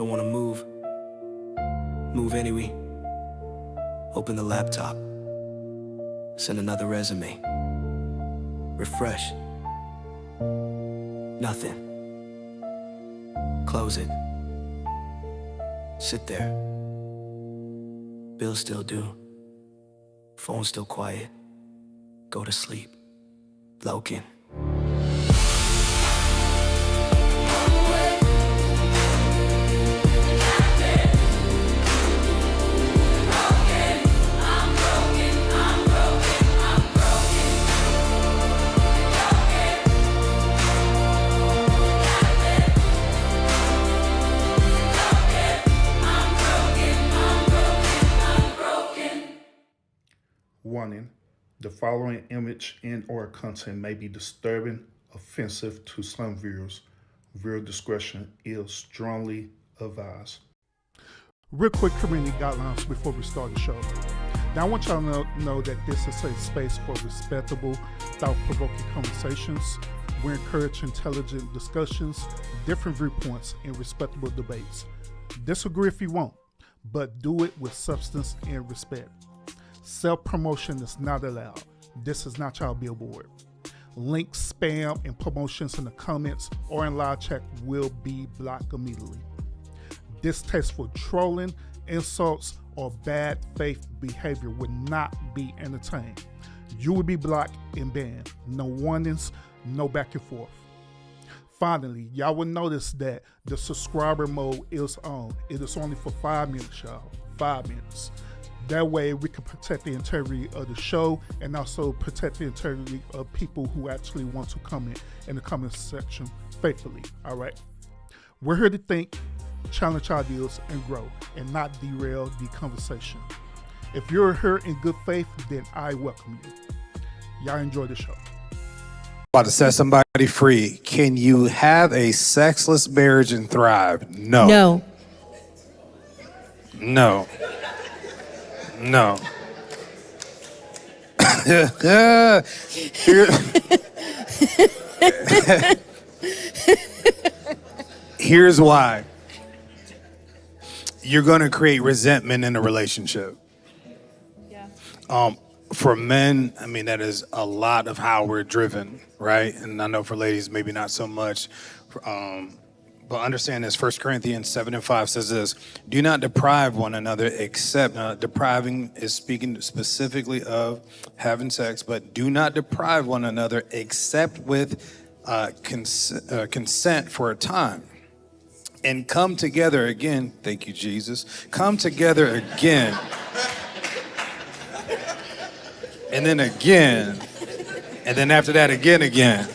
Don't want to move. Move anyway. Open the laptop. Send another resume. Refresh. Nothing. Close it. Sit there. Bills still due. Phone still quiet. Go to sleep. Loken. Warning, the following image and/or content may be disturbing, offensive to some viewers. Viewer discretion is strongly advised. Real quick community guidelines before we start the show. Now I want y'all to know that this is a space for respectable, thought-provoking conversations. We encourage intelligent discussions, different viewpoints, and respectable debates. Disagree if you want, but do it with substance and respect. Self-promotion is not allowed. This is not your billboard. Links, spam, and promotions in the comments or in live chat will be blocked immediately. Distasteful trolling, insults, or bad faith behavior will not be entertained. You will be blocked and banned. No warnings, no back and forth. Finally, y'all will notice that the subscriber mode is on. It is only for 5 minutes, y'all. 5 minutes. That way we can protect the integrity of the show and also protect the integrity of people who actually want to comment in the comment section faithfully. All right. We're here to think, challenge ideas, and grow, and not derail the conversation. If you're here in good faith, then I welcome you. Y'all enjoy the show. About to set somebody free. Can you have a sexless marriage and thrive? No. No. No. No. Here's why. You're going to create resentment in a relationship. Yeah. For men, I mean, that is a lot of how we're driven, right? And I know for ladies, maybe not so much. But understand this, 1 Corinthians 7:5 says this: do not deprive one another except, depriving is speaking specifically of having sex, but do not deprive one another except with consent for a time. And come together again, thank you, Jesus, come together again. And then again, and then after that, again.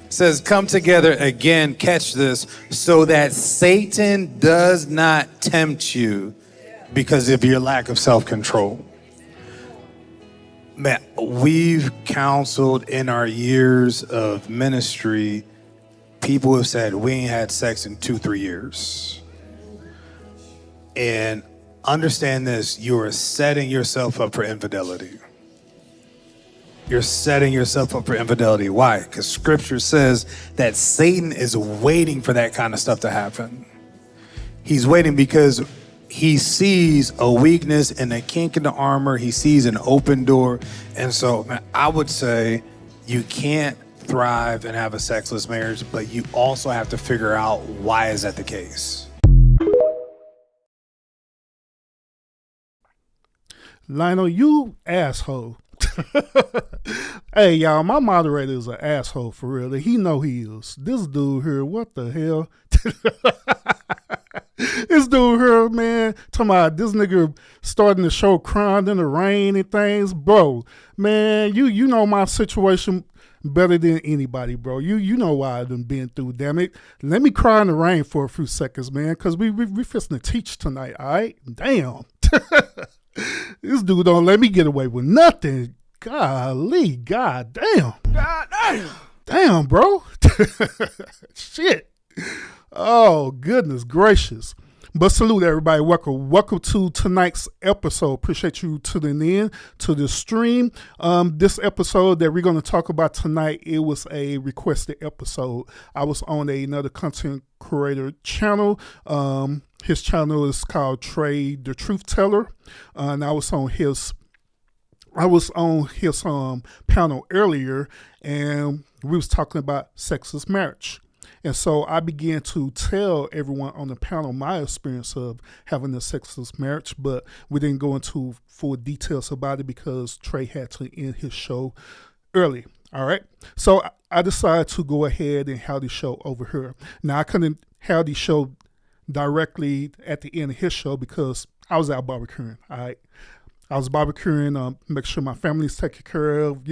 Says, come together again, catch this, so that Satan does not tempt you because of your lack of self-control. Man, we've counseled in our years of ministry, people have said, we ain't had sex in 2-3 years. And understand this, you are setting yourself up for infidelity. You're setting yourself up for infidelity. Why? Because scripture says that Satan is waiting for that kind of stuff to happen. He's waiting because he sees a weakness and a kink in the armor. He sees an open door. And so, man, I would say you can't thrive and have a sexless marriage, but you also have to figure out why is that the case. Lionel, you asshole. Hey, y'all, my moderator is an asshole for real. He know he is. This dude here, what the hell? This dude here, man, talking about this nigga starting the show crying in the rain and things. Bro, man, you know my situation better than anybody, bro. You know why I done been through, damn it. Let me cry in the rain for a few seconds, man, because we fixing to teach tonight, all right? Damn. This dude don't let me get away with nothing. Golly, god damn. God damn. Damn, bro. Shit. Oh, goodness gracious. But salute everybody. Welcome to tonight's episode. Appreciate you tuning in to the stream. This episode that we're going to talk about tonight, it was a requested episode. I was on another content creator channel. His channel is called Trey the Truth Teller. And I was on his panel earlier, and we was talking about sexless marriage. And so I began to tell everyone on the panel my experience of having a sexless marriage, but we didn't go into full details about it because Trey had to end his show early. All right. So I decided to go ahead and have the show over here. Now, I couldn't have the show directly at the end of his show because I was out barbecuing. All right. I was barbecuing, make sure my family's taken care of,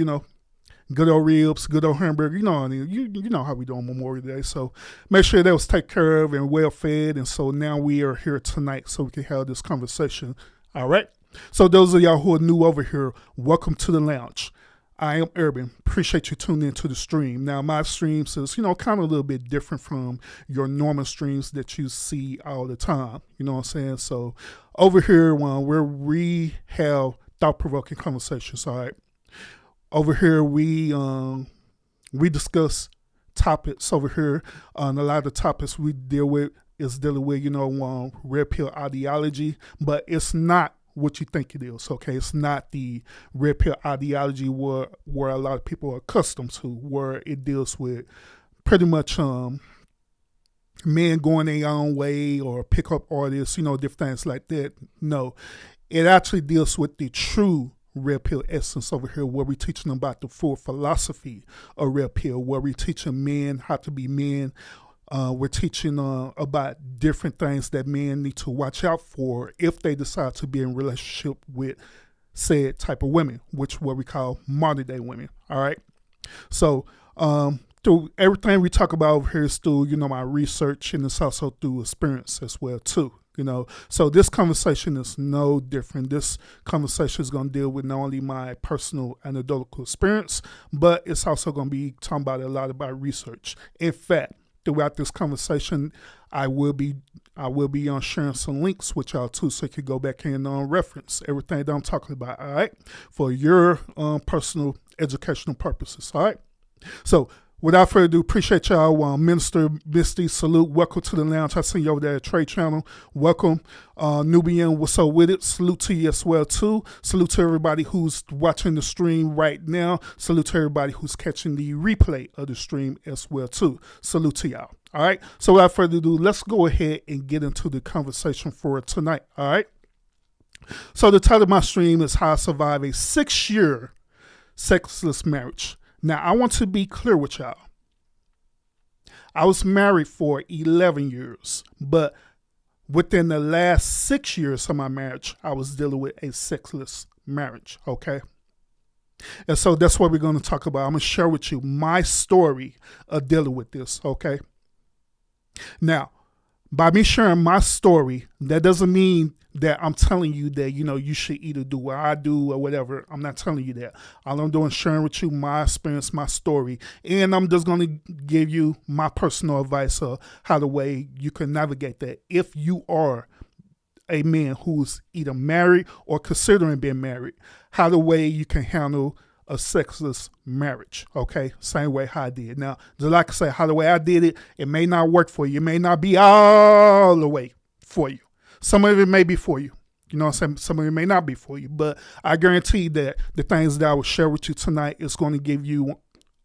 good old ribs, good old hamburger, you know how we do on Memorial Day. So make sure that was taken care of and well fed. And so now we are here tonight so we can have this conversation. All right. So those of y'all who are new over here, welcome to the lounge. I am Urban. Appreciate you tuning into the stream. Now, my streams is, kind of a little bit different from your normal streams that you see all the time. You know what I'm saying? So over here, where we have thought-provoking conversations, all right? Over here, we discuss topics over here. And a lot of the topics we deal with is dealing with, red pill ideology, but it's not what you think it is, okay? It's not the red pill ideology where a lot of people are accustomed to, where it deals with pretty much men going their own way or pickup artists, different things like that. No, it actually deals with the true red pill essence over here, where we're teaching them about the full philosophy of red pill, where we're teaching men how to be men. We're teaching about different things that men need to watch out for if they decide to be in a relationship with said type of women, which what we call modern day women. All right. So through everything we talk about over here is through, my research, and it's also through experience as well too. So this conversation is no different. This conversation is going to deal with not only my personal anecdotal experience, but it's also going to be talking about a lot about research. In fact, throughout this conversation, I will be sharing some links with y'all too, so you can go back and reference everything that I'm talking about. All right, for your personal educational purposes. All right. So without further ado, appreciate y'all. Minister Misty, salute. Welcome to the lounge. I see you over there at Trade Channel. Welcome. Nubian, what's up with it? Salute to you as well, too. Salute to everybody who's watching the stream right now. Salute to everybody who's catching the replay of the stream as well, too. Salute to y'all. All right. So without further ado, let's go ahead and get into the conversation for tonight. All right. So the title of my stream is How I Survive a 6-Year Sexless Marriage. Now, I want to be clear with y'all. I was married for 11 years, but within the last 6 years of my marriage, I was dealing with a sexless marriage, okay? And so that's what we're going to talk about. I'm going to share with you my story of dealing with this, okay? Now, by me sharing my story, that doesn't mean that I'm telling you that, you should either do what I do or whatever. I'm not telling you that. All I'm doing is sharing with you my experience, my story. And I'm just going to give you my personal advice of how the way you can navigate that if you are a man who's either married or considering being married, how the way you can handle a sexless marriage, okay? Same way how I did. Now, just like I say, how the way I did it, it may not work for you. It may not be all the way for you. Some of it may be for you. You know what I'm saying? Some of it may not be for you. But I guarantee that the things that I will share with you tonight is going to give you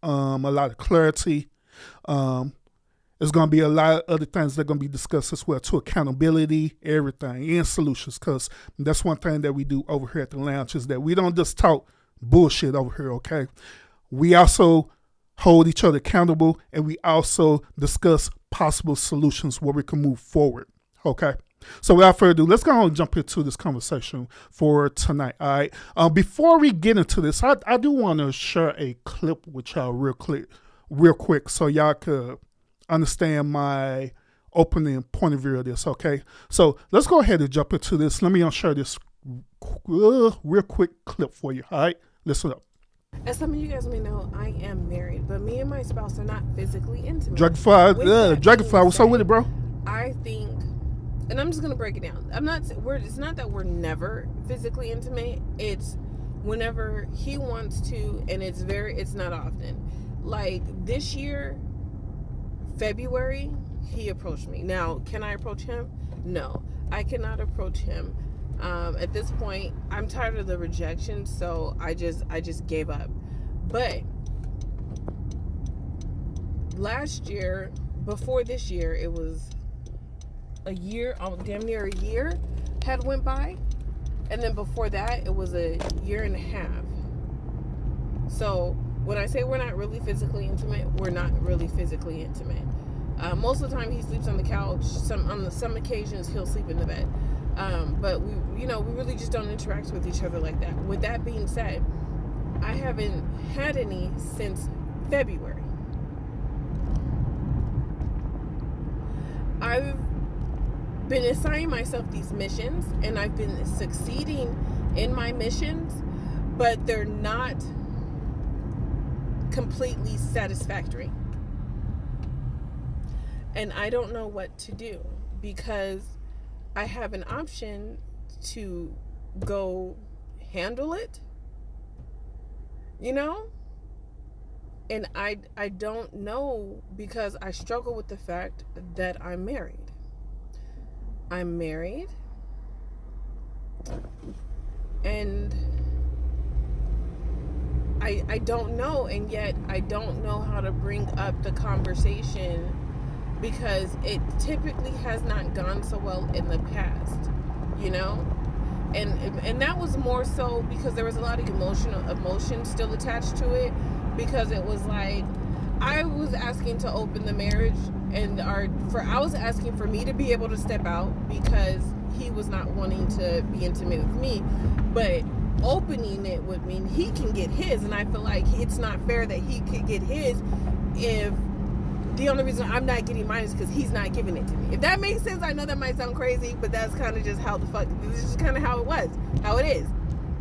a lot of clarity. There's going to be a lot of other things that are going to be discussed as well, to accountability, everything, and solutions. Because that's one thing that we do over here at the lounge is that we don't just talk bullshit over here, okay? We also hold each other accountable, and we also discuss possible solutions where we can move forward, okay? So without further ado, let's go on and jump into this conversation for tonight, all right? Before we get into this, I do want to share a clip with y'all real quick so y'all could understand my opening point of view of this, okay? So let's go ahead and jump into this. Let me share this real quick clip for you, all right? Listen up. As some of you guys may know, I am married, but me and my spouse are not physically intimate. Dragonfly, what's up with it, bro? I think and I'm just gonna break it down. It's not that we're never physically intimate. It's whenever he wants to, and it's not often. Like this year, February, he approached me. Now, can I approach him? No, I cannot approach him. At this point, I'm tired of the rejection, so I just gave up. But last year, before this year, it was a year, damn near a year had went by, and then before that, it was a year and a half. So when I say we're not really physically intimate, we're not really physically intimate. Most of the time, he sleeps on the couch. On some occasions, he'll sleep in the bed. But we really just don't interact with each other like that. With that being said, I haven't had any since February. I've been assigning myself these missions, and I've been succeeding in my missions, but they're not completely satisfactory. And I don't know what to do, because I have an option to go handle it, and I don't know, because I struggle with the fact that I'm married. I'm married, and I don't know, and yet I don't know how to bring up the conversation, because it typically has not gone so well in the past, and that was more so because there was a lot of emotion still attached to it, because it was like I was asking to open the marriage, and I was asking for me to be able to step out because he was not wanting to be intimate with me, but opening it would mean he can get his, and I feel like it's not fair that he could get his if the only reason I'm not getting mine is because he's not giving it to me. If that makes sense, I know that might sound crazy, but that's kind of just this is just kind of how it is.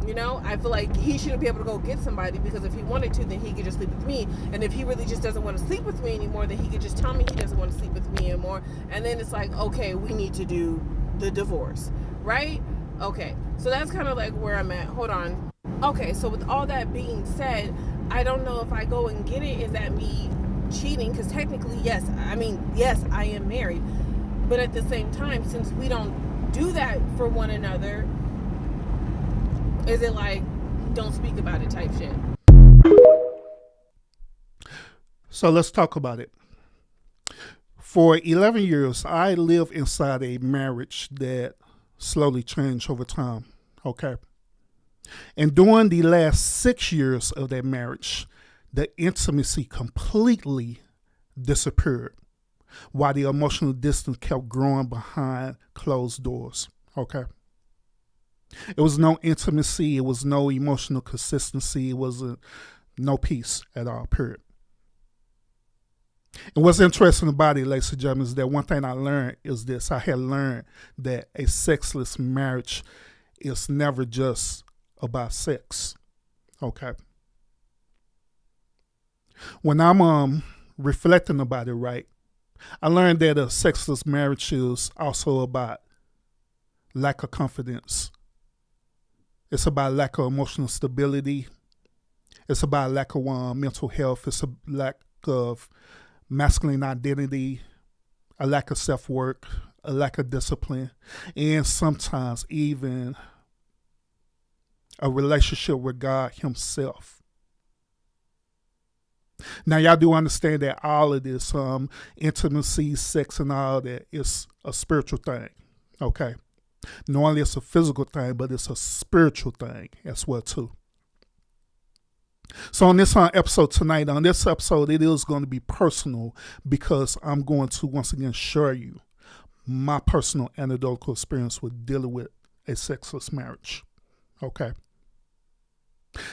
I feel like he shouldn't be able to go get somebody, because if he wanted to, then he could just sleep with me. And if he really just doesn't want to sleep with me anymore, then he could just tell me he doesn't want to sleep with me anymore. And then it's like, okay, we need to do the divorce, right? Okay, so that's kind of like where I'm at. Hold on. Okay, so with all that being said, I don't know if I go and get it, is that me cheating? Because technically, yes, I am married. But at the same time, since we don't do that for one another, is it like, don't speak about it type shit? So let's talk about it. For 11 years, I lived inside a marriage that slowly changed over time, okay? And during the last 6 years of that marriage, the intimacy completely disappeared, while the emotional distance kept growing behind closed doors, okay? It was no intimacy, it was no emotional consistency, it was no peace at all, period. And what's interesting about it, ladies and gentlemen, is that one thing I learned is this. I had learned that a sexless marriage is never just about sex, okay? When I'm reflecting about it, right, I learned that a sexless marriage is also about lack of confidence. It's about lack of emotional stability. It's about lack of mental health. It's a lack of masculine identity, a lack of self-worth, a lack of discipline, and sometimes even a relationship with God himself. Now, y'all do understand that all of this, intimacy, sex, and all that is a spiritual thing, okay? Not only it's a physical thing, but it's a spiritual thing as well, too. So on this episode tonight, it is going to be personal, because I'm going to once again share you my personal anecdotal experience with dealing with a sexless marriage, okay?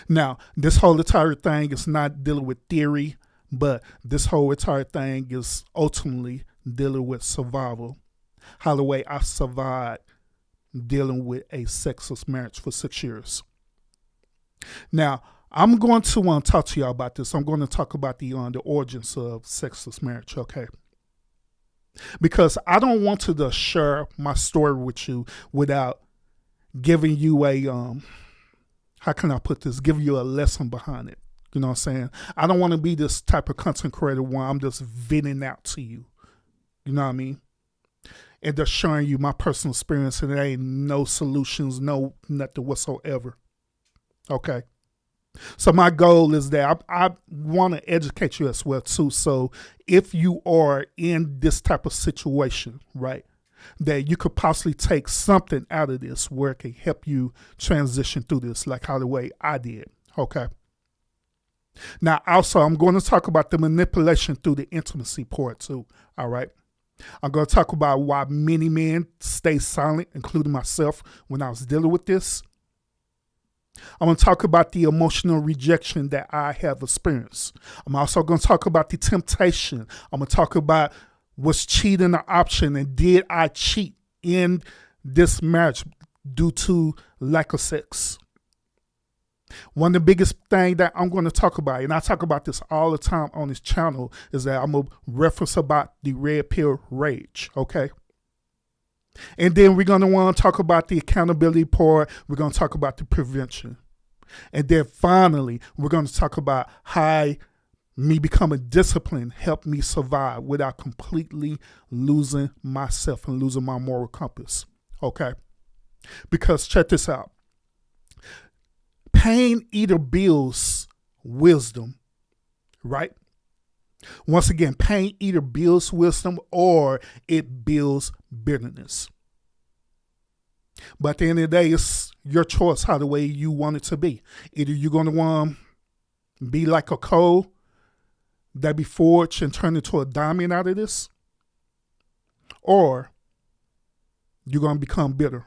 Now, this whole entire thing is not dealing with theory, but this whole entire thing is ultimately dealing with survival. How the way I survived dealing with a sexless marriage for 6 years. Now, I'm going to talk to y'all about this. I'm going to talk about the origins of sexless marriage, okay? because I don't want to just share my story with you without giving you a how can I put this? Give you a lesson behind it. You know what I'm saying? I don't want to be this type of content creator where I'm just venting out to you. You know what I mean? And just showing you my personal experience, and there ain't no solutions, no nothing whatsoever. Okay. So my goal is that I want to educate you as well too. So if you are in this type of situation, right, that you could possibly take something out of this where it can help you transition through this, like how the way I did. Okay. Now, also, I'm going to talk about the manipulation through the intimacy part too. All right. I'm going to talk about why many men stay silent, including myself, when I was dealing with this. I'm going to talk about the emotional rejection that I have experienced. I'm also going to talk about the temptation. I'm going to talk about was cheating an option, and did I cheat in this marriage due to lack of sex? One of the biggest things that I'm going to talk about, and I talk about this all the time on this channel, is that I'm going to reference about the red pill rage, okay? And then we're going to want to talk about the accountability part. We're going to talk about the prevention. And then finally, we're going to talk about how me becoming disciplined helped me survive without completely losing myself and losing my moral compass, okay? Because check this out. Pain either builds wisdom, right? Once again, pain either builds wisdom or it builds bitterness. But at the end of the day, it's your choice how the way you want it to be. Either you're going to want to be like a coal that be forged and turned into a diamond out of this, or you're going to become bitter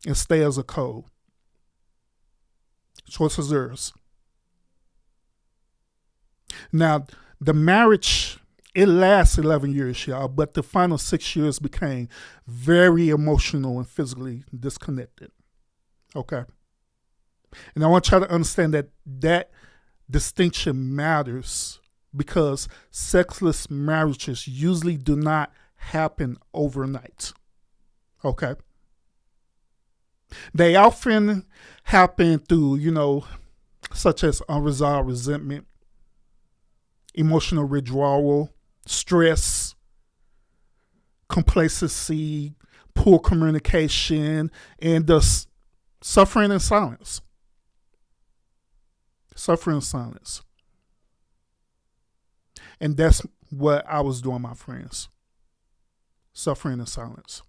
and stay as a coal. Choice is yours. Now, the marriage, it lasts 11 years, y'all, but the final 6 years became very emotional and physically disconnected. Okay. And I want y'all to understand that that distinction matters because sexless marriages usually do not happen overnight. Okay. They often happen through, such as unresolved resentment, emotional withdrawal, stress, complacency, poor communication, and thus suffering in silence. Suffering in silence. And that's what I was doing, my friends. Suffering in silence.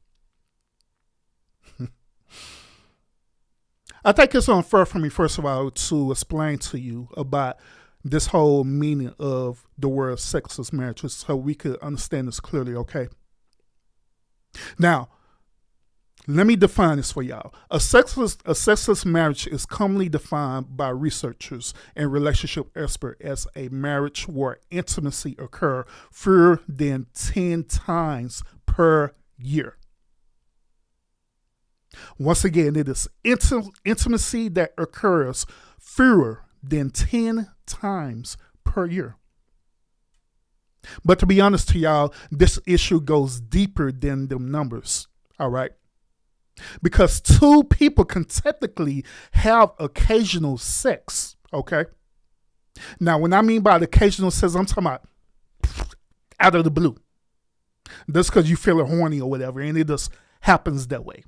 I think it's unfair for me, first of all, to explain to you about this whole meaning of the word sexless marriages so we could understand this clearly, okay? Now, let me define this for y'all. A sexless marriage is commonly defined by researchers and relationship experts as a marriage where intimacy occurs fewer than 10 times per year. Once again, it is intimacy that occurs fewer than 10 times per year. But to be honest to y'all, this issue goes deeper than the numbers, all right? Because two people can technically have occasional sex, okay? Now, when I mean by the occasional sex, I'm talking about out of the blue. That's because you feel horny or whatever, and it just happens that way.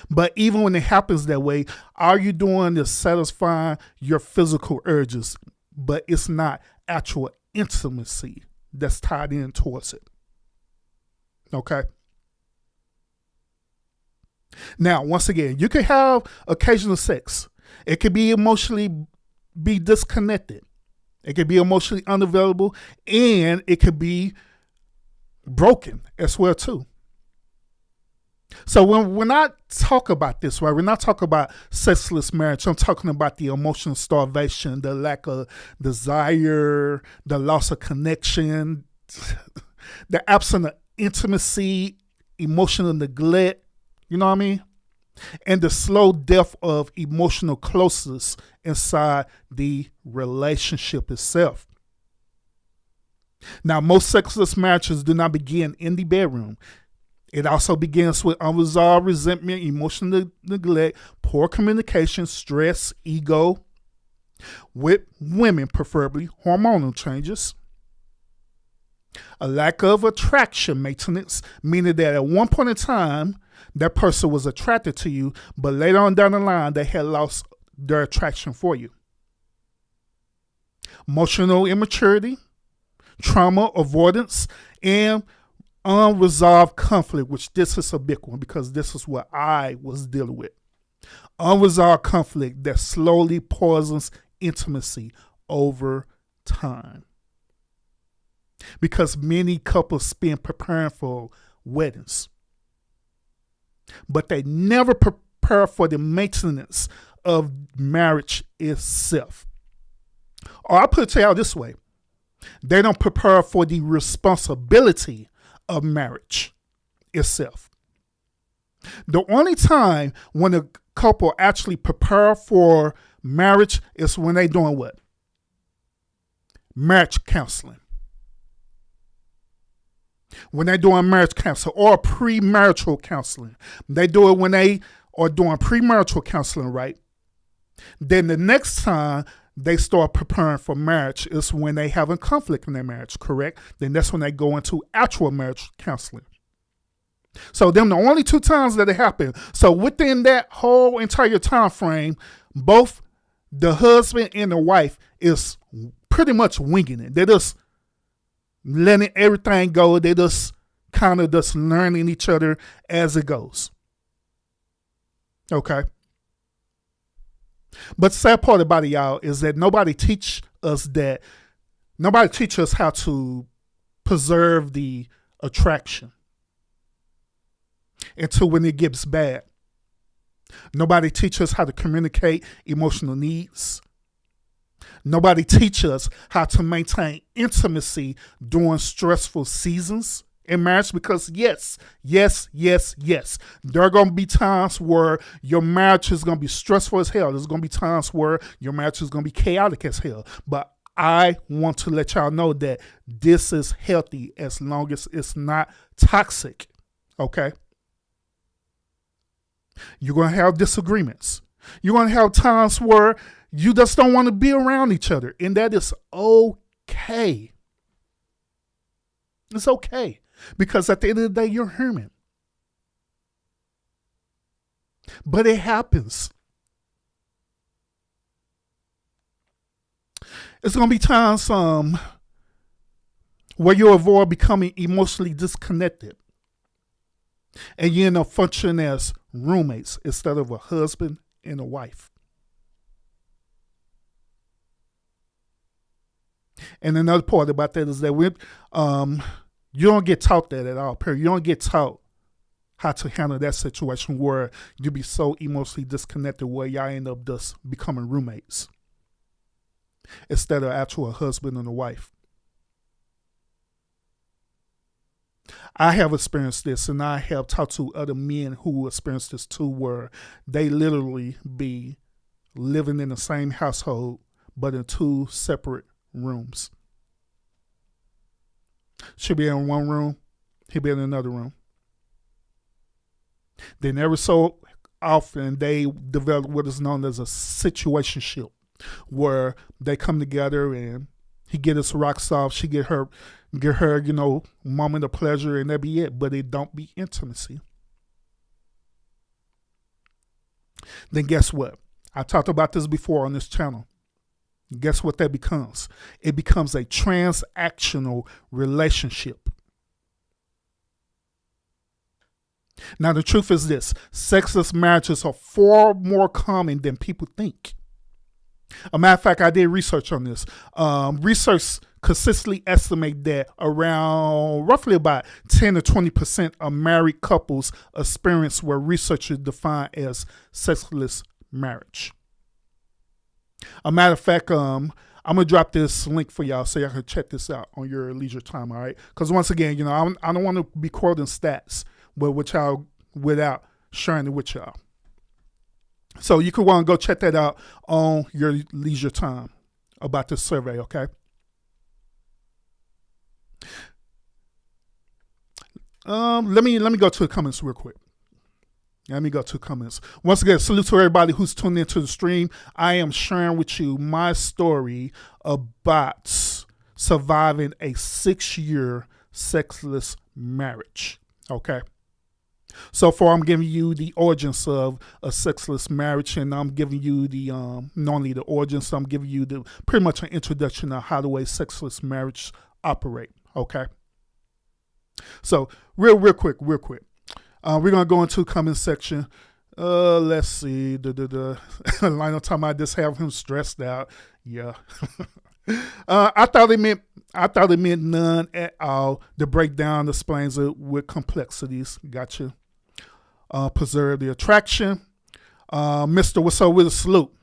But even when it happens that way, all you're doing is satisfying your physical urges, but it's not actual intimacy that's tied in towards it. Okay? Now, once again, you can have occasional sex. It could be emotionally be disconnected. It could be emotionally unavailable, and it could be broken as well too. So when I talk about this, right, when I talk about sexless marriage, I'm talking about the emotional starvation, the lack of desire, the loss of connection, the absence of intimacy, emotional neglect, you know what I mean? And the slow death of emotional closeness inside the relationship itself. Now, most sexless marriages do not begin in the bedroom. It also begins with unresolved resentment, emotional neglect, poor communication, stress, ego, with women preferably, hormonal changes, a lack of attraction maintenance, meaning that at one point in time, that person was attracted to you, but later on down the line, they had lost their attraction for you. Emotional immaturity, trauma avoidance, and unresolved conflict, which this is a big one because this is what I was dealing with. Unresolved conflict that slowly poisons intimacy over time. Because many couples spend preparing for weddings, but they never prepare for the maintenance of marriage itself. Or I put it to y'all this way. They don't prepare for the responsibility of marriage itself. The only time when a couple actually prepare for marriage is when they doing what? Marriage counseling. When they're doing marriage counseling or premarital counseling. They do it when they are doing premarital counseling, right? Then the next time they start preparing for marriage is when they have a conflict in their marriage, correct? Then that's when they go into actual marriage counseling. So them the only two times that it happened. So within that whole entire time frame, both the husband and the wife is pretty much winging it. They're just letting everything go. They just kind of just learning each other as it goes. Okay. But the sad part about it, y'all, is that nobody teach us how to preserve the attraction until when it gets bad. Nobody teach us how to communicate emotional needs. Nobody teach us how to maintain intimacy during stressful seasons in marriage, because yes, there are going to be times where your marriage is going to be stressful as hell. There's going to be times where your marriage is going to be chaotic as hell. But I want to let y'all know that this is healthy as long as it's not toxic, okay? You're going to have disagreements. You're going to have times where you just don't want to be around each other, and that is okay. It's okay. Because at the end of the day, you're human. But it happens. It's going to be times where you avoid becoming emotionally disconnected. And you end up functioning as roommates instead of a husband and a wife. And another part about that is that you don't get taught that at all. You don't get taught how to handle that situation where you be so emotionally disconnected where y'all end up just becoming roommates instead of actual husband and a wife. I have experienced this, and I have talked to other men who experienced this too, where they literally be living in the same household but in two separate rooms. She'll be in one room, he'll be in another room. Then every so often they develop what is known as a situationship, where they come together and he get his rocks off, she get her, moment of pleasure, and that be it. But it don't be intimacy. Then guess what? I talked about this before on this channel. Guess what that becomes? It becomes a transactional relationship. Now, the truth is this. Sexless marriages are far more common than people think. A matter of fact, I did research on this. Research consistently estimate that around roughly about 10 to 20% of married couples experience what researchers define as sexless marriage. A matter of fact, I'm going to drop this link for y'all so y'all can check this out on your leisure time, all right? Because once again, I don't want to be quoting stats with y'all without sharing it with y'all. So you could want to go check that out on your leisure time about this survey, okay? Let me go to the comments real quick. Let me go to comments. Once again, salute to everybody who's tuned into the stream. I am sharing with you my story about surviving a 6-year sexless marriage. Okay. So far, I'm giving you the origins of a sexless marriage, and I'm giving you the not only the origins, I'm giving you the pretty much an introduction of how the way sexless marriage operate. Okay. So real quick. We're gonna go into the comment section. Let's see. Lionel talking about just have him stressed out. Yeah. I thought it meant none at all. The breakdown explains it with complexities. Gotcha. Preserve the attraction. Mr. What's up with a salute?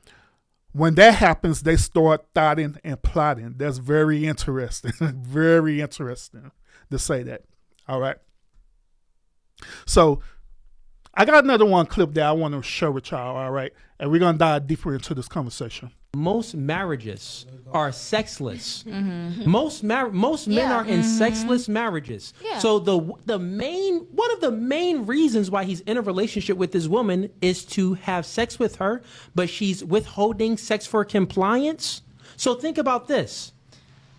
When that happens, they start thoughting and plotting. That's very interesting. Very interesting to say that. All right. So I got another one clip that I want to share with y'all. All right. And we're going to dive deeper into this conversation. Most marriages are sexless. Most men are in sexless marriages. Yeah. So one of the main reasons why he's in a relationship with this woman is to have sex with her, but she's withholding sex for compliance. So think about this.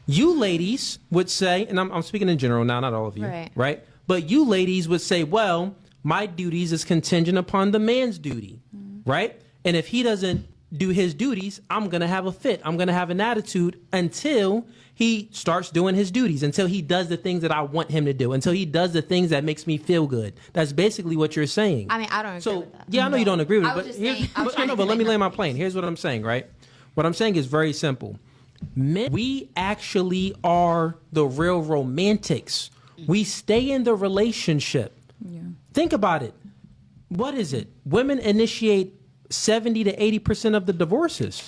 You ladies would say, and I'm speaking in general now, not all of you, right? But you ladies would say, well, my duties is contingent upon the man's duty, right? And if he doesn't do his duties, I'm going to have a fit. I'm going to have an attitude until he starts doing his duties, until he does the things that I want him to do, until he does the things that makes me feel good. That's basically what you're saying. I mean, I don't agree with that. Yeah, I know you don't agree with it, but let me lay my plane. Here's what I'm saying, right? What I'm saying is very simple. Men, we actually are the real romantics. We stay in the relationship. Yeah. Think about it. What is it? Women initiate 70 to 80% of the divorces.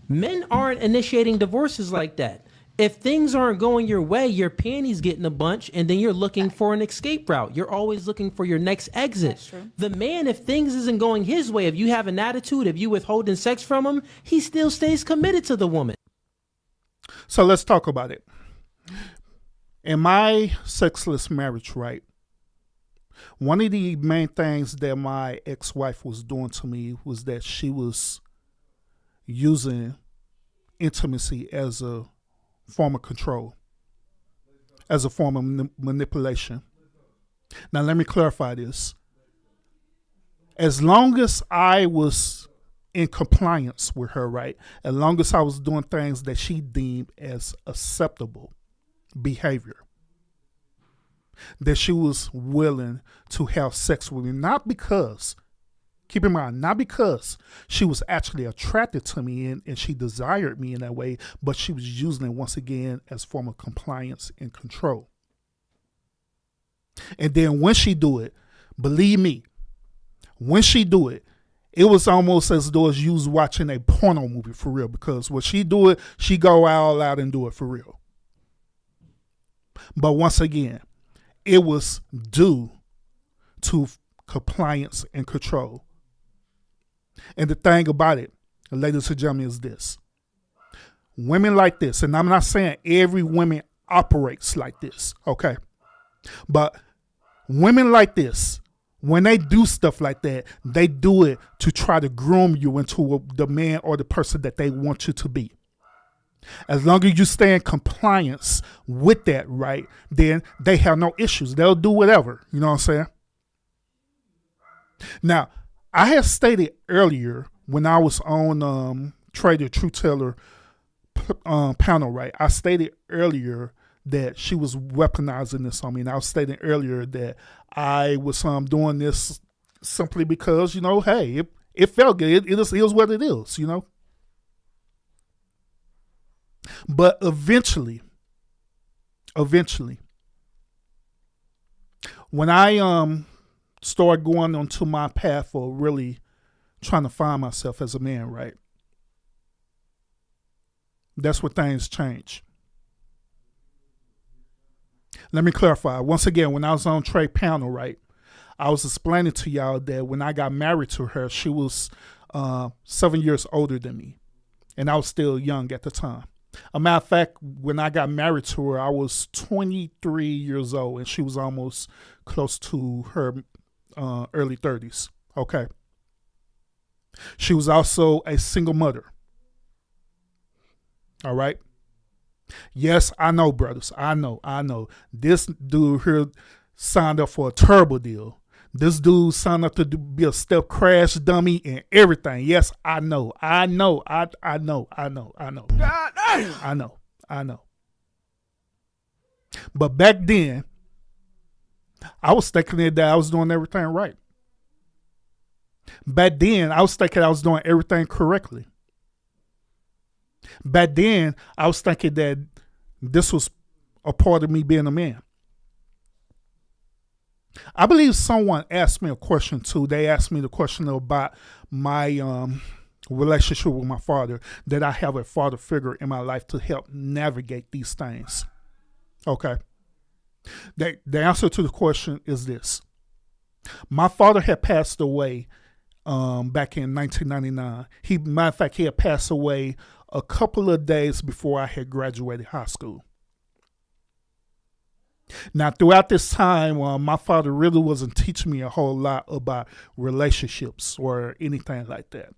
Men aren't initiating divorces like that. If things aren't going your way, your panties get in a bunch, and then you're looking for an escape route. You're always looking for your next exit. That's true. The man, if things isn't going his way, if you have an attitude, if you withholding sex from him, he still stays committed to the woman. So let's talk about it. In my sexless marriage, right, one of the main things that my ex-wife was doing to me was that she was using intimacy as a form of control, as a form of manipulation. Now, let me clarify this. As long as I was in compliance with her, right, as long as I was doing things that she deemed as acceptable behavior, that she was willing to have sex with me, not because, keep in mind, not because she was actually attracted to me and she desired me in that way, but she was using it once again as a form of compliance and control. And then when she do it, believe me, when she do it, it was almost as though you was watching a porno movie for real, because when she do it, she go all out and do it for real. But once again, it was due to compliance and control. And the thing about it, ladies and gentlemen, is this. Women like this, and I'm not saying every woman operates like this, okay? But women like this, when they do stuff like that, they do it to try to groom you into the man or the person that they want you to be. As long as you stay in compliance with that, right, then they have no issues. They'll do whatever. You know what I'm saying? Now, I had stated earlier when I was on Trader True Teller panel, right, I stated earlier that she was weaponizing this on me. And I was stating earlier that I was doing this simply because, you know, hey, it felt good. It is what it is, you know. But eventually, when I started going onto my path for really trying to find myself as a man, right, that's where things change. Let me clarify. Once again, when I was on Trey panel, right, I was explaining to y'all that when I got married to her, she was 7 years older than me, and I was still young at the time. A matter of fact, when I got married to her, I was 23 years old, and she was almost close to her early 30s. Okay. She was also a single mother. All right. Yes, I know, brothers. I know. This dude here signed up for a terrible deal. This dude signed up to be a step crash dummy and everything. Yes, I know. I know. But back then, I was thinking that I was doing everything right. Back then, I was thinking I was doing everything correctly. Back then, I was thinking that this was a part of me being a man. I believe someone asked me a question too. They asked me the question about my relationship with my father, that I have a father figure in my life to help navigate these things. Okay. The answer to the question is this. My father had passed away back in 1999. Matter of fact, he had passed away a couple of days before I had graduated high school. Now, throughout this time, my father really wasn't teaching me a whole lot about relationships or anything like that.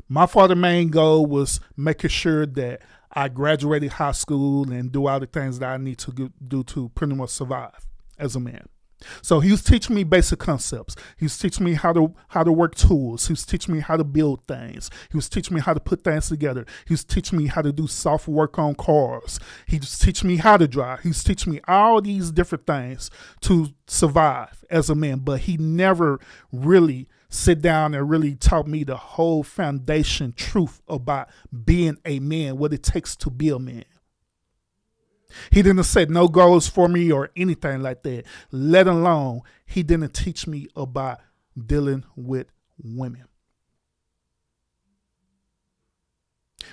My father's main goal was making sure that I graduated high school and do all the things that I need to do to pretty much survive as a man. So he was teaching me basic concepts. He was teaching me how to work tools. He was teaching me how to build things. He was teaching me how to put things together. He was teaching me how to do soft work on cars. He was teaching me how to drive. He was teaching me all these different things to survive as a man. But he never really sit down and really taught me the whole foundation truth about being a man, what it takes to be a man. He didn't set no goals for me or anything like that, let alone he didn't teach me about dealing with women.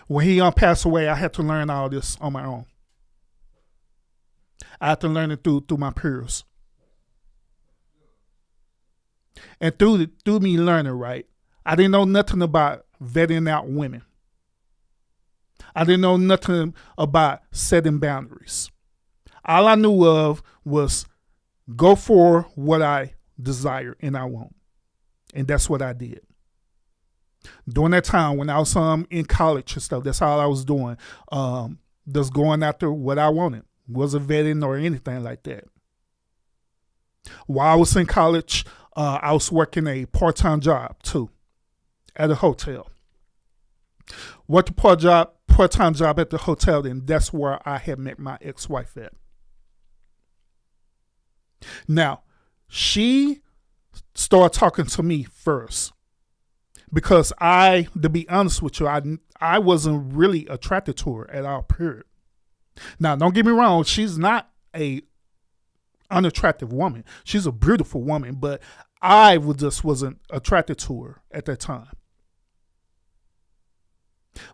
When he passed away, I had to learn all this on my own. I had to learn it through my peers. And through me learning, right, I didn't know nothing about vetting out women. I didn't know nothing about setting boundaries. All I knew of was go for what I desire and I want. And that's what I did. During that time when I was in college and stuff, that's all I was doing. Just going after what I wanted. Wasn't vetting or anything like that. While I was in college, I was working a part-time job too at a hotel. Worked a part-time job at the hotel, and that's where I had met my ex-wife at. Now, she started talking to me first because to be honest with you, I wasn't really attracted to her at all, period. Now, don't get me wrong, she's not a unattractive woman. She's a beautiful woman, but I just wasn't attracted to her at that time.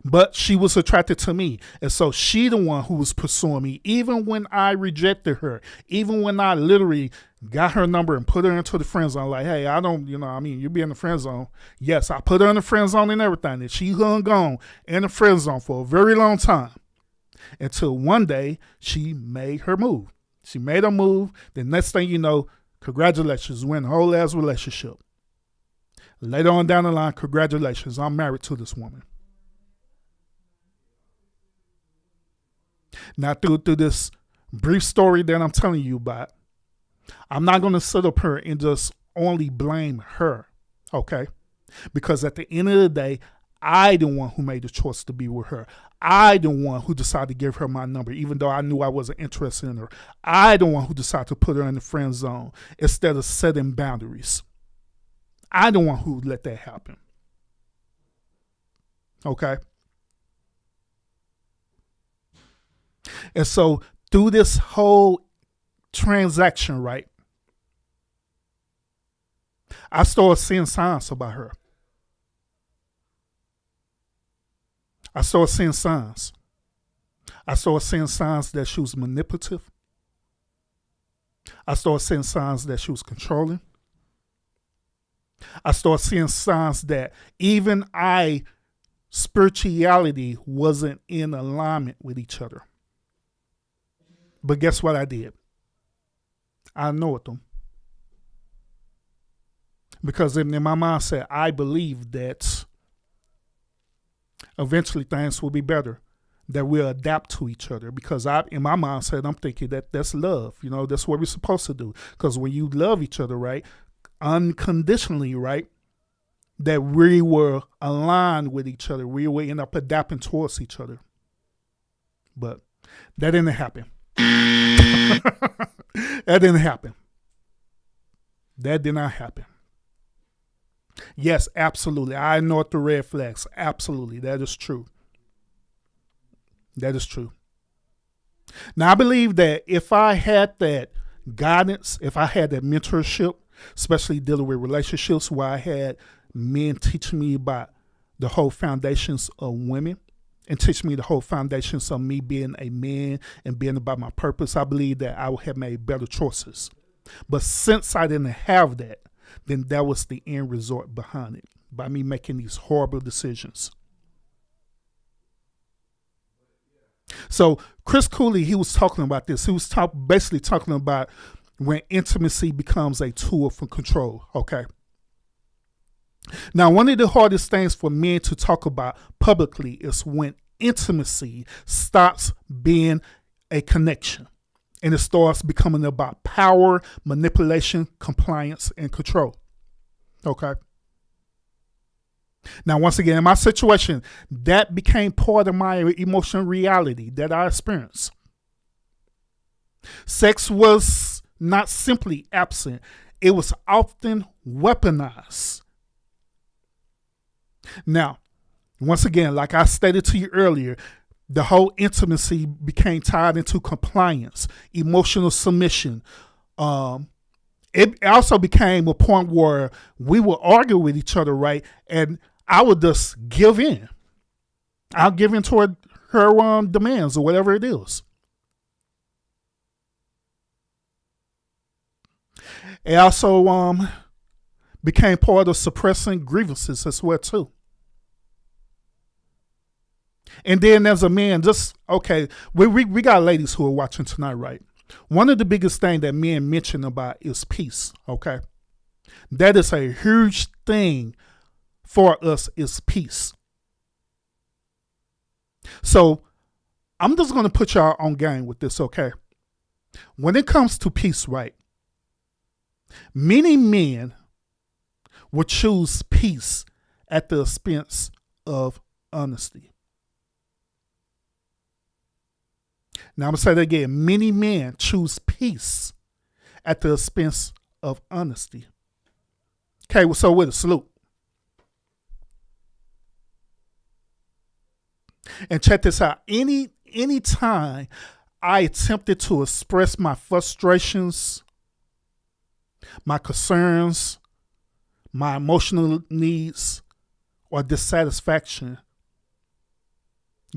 But she was attracted to me. And so she the one who was pursuing me, even when I rejected her, even when I literally got her number and put her into the friend zone. Like, hey, you be in the friend zone. Yes, I put her in the friend zone and everything. And she hung on in the friend zone for a very long time. Until one day, she made her move. She made her move. The next thing you know, congratulations, we're in a whole ass relationship. Later on down the line, congratulations, I'm married to this woman. Now, through this brief story that I'm telling you about, I'm not going to sit up here and just only blame her, okay? Because at the end of the day, I the one who made the choice to be with her. I the one who decided to give her my number, even though I knew I wasn't interested in her. I the one who decided to put her in the friend zone instead of setting boundaries. I the one who let that happen. Okay? And so through this whole transaction, right, I started seeing signs about her. I started seeing signs. I started seeing signs that she was manipulative. I started seeing signs that she was controlling. I started seeing signs that even I spirituality wasn't in alignment with each other. But guess what I did? I ignored them. Because in my mindset, I believe that eventually things will be better, that we'll adapt to each other. Because in my mindset, I'm thinking that that's love. You know, that's what we're supposed to do. Because when you love each other, right, unconditionally, right, that we were aligned with each other. We will end up adapting towards each other. But that didn't happen. That didn't happen. That did not happen. Yes, absolutely. I ignored the red flags. Absolutely. That is true. That is true. Now, I believe that if I had that guidance, if I had that mentorship, especially dealing with relationships where I had men teaching me about the whole foundations of women and teaching me the whole foundations of me being a man and being about my purpose, I believe that I would have made better choices. But since I didn't have that, then that was the end result behind it, by me making these horrible decisions. So Chris Cooley, he was talking about this. He was basically talking about when intimacy becomes a tool for control, okay? Now, one of the hardest things for men to talk about publicly is when intimacy stops being a connection and it starts becoming about power, manipulation, compliance, and control. Okay? Now, once again, in my situation, that became part of my emotional reality that I experienced. Sex was not simply absent, it was often weaponized. Now, once again, like I stated to you earlier, the whole intimacy became tied into compliance, emotional submission. It also became a point where we would argue with each other, right? And I would just give in. I'll give in toward her demands or whatever it is. It also became part of suppressing grievances as well too. And then as a man, we got ladies who are watching tonight, right? One of the biggest things that men mention about is peace, okay? That is a huge thing for us, is peace. So I'm just going to put y'all on game with this, okay? When it comes to peace, right? Many men would choose peace at the expense of honesty. Now I'm going to say that again. Many men choose peace at the expense of honesty. Okay, well, so with a salute. And check this out. Any time I attempted to express my frustrations, my concerns, my emotional needs, or dissatisfaction,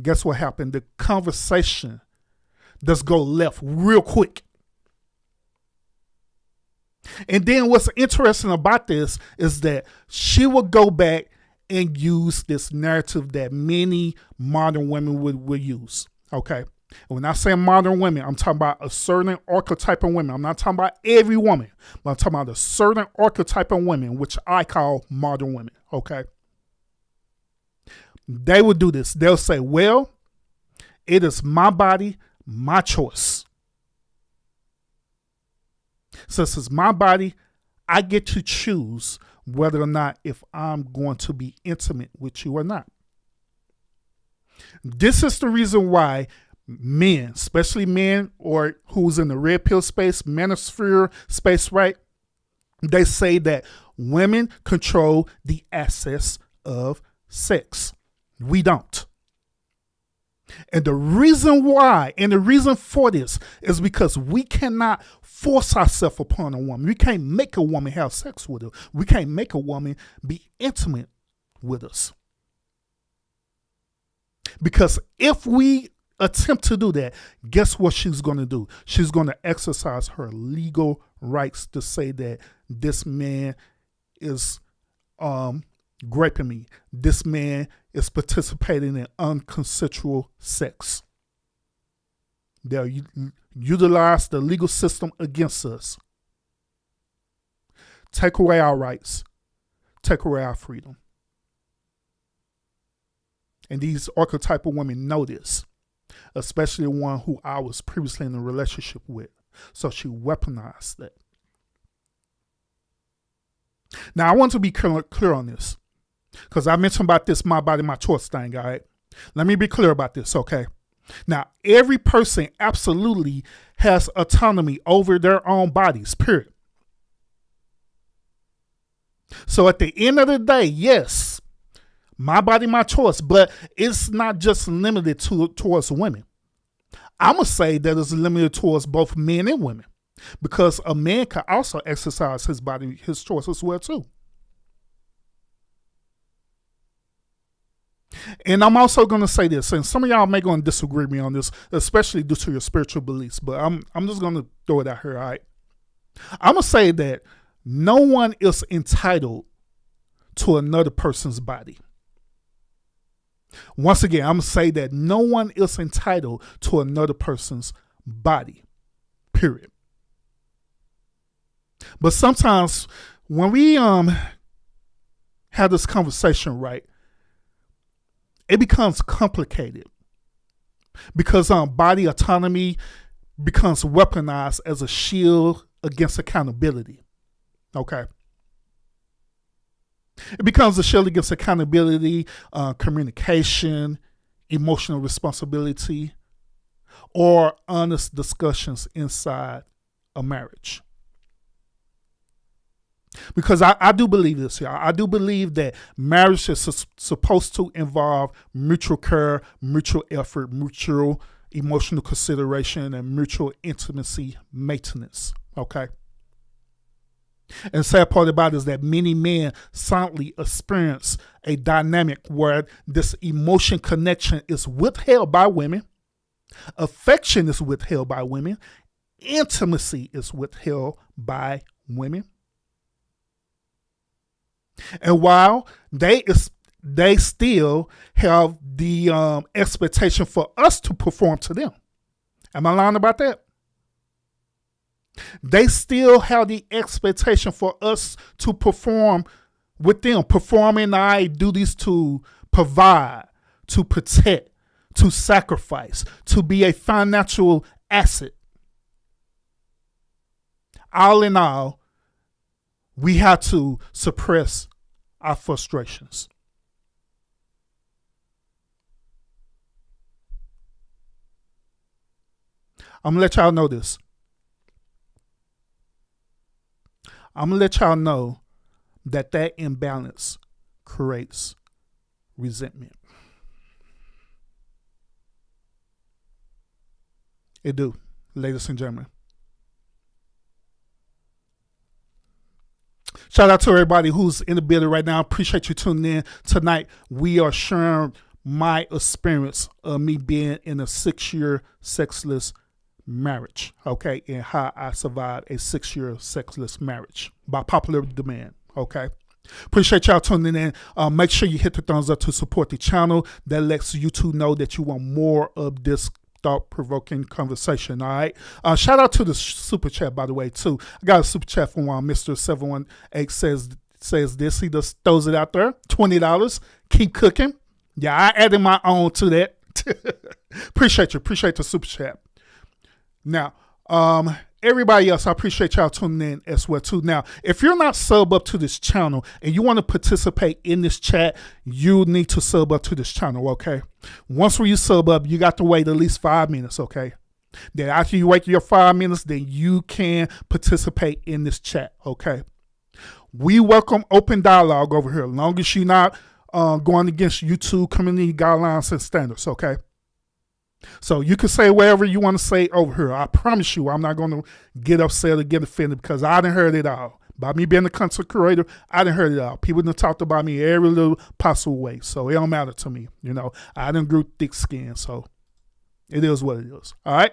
guess what happened? The conversation just go left real quick. And then what's interesting about this is that she will go back and use this narrative that many modern women would use. Okay. And when I say modern women, I'm talking about a certain archetype of women. I'm not talking about every woman, but I'm talking about a certain archetype of women, which I call modern women. Okay. They would do this. They'll say, well, it is my body, my choice. Since it's my body, I get to choose whether or not if I'm going to be intimate with you or not. This is the reason why men, especially men or who's in the red pill space, manosphere space, right? They say that women control the access of sex. We don't. And the reason why, and the reason for this, is because we cannot force ourselves upon a woman. We can't make a woman have sex with her. We can't make a woman be intimate with us. Because if we attempt to do that, guess what she's going to do? She's going to exercise her legal rights to say that this man is raping me. This man is participating in unconsensual sex. They'll utilize the legal system against us. Take away our rights. Take away our freedom. And these archetypal women know this, especially the one who I was previously in a relationship with. So she weaponized that. Now, I want to be clear on this, because I mentioned about this my body, my choice thing, all right? Let me be clear about this, okay? Now, every person absolutely has autonomy over their own bodies, period. So at the end of the day, yes, my body, my choice, but it's not just limited towards women. I'm going to say that it's limited towards both men and women, because a man can also exercise his body, his choice as well too. And I'm also going to say this, and some of y'all may going to disagree with me on this, especially due to your spiritual beliefs, but I'm just going to throw it out here, all right? I'm going to say that no one is entitled to another person's body. Once again, I'm going to say that no one is entitled to another person's body, period. But sometimes when we have this conversation, right, it becomes complicated because body autonomy becomes weaponized as a shield against accountability. Okay. It becomes a shield against accountability, communication, emotional responsibility, or honest discussions inside a marriage. Because I do believe this, y'all. I do believe that marriage is supposed to involve mutual care, mutual effort, mutual emotional consideration, and mutual intimacy maintenance. Okay? And the sad part about it is that many men silently experience a dynamic where this emotion connection is withheld by women, affection is withheld by women, intimacy is withheld by women. And while they still have the expectation for us to perform to them. Am I lying about that? They still have the expectation for us to perform with them, performing our duties to provide, to protect, to sacrifice, to be a financial asset. All in all, we have to suppress our frustrations. I'm going to let y'all know this. I'm going to let y'all know that imbalance creates resentment. It do, ladies and gentlemen. Shout out to everybody who's in the building right now. Appreciate you tuning in. Tonight, we are sharing my experience of me being in a 6-year sexless marriage, okay, and how I survived a 6-year sexless marriage by popular demand, okay. Appreciate y'all tuning in. Make sure you hit the thumbs up to support the channel. That lets YouTube know that you want more of this thought-provoking conversation, all right? Shout out to the super chat, by the way, too. I got a super chat from Mr. 718 says this. He just throws it out there. $20. Keep cooking. Yeah, I added my own to that. Appreciate you. Appreciate the super chat. Now, everybody else, I appreciate y'all tuning in as well too. Now, if you're not sub up to this channel and you want to participate in this chat, you need to sub up to this channel, okay? Once you sub up, you got to wait at least 5 minutes, okay? Then after you wait your 5 minutes, then you can participate in this chat, okay? We welcome open dialogue over here, as long as you're not going against YouTube community guidelines and standards, okay? So you can say whatever you want to say over here. I promise you I'm not going to get upset or get offended because I done heard it all. By me being a content creator, I done heard it all. People done talked about me every little possible way. So it don't matter to me. You know, I done grew thick skin. So it is what it is. All right.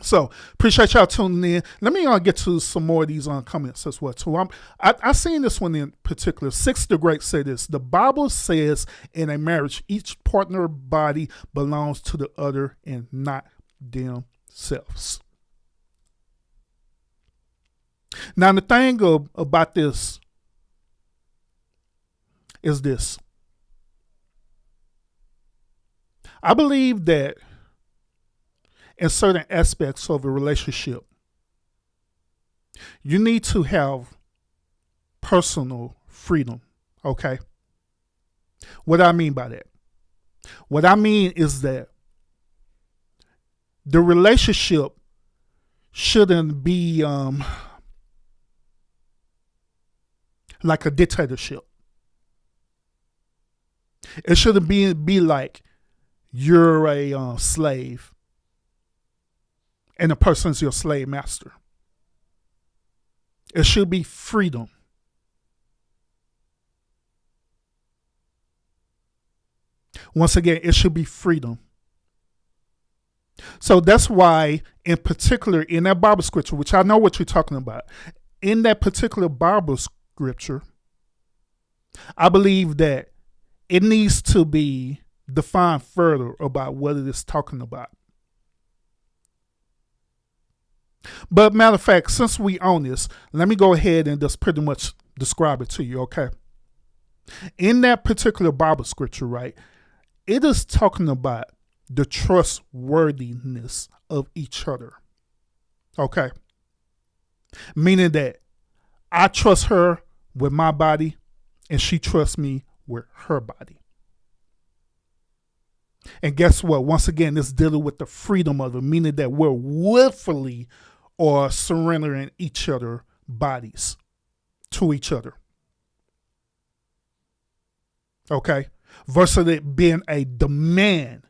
So appreciate y'all tuning in. Let me get to some more of these comments as well too. I seen this one in particular. Six the Great said this: the Bible says in a marriage, each partner body belongs to the other and not themselves. Now the thing about this is this. I believe that in certain aspects of a relationship, you need to have personal freedom, okay? What I mean by that? What I mean is that the relationship shouldn't be like a dictatorship. It shouldn't be like you're a slave and the person's your slave master. It should be freedom. Once again, it should be freedom. So that's why, in particular, in that Bible scripture, which I know what you're talking about, in that particular Bible scripture, I believe that it needs to be defined further about what it is talking about. But matter of fact, since we own this, let me go ahead and just pretty much describe it to you, okay? In that particular Bible scripture, right, it is talking about the trustworthiness of each other, okay? Meaning that I trust her with my body and she trusts me with her body. And guess what? Once again, it's dealing with the freedom of it, meaning that we're willfully or surrendering each other bodies to each other. Okay? Versus it being a demand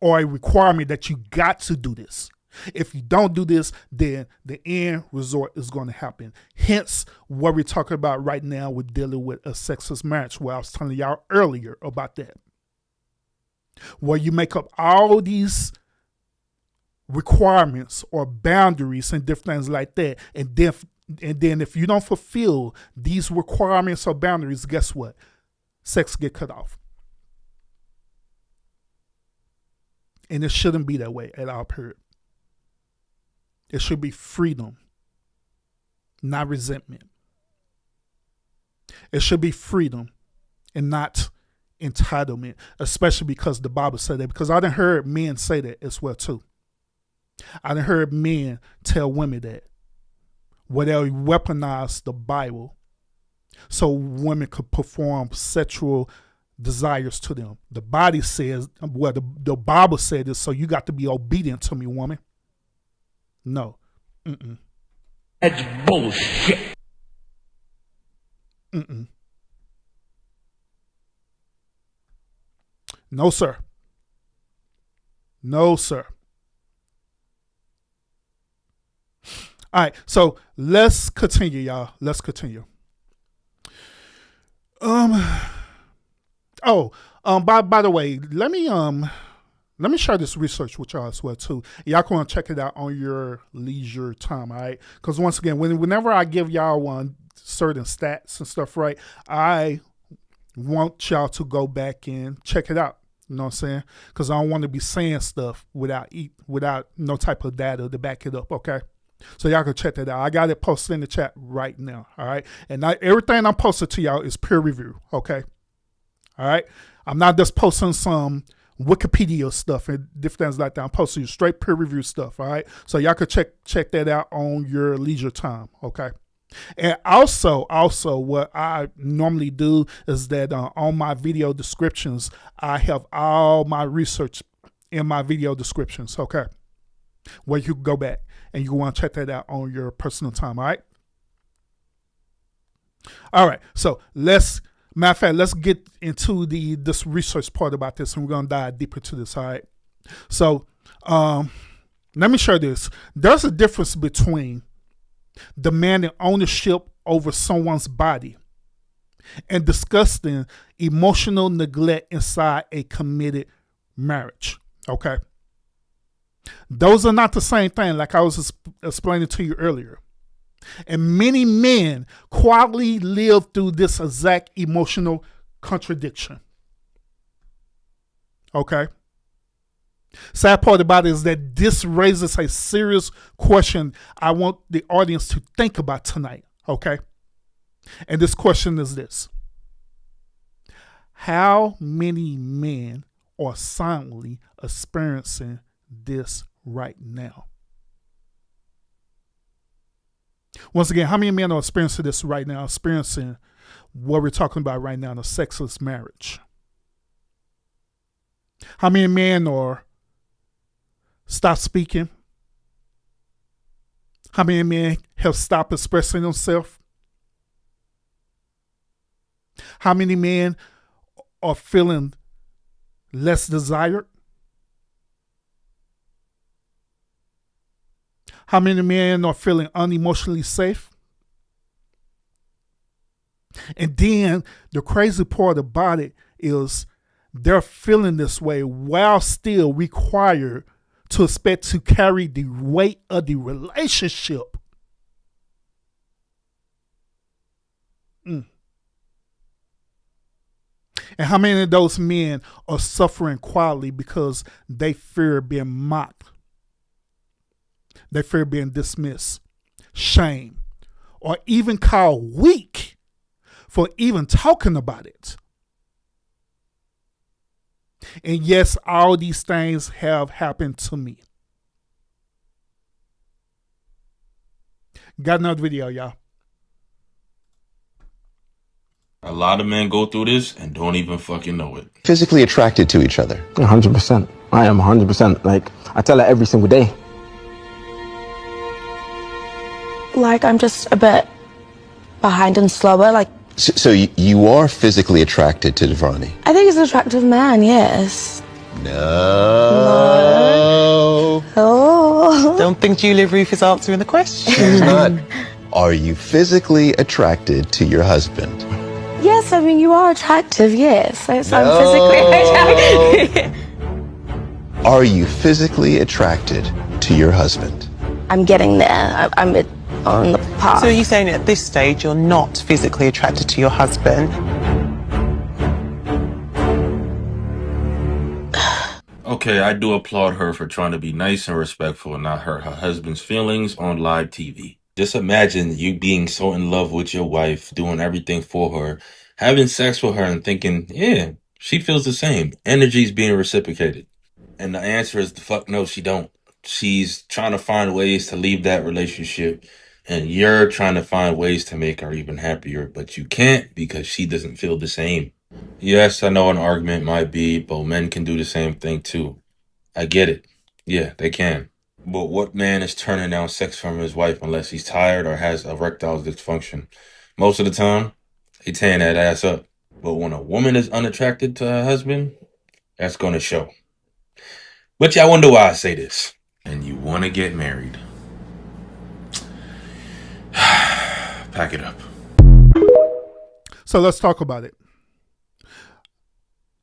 or a requirement that you got to do this. If you don't do this, then the end result is going to happen. Hence, what we're talking about right now, we're dealing with a sexless marriage, where I was telling y'all earlier about that. Where you make up all these requirements or boundaries and different things like that, and then if you don't fulfill these requirements or boundaries, guess what? Sex get cut off. And it shouldn't be that way at our period. It should be freedom, not resentment. It should be freedom and not entitlement, especially because the Bible said that. Because I done heard men say that as well too. I done heard men tell women that, where they weaponize the Bible so women could perform sexual desires to them. The body says, well, the Bible said this, so you got to be obedient to me, woman. No. Mm-mm. That's bullshit. Mm-mm. No, sir. No, sir. All right, so let's continue, y'all. Let's continue. By the way, let me share this research with y'all as well too. Y'all can want to check it out on your leisure time, all right? Because once again, whenever I give y'all certain stats and stuff, right, I want y'all to go back and check it out. You know what I'm saying? Because I don't want to be saying stuff without no type of data to back it up, okay? So y'all can check that out. I got it posted in the chat right now, all right? And everything I'm posting to y'all is peer review, okay? All right? I'm not just posting some Wikipedia stuff and different things like that. I'm posting straight peer review stuff, all right? So y'all could check that out on your leisure time, okay? And also what I normally do is that on my video descriptions, I have all my research in my video descriptions, okay? Where you can go back and you want to check that out on your personal time, all right? All right, so let's get into this research part about this, and we're going to dive deeper to this, all right? So let me share this. There's a difference between demanding ownership over someone's body and discussing emotional neglect inside a committed marriage, okay? Those are not the same thing, like I was explaining to you earlier. And many men quietly live through this exact emotional contradiction. Okay? Sad part about it is that this raises a serious question I want the audience to think about tonight. Okay? And this question is this: how many men are silently experiencing this right now? Once again, how many men are experiencing this right now, experiencing what we're talking about right now, the sexless marriage? How many men are stopped speaking? How many men have stopped expressing themselves? How many men are feeling less desired? How many men are feeling unemotionally safe? And then the crazy part about it is they're feeling this way while still required to expect to carry the weight of the relationship. And how many of those men are suffering quietly because they fear being mocked? They fear being dismissed, shamed, or even called weak for even talking about it. And yes, all these things have happened to me. Got another video, y'all. A lot of men go through this and don't even fucking know it. Physically attracted to each other. 100%. I am 100%. Like, I tell her every single day. Like, I'm just a bit behind and slower. Like, So you are physically attracted to Devrani? I think he's an attractive man, yes. No. Oh. Don't think Julia Ruth is answering the question. She's not. Are you physically attracted to your husband? Yes, I mean, you are attractive, yes. I'm physically attractive. Are you physically attracted to your husband? I'm getting there. I'm on the path. So are you saying at this stage you're not physically attracted to your husband? Okay, I do applaud her for trying to be nice and respectful and not hurt her husband's feelings on live TV. Just imagine you being so in love with your wife, doing everything for her, having sex with her and thinking, yeah, she feels the same. Energy's being reciprocated. And the answer is the fuck no, she don't. She's trying to find ways to leave that relationship, and you're trying to find ways to make her even happier, but you can't because she doesn't feel the same. Yes, I know an argument might be, but men can do the same thing too. I get it. Yeah, they can. But what man is turning down sex from his wife unless he's tired or has erectile dysfunction? Most of the time, he tearing that ass up. But when a woman is unattracted to her husband, that's gonna show. But y'all wonder why I say this. And you wanna get married. Pack it up. So let's talk about it.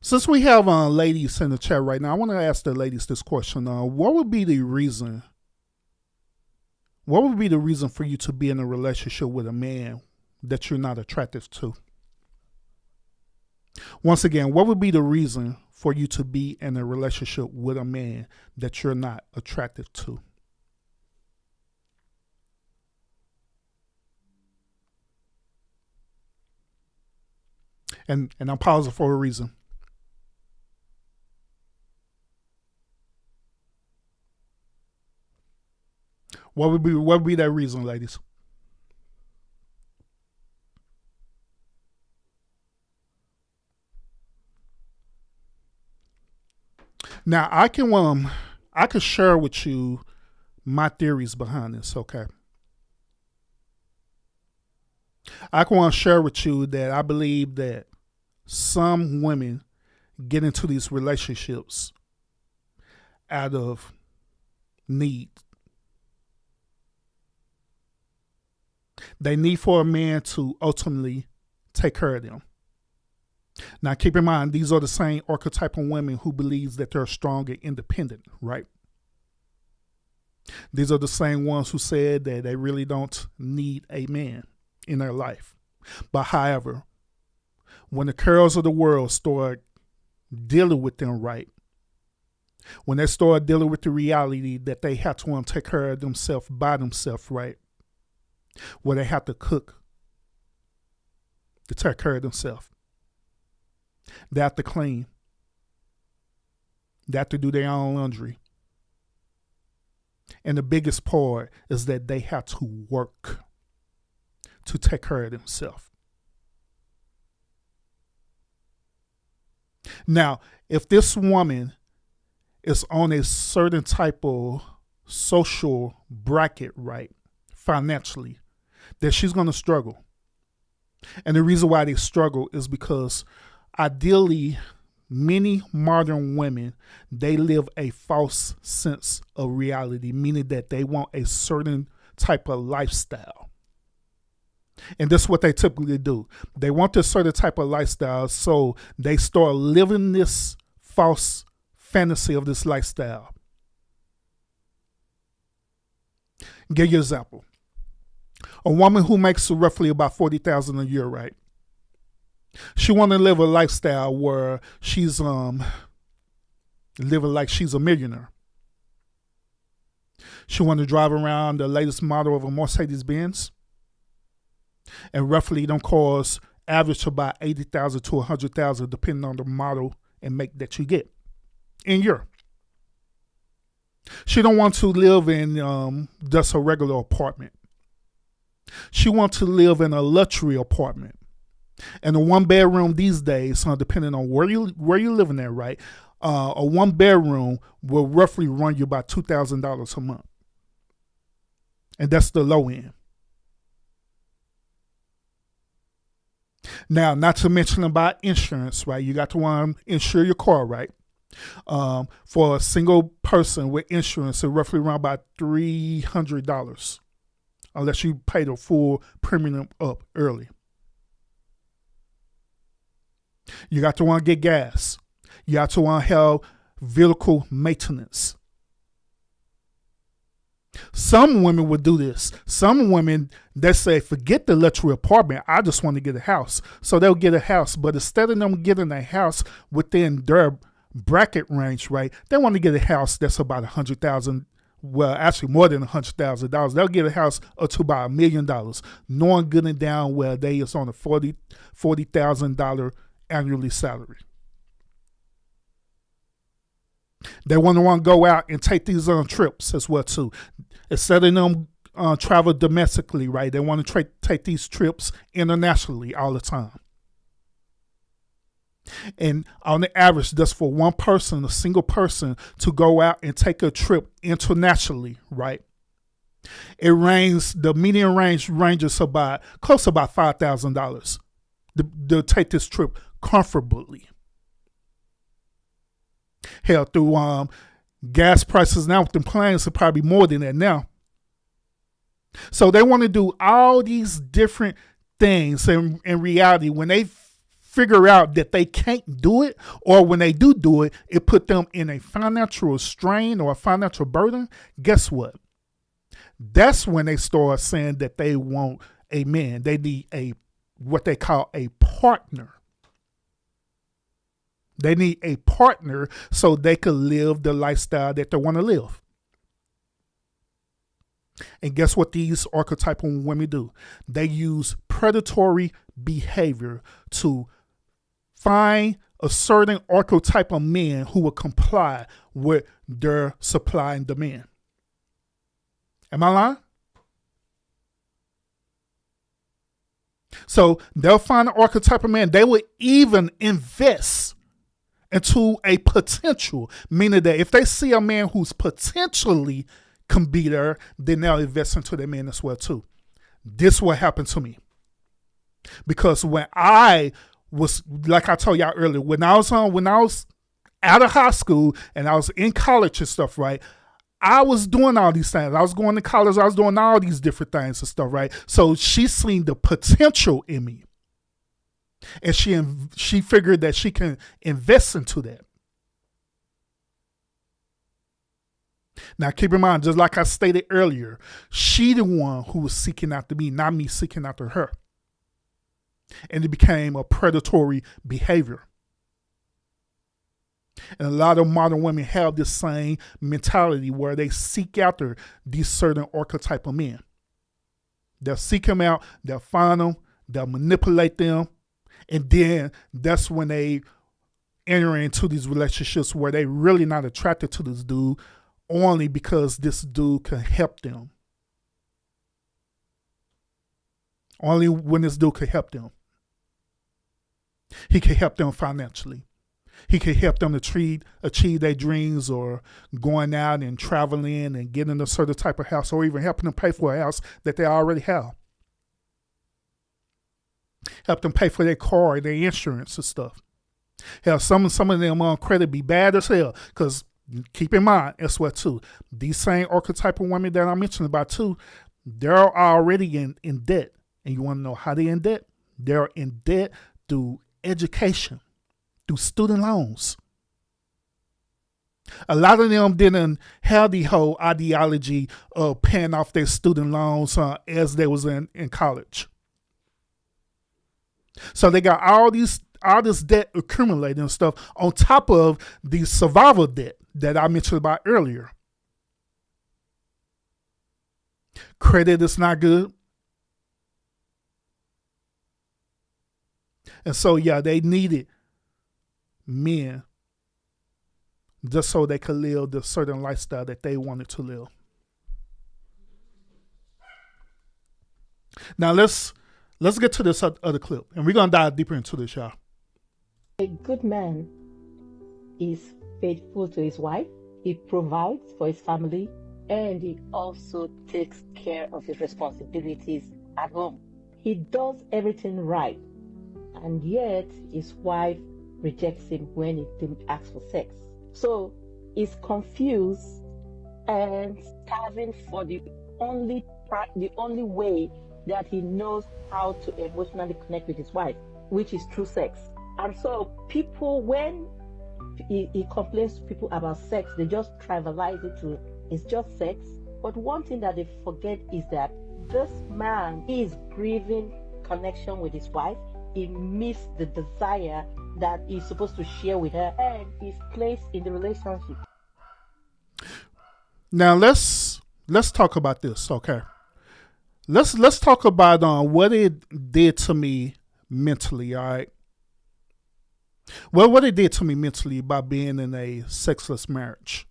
Since we have ladies in the chat right now, I want to ask the ladies this question. What would be the reason? What would be the reason for you to be in a relationship with a man that you're not attracted to? Once again, what would be the reason for you to be in a relationship with a man that you're not attracted to? And I'm pausing for a reason. What would be that reason, ladies? Now I can share with you my theories behind this, okay? I can want to share with you that I believe that some women get into these relationships out of need. They need for a man to ultimately take care of them. Now, keep in mind, these are the same archetypal women who believes that they're strong and independent, right? These are the same ones who said that they really don't need a man in their life. But however, when the cares of the world start dealing with them right, when they start dealing with the reality that they have to take care of themselves by themselves, right, where they have to cook to take care of themselves, they have to clean, they have to do their own laundry. And the biggest part is that they have to work to take care of themselves. Now, if this woman is on a certain type of social bracket, right, financially, that she's going to struggle. And the reason why they struggle is because ideally, many modern women, they live a false sense of reality, meaning that they want a certain type of lifestyle. And this is what they typically do. They want this certain type of lifestyle, so they start living this false fantasy of this lifestyle. Give you an example. A woman who makes roughly about $40,000 a year, right? She want to live a lifestyle where she's living like she's a millionaire. She want to drive around the latest model of a Mercedes-Benz, and roughly don't cost average about $80,000 to $100,000 depending on the model and make that you get in year. She don't want to live in just a regular apartment. She wants to live in a luxury apartment. And a one bedroom these days, depending on where you living at, right? A one bedroom will roughly run you about $2,000 a month, and that's the low end. Now, not to mention about insurance, right? You got to insure your car, right? For a single person with insurance, it roughly around about $300, unless you pay the full premium up early. You got to get gas. You got to have vehicle maintenance. Some women would do this. Some women, they say, forget the luxury apartment. I just want to get a house. So they'll get a house. But instead of them getting a house within their bracket range, right, they want to get a house that's about $100,000. Well, actually more than $100,000. They'll get a house up to about $1 million, knowing good and down well they is on a $40,000 annually salary. They want to go out and take these trips as well too. Instead of them travel domestically, right? They want to take these trips internationally all the time. And on the average, just for one person, a single person, to go out and take a trip internationally, right? The median range ranges close to about $5,000 to take this trip comfortably. Hell, through gas prices now with the planes are probably more than that now. So they want to do all these different things, and in reality, when they figure out that they can't do it, or when they do it, it put them in a financial strain or a financial burden, guess what? That's when they start saying that they want a man. They need what they call a partner. They need a partner so they could live the lifestyle that they want to live. And guess what these archetypal women do? They use predatory behavior to find a certain archetype of men who will comply with their supply and demand. Am I lying? So they'll find an archetype of man. They will even invest into a potential, meaning that if they see a man who's potentially can be there, then they'll invest into that man as well too. This what happened to me. Because when I was, like I told y'all earlier, when I was out of high school and I was in college and stuff, right, I was doing all these things. I was going to college. I was doing all these different things and stuff, right? So she seen the potential in me. And she figured that she can invest into that. Now, keep in mind, just like I stated earlier, she the one who was seeking after me, not me seeking after her. And it became a predatory behavior. And a lot of modern women have this same mentality where they seek after these certain archetype of men. They'll seek them out, they'll find them, they'll manipulate them, and then that's when they enter into these relationships where they really not attracted to this dude only because this dude can help them. Only when this dude can help them. He can help them financially. He can help them to achieve their dreams, or going out and traveling and getting a certain type of house, or even helping them pay for a house that they already have. Help them pay for their car, their insurance and stuff. Hell, some of them on credit be bad as hell, because keep in mind, that's what too. These same archetype of women that I mentioned about too, they're already in debt. And you want to know how they're in debt? They're in debt through education, through student loans. A lot of them didn't have the whole ideology of paying off their student loans as they was in college. So they got all this debt accumulated and stuff on top of the survival debt that I mentioned about earlier. Credit is not good. And so, yeah, they needed men just so they could live the certain lifestyle that they wanted to live. Now, let's get to this other clip, and we're going to dive deeper into this, y'all. A good man is faithful to his wife, he provides for his family, and he also takes care of his responsibilities at home. He does everything right, and yet his wife rejects him when he asks for sex. So he's confused and starving for the only way that he knows how to emotionally connect with his wife, which is through sex. And so people, when he complains to people about sex, they just trivialize it to it's just sex. But one thing that they forget is that this man is grieving connection with his wife. He missed the desire that he's supposed to share with her, and his place in the relationship. Now let's talk about this, okay? Let's talk about what it did to me mentally, all right? Well, what it did to me mentally by being in a sexless marriage.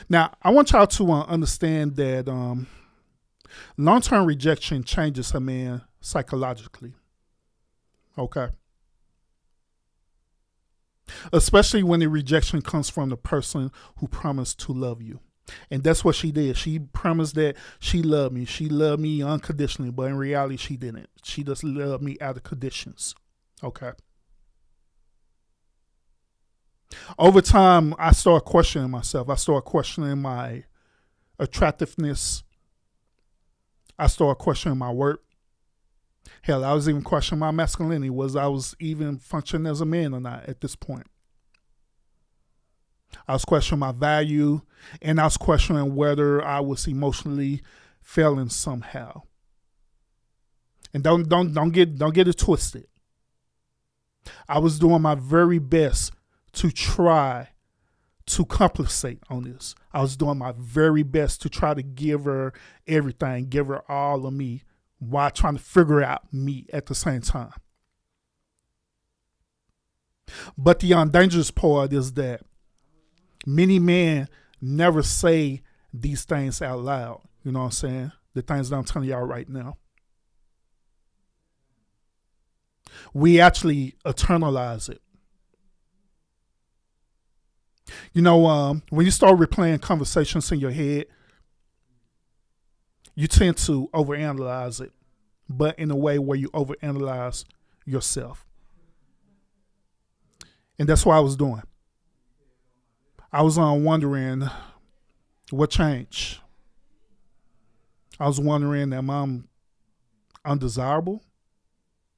Now, I want y'all to understand that long-term rejection changes a man psychologically, okay? Especially when the rejection comes from the person who promised to love you. And that's what she did. She promised that she loved me. She loved me unconditionally, but in reality, she didn't. She just loved me out of conditions. Okay. Over time, I started questioning myself. I started questioning my attractiveness. I started questioning my worth. Hell, I was even questioning my masculinity. Was I was even functioning as a man or not at this point? I was questioning my value, and I was questioning whether I was emotionally failing somehow. And don't get it twisted. I was doing my very best to try to compensate on this. I was doing my very best to try to give her everything, give her all of me, while trying to figure out me at the same time. But the dangerous part is that many men never say these things out loud. You know what I'm saying? The things that I'm telling y'all right now. We actually internalize it. You know, when you start replaying conversations in your head, you tend to overanalyze it, but in a way where you overanalyze yourself. And that's what I was doing. I was wondering what changed. I was wondering, am I undesirable?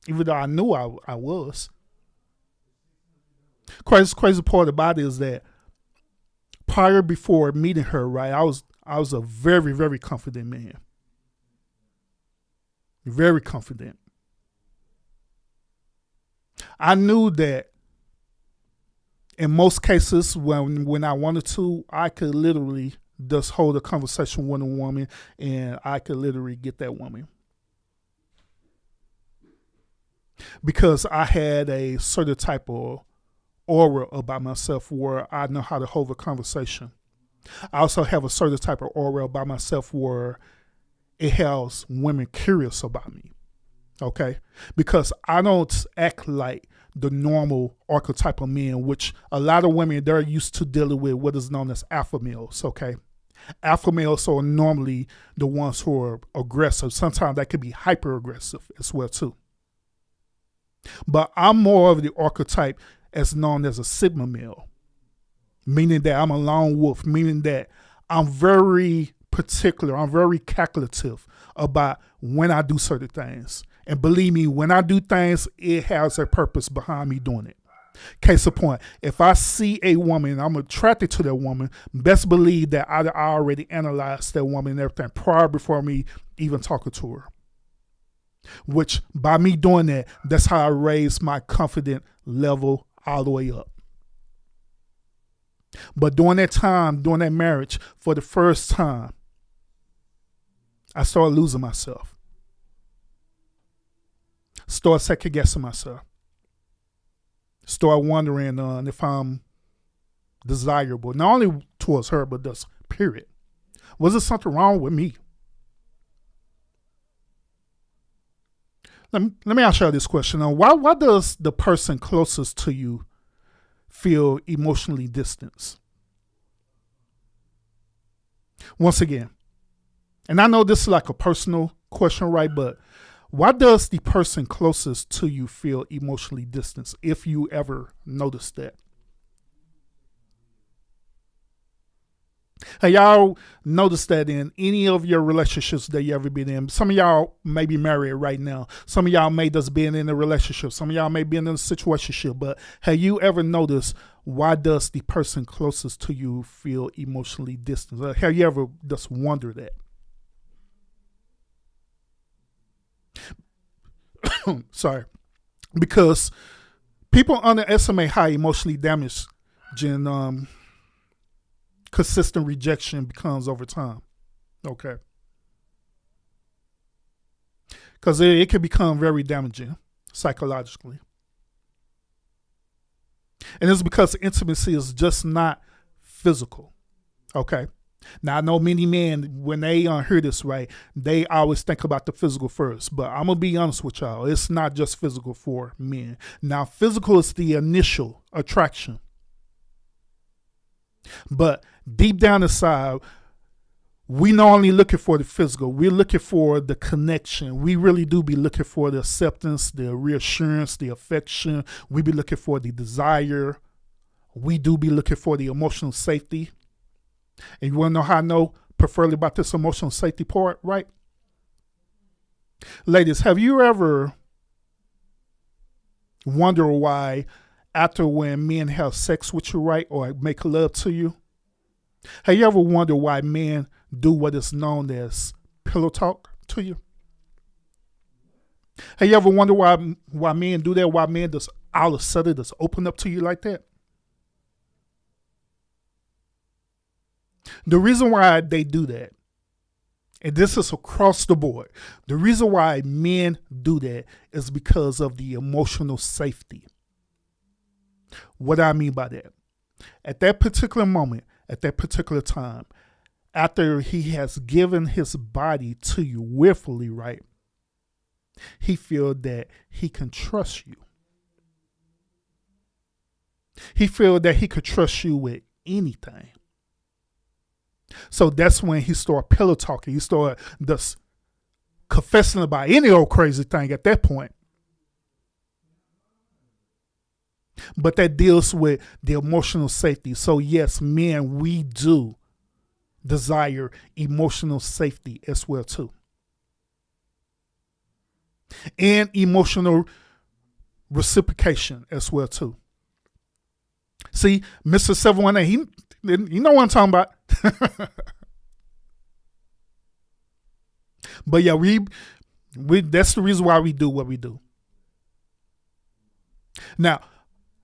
Even though I knew I was. Crazy part about it is that before meeting her, right, I was a very, very confident man. Very confident. I knew that in most cases when I wanted to, I could literally just hold a conversation with a woman and I could literally get that woman. Because I had a certain type of aura about myself where I know how to hold a conversation. I also have a certain type of aura about myself where it has women curious about me. Okay? Because I don't act like the normal archetype of men, which a lot of women, they're used to dealing with what is known as alpha males. Okay? Alpha males are normally the ones who are aggressive. Sometimes that could be hyper aggressive as well too. But I'm more of the archetype as known as a sigma male, meaning that I'm a lone wolf, meaning that I'm very particular, I'm very calculative about when I do certain things. And believe me, when I do things, it has a purpose behind me doing it. Case in point, if I see a woman and I'm attracted to that woman, best believe that I already analyzed that woman and everything prior before me even talking to her. Which by me doing that, that's how I raise my confidence level all the way up. But during that time, during that marriage, for the first time, I started losing myself. Started second guessing myself. Started wondering if I'm desirable, not only towards her, but just period. Was there something wrong with me? Let me ask you this question. Why does the person closest to you feel emotionally distanced? Once again, and I know this is like a personal question, right? But why does the person closest to you feel emotionally distanced, if you ever noticed that? Have y'all noticed that in any of your relationships that you ever been in? Some of y'all may be married right now. Some of y'all may just been in a relationship. Some of y'all may be in a situationship. But have you ever noticed why does the person closest to you feel emotionally distant? Have you ever just wondered that? Sorry. Because people underestimate how emotionally damaging consistent rejection becomes over time. Okay. Because it can become very damaging psychologically. And it's because intimacy is just not physical. Okay. Now, I know many men, when they hear this, right, they always think about the physical first. But I'm going to be honest with y'all. It's not just physical for men. Now, physical is the initial attraction. But deep down inside, we not only looking for the physical, we're looking for the connection. We really do be looking for the acceptance, the reassurance, the affection. We be looking for the desire. We do be looking for the emotional safety. And you want to know how I know preferably about this emotional safety part, right? Ladies, have you ever wondered why after when men have sex with you, right, or make love to you, have you ever wondered why men do what is known as pillow talk to you? Have you ever wondered why men do that? Why men just all of a sudden just open up to you like that? The reason why they do that, and this is across the board, the reason why men do that is because of the emotional safety. What do I mean by that? At that particular moment, at that particular time, after he has given his body to you willfully, right, he feels that he can trust you. He feels that he could trust you with anything. So that's when he started pillow talking. He started just confessing about any old crazy thing at that point. But that deals with the emotional safety. So yes, men, we do desire emotional safety as well too. And emotional reciprocation as well too. See, Mr. 718, You know what I'm talking about. But yeah, we that's the reason why we do what we do. Now,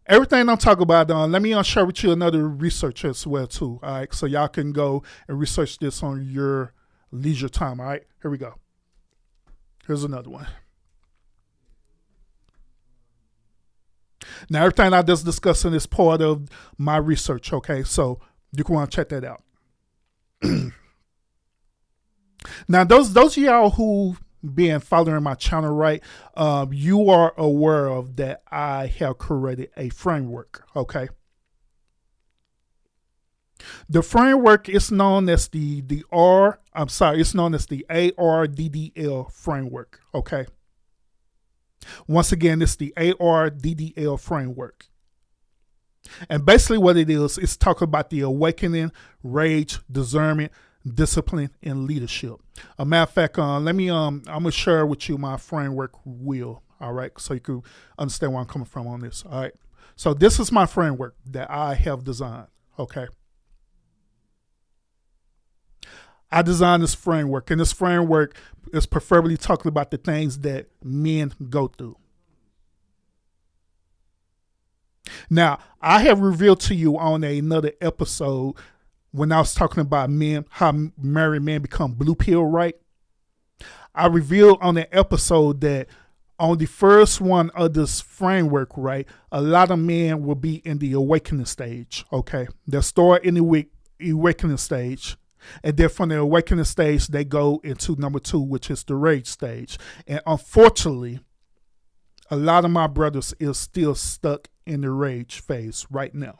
everything I'm talking about, let me share with you another research as well too. All right, so y'all can go and research this on your leisure time. All right, here we go. Here's another one. Now, everything I just discussing is part of my research. Okay, so you can want to check that out. Now, those of y'all who been following my channel, right, you are aware of that I have created a framework, okay? The framework is known as it's known as the ARDDL framework, okay? Once again, it's the ARDDL framework. And basically what it is, it's talking about the awakening, rage, discernment, discipline, and leadership. A matter of fact, I'm gonna share with you my framework wheel, all right, so you can understand where I'm coming from on this. All right, so this is my framework that I have designed. Okay, I designed this framework, and this framework is preferably talking about the things that men go through. Now, I have revealed to you on another episode when I was talking about men, how married men become blue pill, right? I revealed on the episode that on the first one of this framework, right, a lot of men will be in the awakening stage, okay? They'll start in the awakening stage, and then from the awakening stage, they go into number 2, which is the rage stage. And unfortunately, a lot of my brothers is still stuck in the rage phase right now.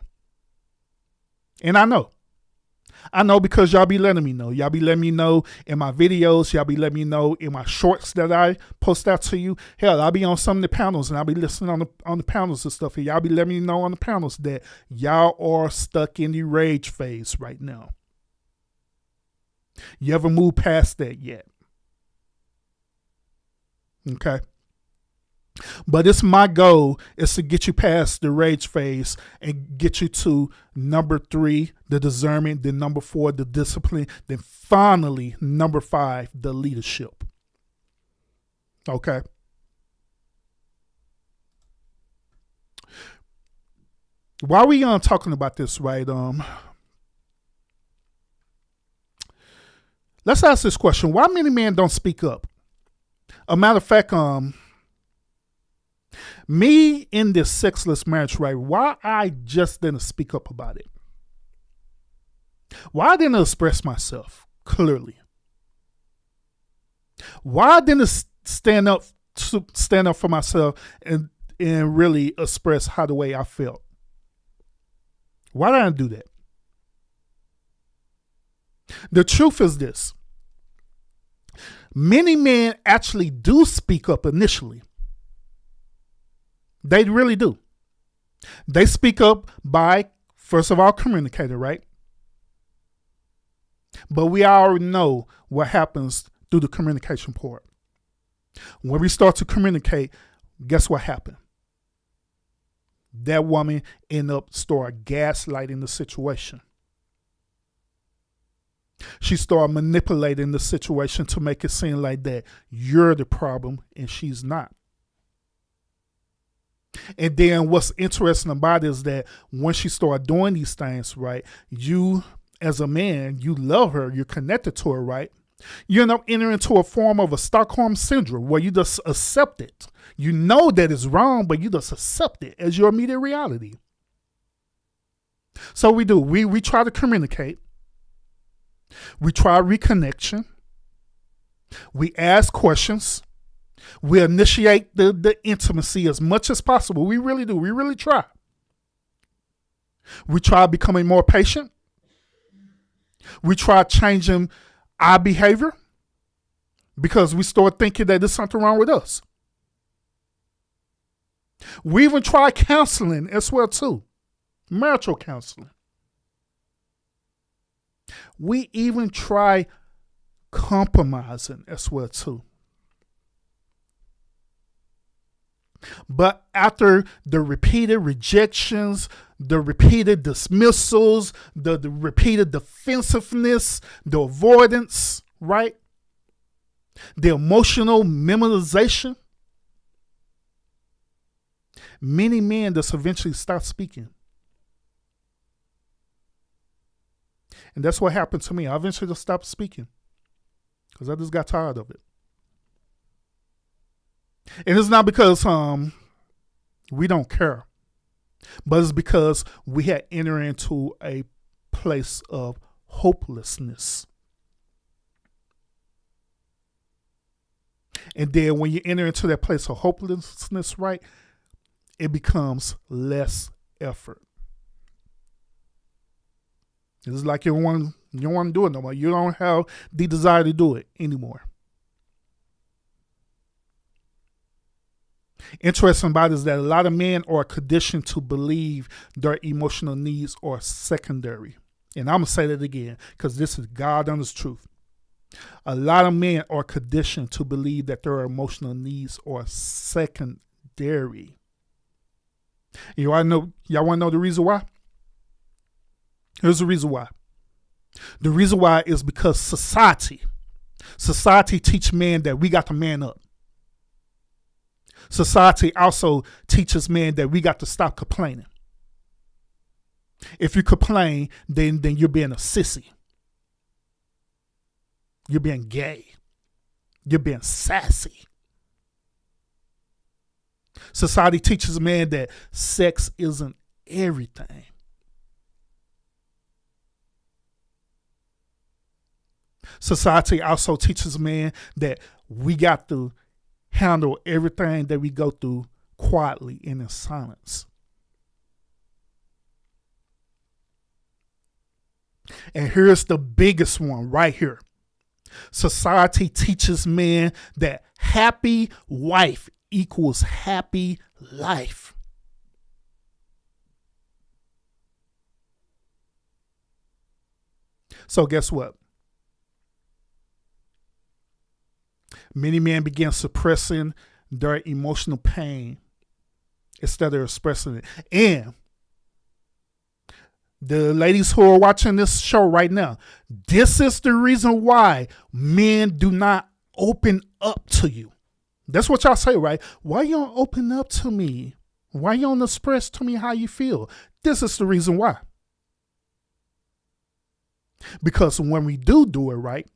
And I know because y'all be letting me know. Y'all be letting me know in my videos. Y'all be letting me know in my shorts that I post out to you. Hell, I'll be on some of the panels and I'll be listening on the panels and stuff. And y'all be letting me know on the panels that y'all are stuck in the rage phase right now. You ever moved past that yet? Okay. But it's my goal is to get you past the rage phase and get you to number 3, the discernment, then number 4, the discipline, then finally number 5, the leadership. Okay. While we talking about this, right? Let's ask this question: why many men don't speak up? A matter of fact, me in this sexless marriage, right? Why I just didn't speak up about it? Why I didn't express myself clearly? Why I didn't stand up for myself and really express how the way I felt? Why did I do that? The truth is this: many men actually do speak up initially. They really do. They speak up by, first of all, communicating, right? But we already know what happens through the communication part. When we start to communicate, guess what happened? That woman end up start gaslighting the situation. She started manipulating the situation to make it seem like that you're the problem and she's not. And then what's interesting about it is that when she started doing these things, right, you as a man, you love her, you're connected to her, right? You end up entering into a form of a Stockholm syndrome where you just accept it. You know that it's wrong, but you just accept it as your immediate reality. So we do. We try to communicate. We try reconnection. We ask questions. We initiate the intimacy as much as possible. We really do. We really try. We try becoming more patient. We try changing our behavior because we start thinking that there's something wrong with us. We even try counseling as well too. Marital counseling. We even try compromising as well too. But after the repeated rejections, the repeated dismissals, the repeated defensiveness, the avoidance, right? The emotional memorization. Many men just eventually start speaking. And that's what happened to me. I eventually just stopped speaking because I just got tired of it. And it's not because we don't care, but it's because we had entered into a place of hopelessness. And then when you enter into that place of hopelessness, right, it becomes less effort. It's like you don't want to do it no more. You don't have the desire to do it anymore. Interesting about it is that a lot of men are conditioned to believe their emotional needs are secondary. And I'm going to say that again because this is God honest truth. A lot of men are conditioned to believe that their emotional needs are secondary. Y'all want to know the reason why? Here's the reason why. The reason why is because society teaches men that we got to man up. Society also teaches men that we got to stop complaining. If you complain, then you're being a sissy. You're being gay. You're being sassy. Society teaches men that sex isn't everything. Society also teaches men that we got to handle everything that we go through quietly and in silence. And here's the biggest one right here. Society teaches men that happy wife equals happy life. So guess what? Many men begin suppressing their emotional pain instead of expressing it. And the ladies who are watching this show right now, this is the reason why men do not open up to you. That's what y'all say, right? Why you don't open up to me? Why you don't express to me how you feel? This is the reason why. Because when we do it right,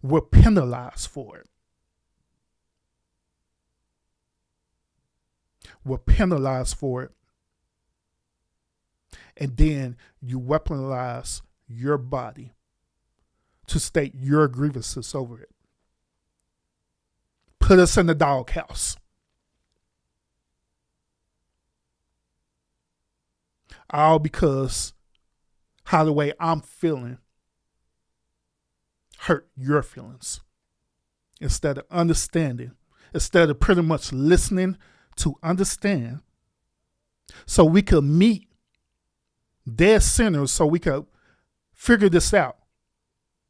we're penalized for it. We're penalized for it. And then you weaponize your body to state your grievances over it. Put us in the doghouse. All because how the way I'm feeling hurt your feelings. Instead of understanding, instead of pretty much listening to understand, so we could meet dead sinners, so we could figure this out,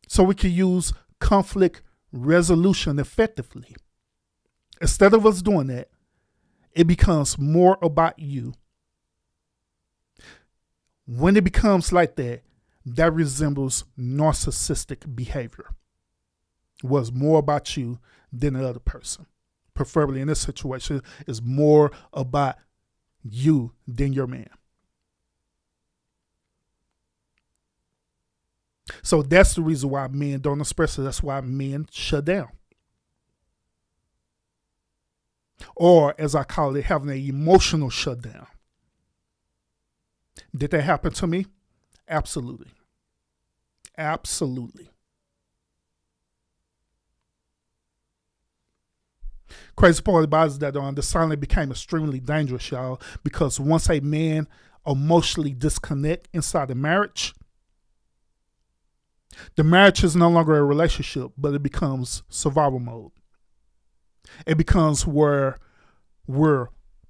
so we could use conflict resolution effectively. Instead of us doing that, it becomes more about you. When it becomes like that, that resembles narcissistic behavior. It was more about you than the other person. Preferably in this situation, it's more about you than your man. So that's the reason why men don't express it. That's why men shut down. Or, as I call it, having an emotional shutdown. Did that happen to me? Absolutely. Absolutely. Crazy part about it is that the silence became extremely dangerous, y'all, because once a man emotionally disconnect inside the marriage is no longer a relationship, but it becomes survival mode. It becomes where we're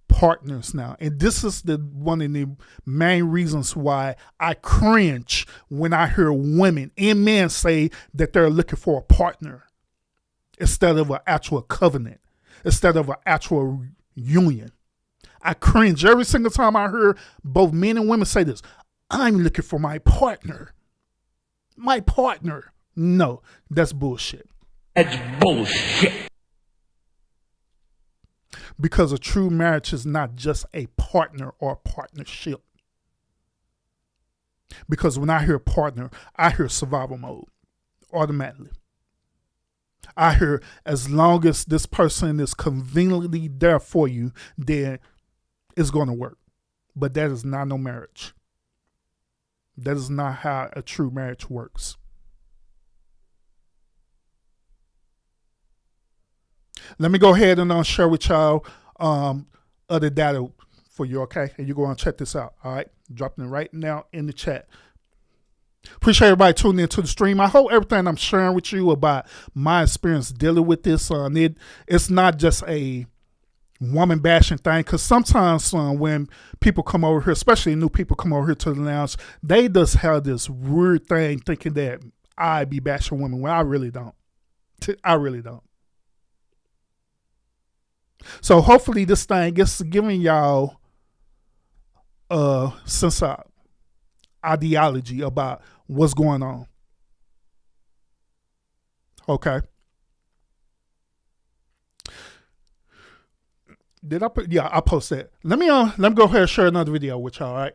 partners now. And this is one of the main reasons why I cringe when I hear women and men say that they're looking for a partner instead of an actual covenant, instead of an actual union. I cringe every single time I hear both men and women say this. I'm looking for my partner. My partner. No, that's bullshit. That's bullshit. Because a true marriage is not just a partner or a partnership. Because when I hear partner, I hear survival mode automatically. I hear as long as this person is conveniently there for you, then it's going to work. But that is not no marriage. That is not how a true marriage works. Let me go ahead and share with y'all other data for you, okay? And you're going to check this out, all right? Dropping it right now in the chat. Appreciate everybody tuning into the stream. I hope everything I'm sharing with you about my experience dealing with this, it's not just a woman bashing thing, because sometimes when people come over here, especially new people come over here to the lounge, they just have this weird thing thinking that I be bashing women. Well, I really don't. I really don't. So hopefully this thing is giving y'all a sense of ideology about what's going on. Okay. Did I put? Yeah, I posted it. Let me go ahead and share another video with y'all. All right.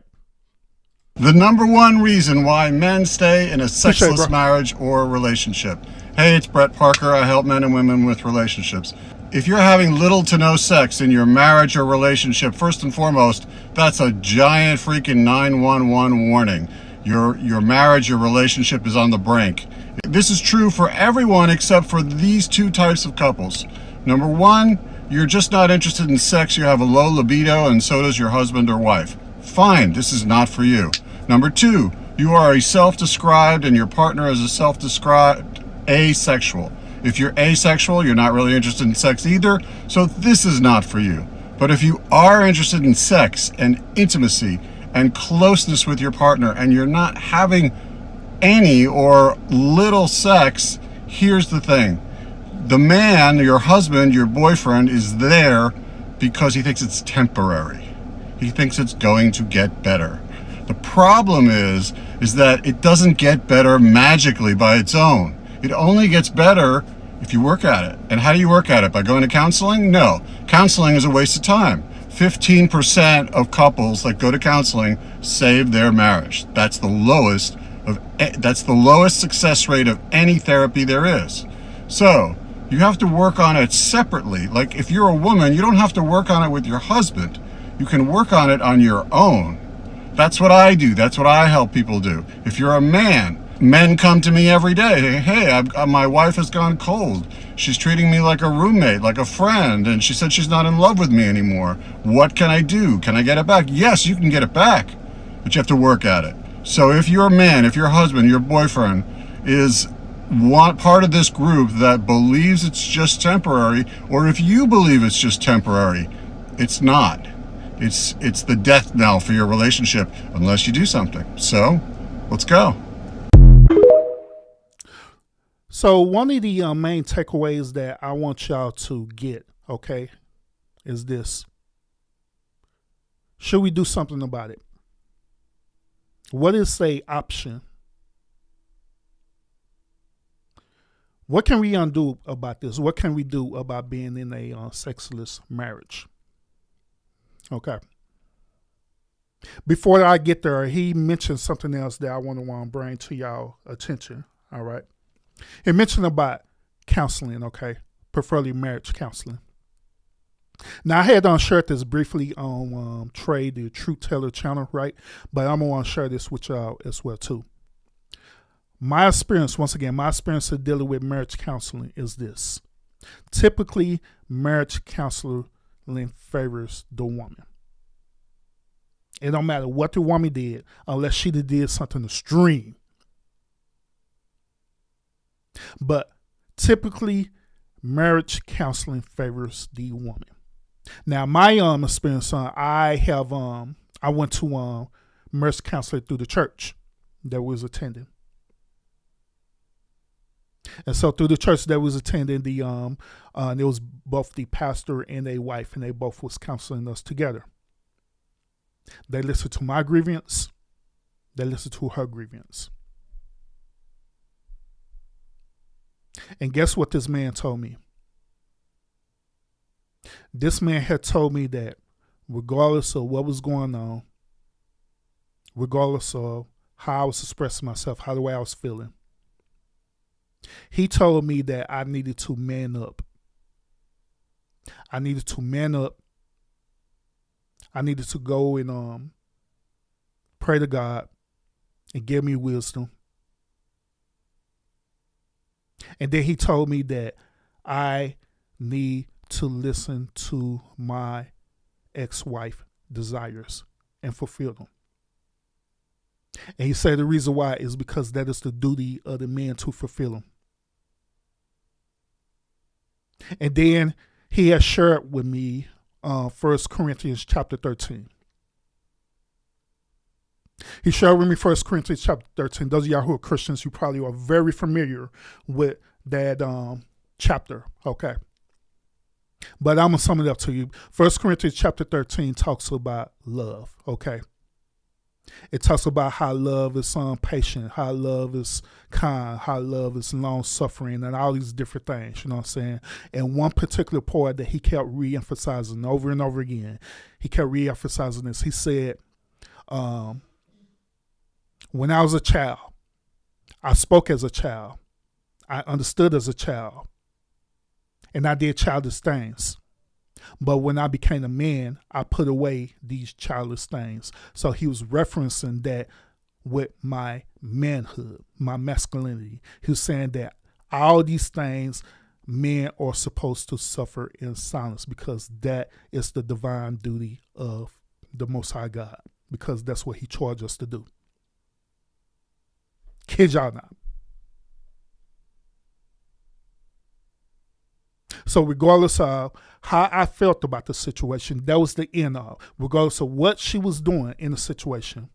The number one reason why men stay in a sexless marriage or relationship. Hey, it's Brett Parker. I help men and women with relationships. If you're having little to no sex in your marriage or relationship, first and foremost, that's a giant freaking 911 warning. Your marriage, your relationship is on the brink. This is true for everyone except for these two types of couples. Number one, you're just not interested in sex, you have a low libido, and so does your husband or wife. Fine, this is not for you. Number two, you are a self-described and your partner is a self-described asexual. If you're asexual, you're not really interested in sex either, so this is not for you. But if you are interested in sex and intimacy and closeness with your partner and you're not having any or little sex, here's the thing. The man, your husband, your boyfriend, is there because he thinks it's temporary. He thinks it's going to get better. The problem is that it doesn't get better magically by its own. It only gets better if you work at it. And how do you work at it? By going to counseling? No. Counseling is a waste of time. 15% of couples that go to counseling save their marriage. That's the lowest success rate of any therapy there is. So, you have to work on it separately. Like if you're a woman, you don't have to work on it with your husband. You can work on it on your own. That's what I do. That's what I help people do. If you're a man, men come to me every day. Hey, my wife has gone cold. She's treating me like a roommate, like a friend, and she said she's not in love with me anymore. What can I do? Can I get it back? Yes, you can get it back, but you have to work at it. So if you're a man, if your husband, your boyfriend is part of this group that believes it's just temporary, or if you believe it's just temporary, it's not. It's the death knell for your relationship unless you do something. So, let's go. So one of the main takeaways that I want y'all to get, okay, is this. Should we do something about it? What is an option? What can we undo about this? What can we do about being in a sexless marriage? Okay. Before I get there, he mentioned something else that I want to bring to y'all attention. All right. He mentioned about counseling, okay, preferably marriage counseling. Now, I had shared this briefly on Trey, the Truth Teller channel, right? But I'm going to share this with y'all as well, too. My experience, once again, my experience of dealing with marriage counseling is this. Typically, marriage counseling favors the woman. It don't matter what the woman did unless she did something extreme. But typically, marriage counseling favors the woman. Now, my experience, I went to marriage counseling through the church that was attending. And so through the church that was attending, there was both the pastor and a wife, and they both was counseling us together. They listen to my grievance. They listen to her grievance. And guess what this man told me? This man had told me that regardless of what was going on, regardless of how I was expressing myself, how the way I was feeling, he told me that I needed to man up. I needed to man up. I needed to go and pray to God and give me wisdom. And then he told me that I need to listen to my ex-wife desires and fulfill them. And he said the reason why is because that is the duty of the man to fulfill them. And then he has shared with me 1 Corinthians chapter 13. He shared with me 1 Corinthians chapter 13. Those of y'all who are Christians, you probably are very familiar with that chapter, okay? But I'm going to sum it up to you. 1 Corinthians chapter 13 talks about love, okay? It talks about how love is patient, how love is kind, how love is long-suffering, and all these different things, you know what I'm saying? And one particular part that he kept re-emphasizing over and over again, he kept re-emphasizing this. He said, when I was a child, I spoke as a child, I understood as a child, and I did childish things. But when I became a man, I put away these childish things. So he was referencing that with my manhood, my masculinity. He was saying that all these things men are supposed to suffer in silence because that is the divine duty of the Most High God, because that's what he charged us to do. Kid y'all not. So regardless of how I felt about the situation, that was the end of. Regardless of what she was doing in the situation,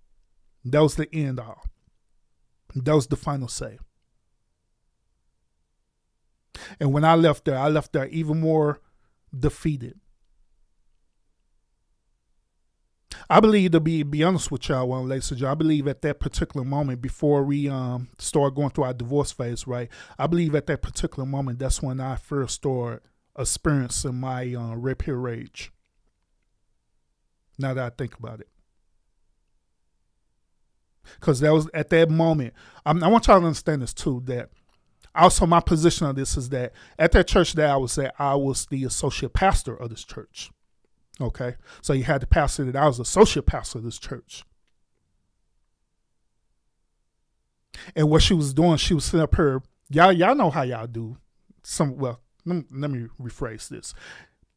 that was the end of. That was the final say. And when I left there even more defeated. I believe, to be honest with y'all, ladies and gentlemen, I believe at that particular moment, before we start going through our divorce phase, right? I believe at that particular moment, that's when I first started experiencing my red pill rage. Now that I think about it. Because that was at that moment. I want y'all to understand this too, that also my position on this is that at that church that I was at, I was the associate pastor of this church. Okay, so you had the pastor that I was associate pastor of this church. And what she was doing, she was sitting up here. Y'all know how y'all do. Let me rephrase this.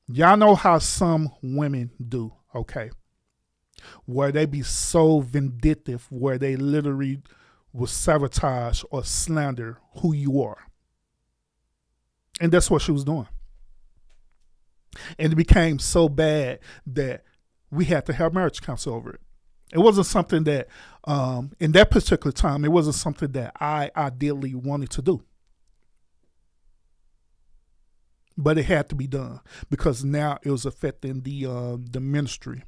Y'all know how some women do, okay? Where they be so vindictive, where they literally will sabotage or slander who you are. And that's what she was doing. And it became so bad that we had to have marriage counsel over it. It wasn't something that, in that particular time, it wasn't something that I ideally wanted to do. But it had to be done because now it was affecting the ministry.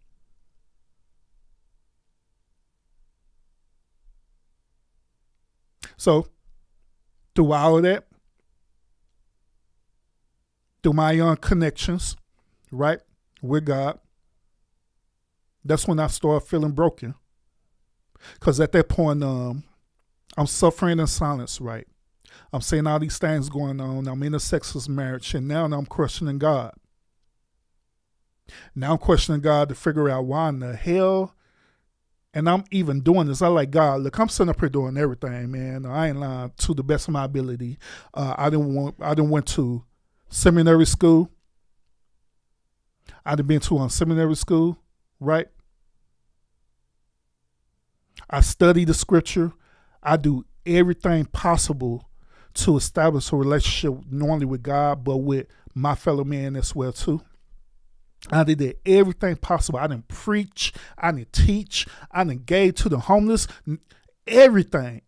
So, through all of that, through my connections, right, with God, that's when I started feeling broken. Because at that point, I'm suffering in silence, right? I'm seeing all these things going on. I'm in a sexless marriage, and now I'm questioning God. Now I'm questioning God to figure out why in the hell, and I'm even doing this. I like, God, look, I'm sitting up here doing everything, man. I ain't lying, to the best of my ability. I didn't went to seminary school. I'd been to seminary school, right? I study the scripture. I do everything possible to establish a relationship not only with God, but with my fellow man as well too. I did everything possible. I didn't preach. I didn't teach. I didn't gave to the homeless. Everything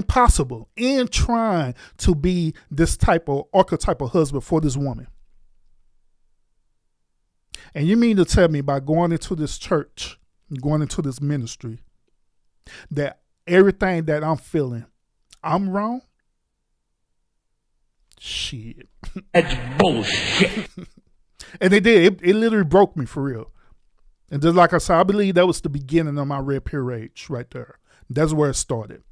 possible in trying to be this type of archetypal husband for this woman. And you mean to tell me by going into this church, going into this ministry that everything that I'm feeling, I'm wrong. Shit. That's bullshit. And it did. It literally broke me for real. And just like I said, I believe that was the beginning of my red pill age right there. That's where it started.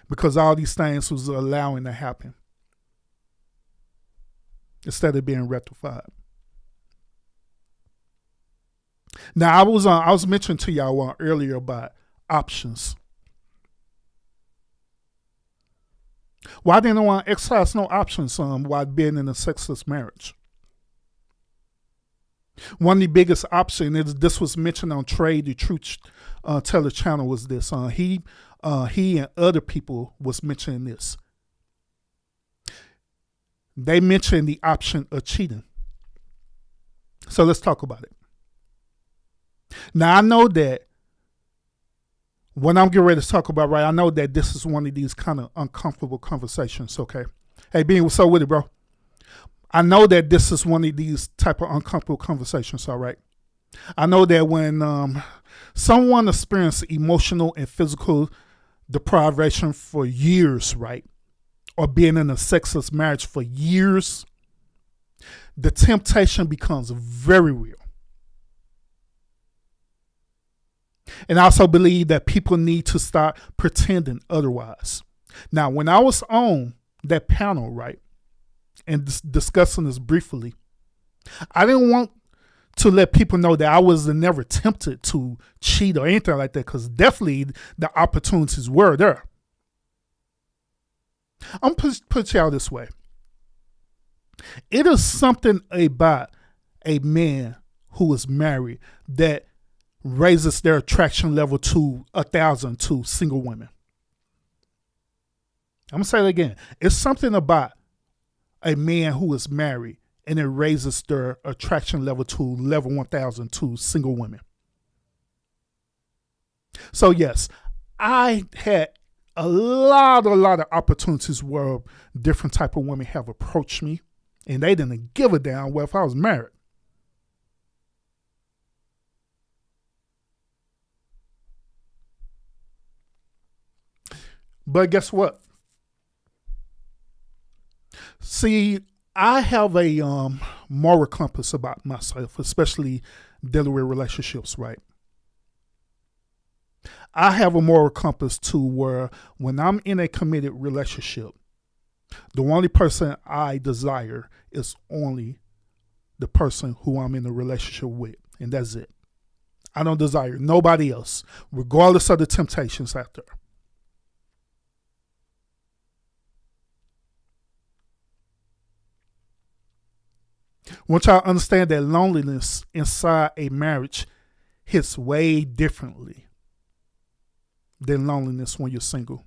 Because all these things was allowing to happen instead of being rectified. Now, I was mentioning to y'all earlier about options. Why didn't I want to exercise no options while being in a sexless marriage? One of the biggest options, this was mentioned on Trade the Truth Teller channel, was this. He and other people was mentioning this. They mentioned the option of cheating. So let's talk about it. Now, I know that what I'm getting ready to talk about, right, I know that this is one of these kind of uncomfortable conversations, okay? Hey, Bean, what's up with it, bro? I know that this is one of these type of uncomfortable conversations, all right? I know that when someone experiences emotional and physical deprivation for years, right, or being in a sexless marriage for years, the temptation becomes very real. And I also believe that people need to start pretending otherwise. Now, when I was on that panel, right, and discussing this briefly, I didn't want to let people know that I was never tempted to cheat or anything like that, because definitely the opportunities were there. I'm going to put y'all this way. It is something about a man who is married that raises their attraction level to 1,000 to single women. I'm going to say it again. It's something about a man who is married and it raises their attraction level to level 1,000 to single women. So yes, I had a lot of opportunities where different type of women have approached me and they didn't give a damn well if I was married. But guess what? See, I have a moral compass about myself, especially dealing with relationships, right? I have a moral compass too, where when I'm in a committed relationship, the only person I desire is only the person who I'm in a relationship with, and that's it. I don't desire nobody else, regardless of the temptations out there. Once y'all understand that loneliness inside a marriage hits way differently than loneliness when you're single.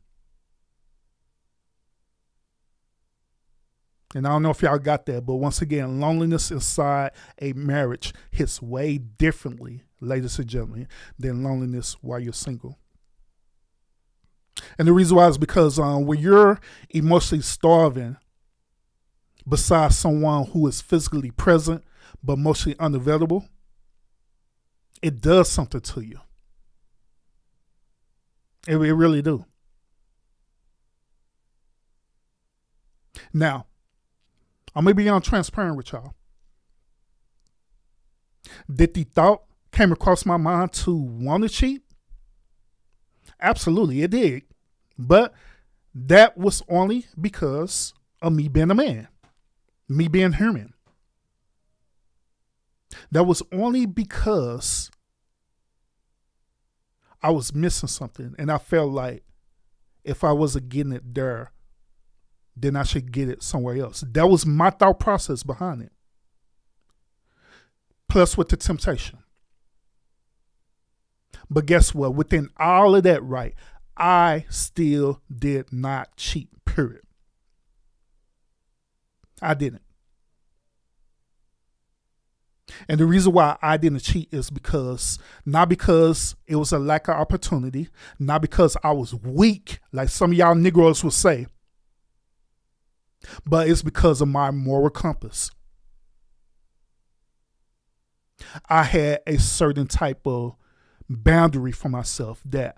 And I don't know if y'all got that, but once again, loneliness inside a marriage hits way differently, ladies and gentlemen, than loneliness while you're single. And the reason why is because when you're emotionally starving, besides someone who is physically present but emotionally unavailable, it does something to you. It really do. Now, I'm going to be transparent with y'all. Did the thought came across my mind to want to cheat? Absolutely, it did. But that was only because of me being a man. Me being human. That was only because I was missing something, and I felt like if I wasn't getting it there, then I should get it somewhere else. That was my thought process behind it. Plus with the temptation. But guess what? Within all of that, right, I still did not cheat, period. I didn't. And the reason why I didn't cheat is because, not because it was a lack of opportunity, not because I was weak, like some of y'all Negroes would say, but it's because of my moral compass. I had a certain type of boundary for myself that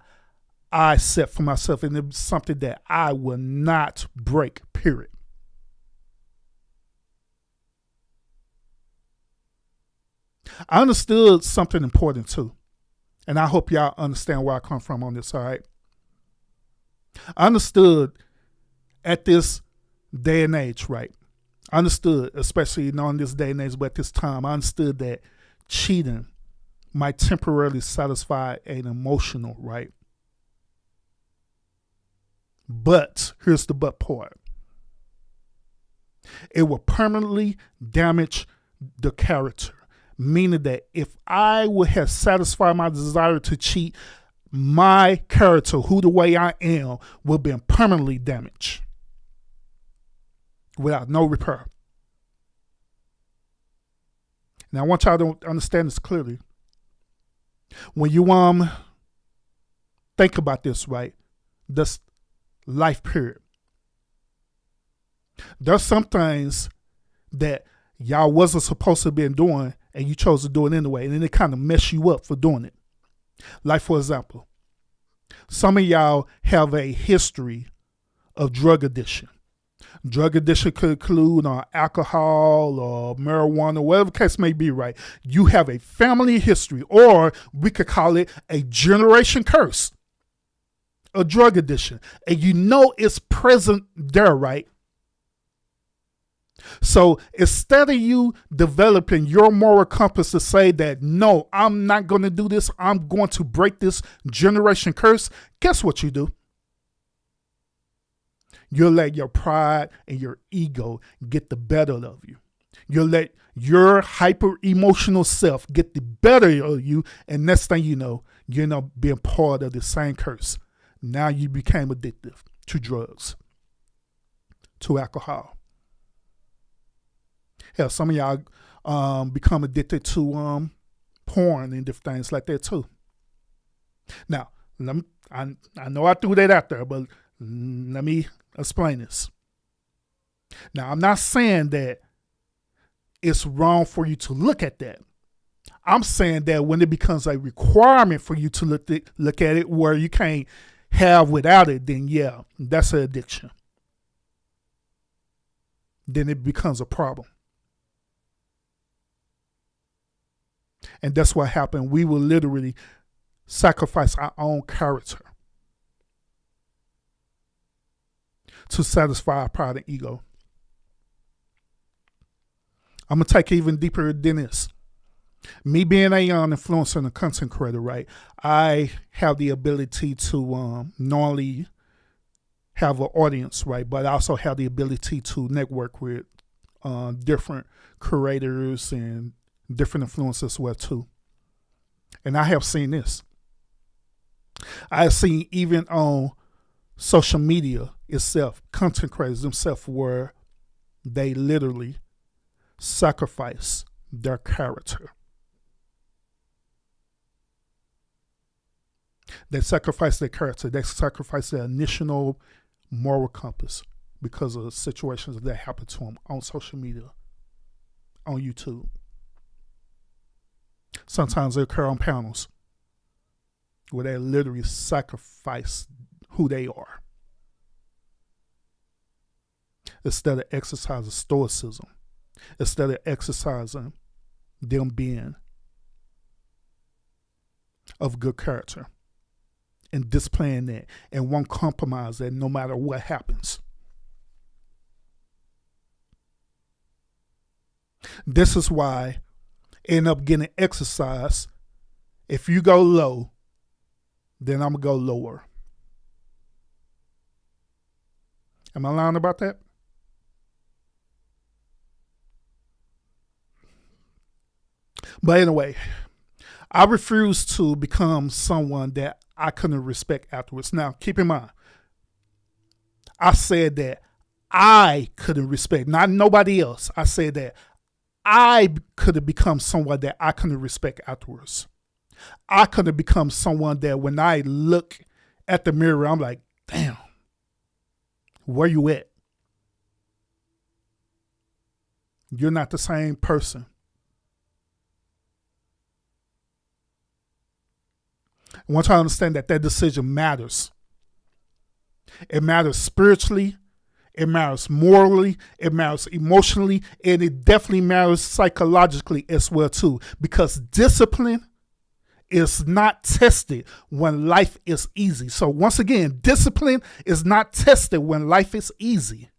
I set for myself, and it was something that I will not break, period. I understood something important too, and I hope y'all understand where I come from on this, all right? I understood at this day and age, right? I understood, especially not in this day and age, but at this time, I understood that cheating might temporarily satisfy an emotional, right? But here's the but part. It will permanently damage the character, meaning that if I would have satisfied my desire to cheat, my character, who the way I am, will be permanently damaged without no repair. Now, I want y'all to understand this clearly. When you think about this, right? This life period. There's some things that y'all wasn't supposed to be doing and you chose to do it anyway, and then it kind of mess you up for doing it. Like, for example, some of y'all have a history of drug addiction. Drug addiction could include alcohol or marijuana, whatever the case may be, right? You have a family history, or we could call it a generation curse, a drug addiction. And you know it's present there, right? So instead of you developing your moral compass to say that, no, I'm not going to do this, I'm going to break this generation curse, guess what you do? You'll let your pride and your ego get the better of you. You'll let your hyper emotional self get the better of you, and next thing you know, you're not being part of the same curse. Now you became addicted to drugs, to alcohol. Hell, some of y'all become addicted to porn and different things like that too. Now, I know I threw that out there, but let me explain this. Now, I'm not saying that it's wrong for you to look at that. I'm saying that when it becomes a requirement for you to look at it where you can't have without it, then yeah, that's an addiction. Then it becomes a problem. And that's what happened. We will literally sacrifice our own character to satisfy our pride and ego. I'm going to take it even deeper than this. Me being a influencer and a content creator, right? I have the ability to not only have an audience, right? But I also have the ability to network with different creators and different influencers as well too. And I have seen this. I have seen even on social media itself, content creators themselves, where they literally sacrifice their character. They sacrifice their character. They sacrifice their initial moral compass because of situations that happen to them on social media, on YouTube. Sometimes they occur on panels where they literally sacrifice who they are instead of exercising stoicism, instead of exercising them being of good character and displaying that and won't compromise that no matter what happens. This is why end up getting exercise. If you go low, then I'm going to go lower. Am I lying about that? But anyway, I refuse to become someone that I couldn't respect afterwards. Now, keep in mind, I said that I couldn't respect, not nobody else. I said that I could have become someone that I couldn't respect afterwards. I could have become someone that when I look at the mirror, I'm like, damn, where you at? You're not the same person. I want you to understand that decision matters. It matters spiritually, it matters morally, it matters emotionally, and it definitely matters psychologically as well too. Because discipline is not tested when life is easy. So once again, discipline is not tested when life is easy.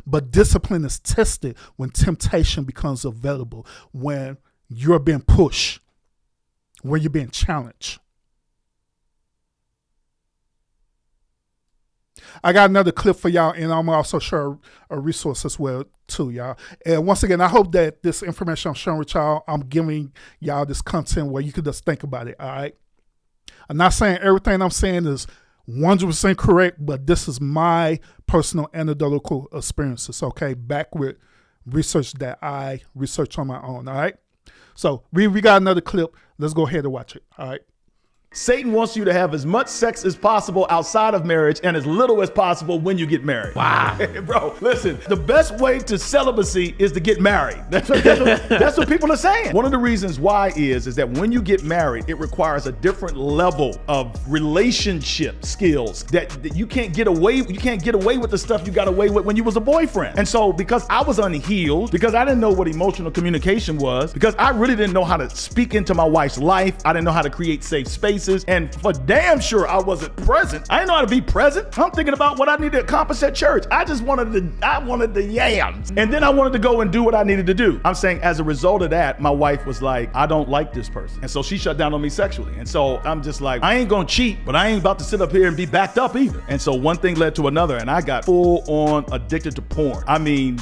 But discipline is tested when temptation becomes available, when you're being pushed, when you're being challenged. I got another clip for y'all, and I'm also share a resource as well too, y'all. And once again, I hope that this information I'm sharing with y'all, I'm giving y'all this content where you can just think about it, all right? I'm not saying everything I'm saying is 100% correct, but this is my personal anecdotal experiences, okay? Back with research that I researched on my own, all right? So we got another clip. Let's go ahead and watch it, all right? Satan wants you to have as much sex as possible outside of marriage and as little as possible when you get married. Wow. Bro, listen, the best way to celibacy is to get married. That's what people are saying. One of the reasons why is that when you get married, it requires a different level of relationship skills that you can't get away with the stuff you got away with when you was a boyfriend. And so because I was unhealed, because I didn't know what emotional communication was, because I really didn't know how to speak into my wife's life, I didn't know how to create safe space. And for damn sure I wasn't present. I didn't know how to be present. I'm thinking about what I need to accomplish at church. I wanted the yams. And then I wanted to go and do what I needed to do. I'm saying as a result of that, my wife was like, I don't like this person. And so she shut down on me sexually. And so I'm just like, I ain't gonna cheat, but I ain't about to sit up here and be backed up either. And so one thing led to another, and I got full on addicted to porn. I mean,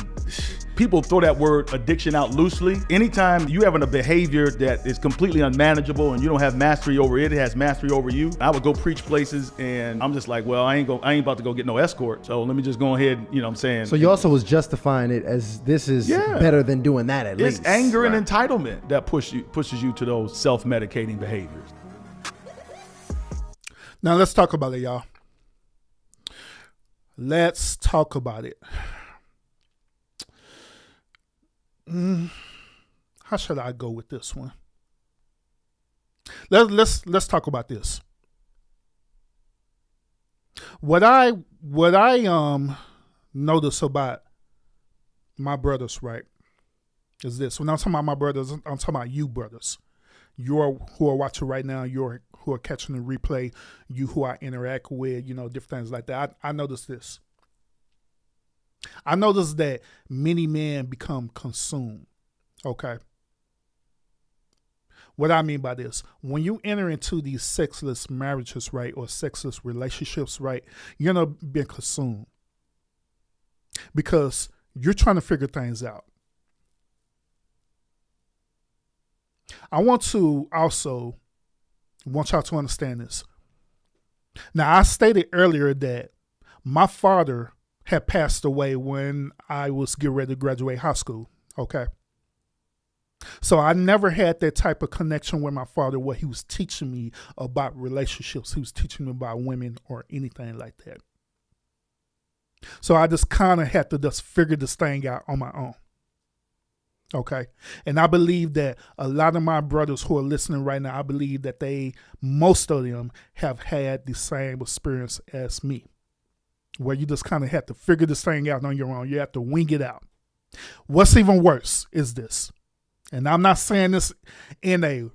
people throw that word addiction out loosely. Anytime you having a behavior that is completely unmanageable and you don't have mastery over it, it has mastery over you. I would go preach places and I'm just like, well, I ain't about to go get no escort. So let me just go ahead, you know what I'm saying? So you also was justifying it as this is better than doing that at least. It's anger and entitlement that pushes you to those self-medicating behaviors. Now let's talk about it, y'all. Let's talk about it. How should I go with this one? Let's talk about this. What I notice about my brothers, right, is this. When I'm talking about my brothers, I'm talking about you brothers. Who are watching right now, who are catching the replay, you who I interact with, different things like that. I notice this. I notice that many men become consumed, okay? What I mean by this, when you enter into these sexless marriages, right, or sexless relationships, right, you're not being consumed because you're trying to figure things out. I want y'all to understand this. Now, I stated earlier that my father had passed away when I was getting ready to graduate high school, okay? So I never had that type of connection with my father where he was teaching me about relationships. He was teaching me about women or anything like that. So I just kind of had to just figure this thing out on my own, okay? And I believe that a lot of my brothers who are listening right now, I believe that most of them have had the same experience as me, where you just kind of have to figure this thing out on your own. You have to wing it out. What's even worse is this, and I'm not saying this in a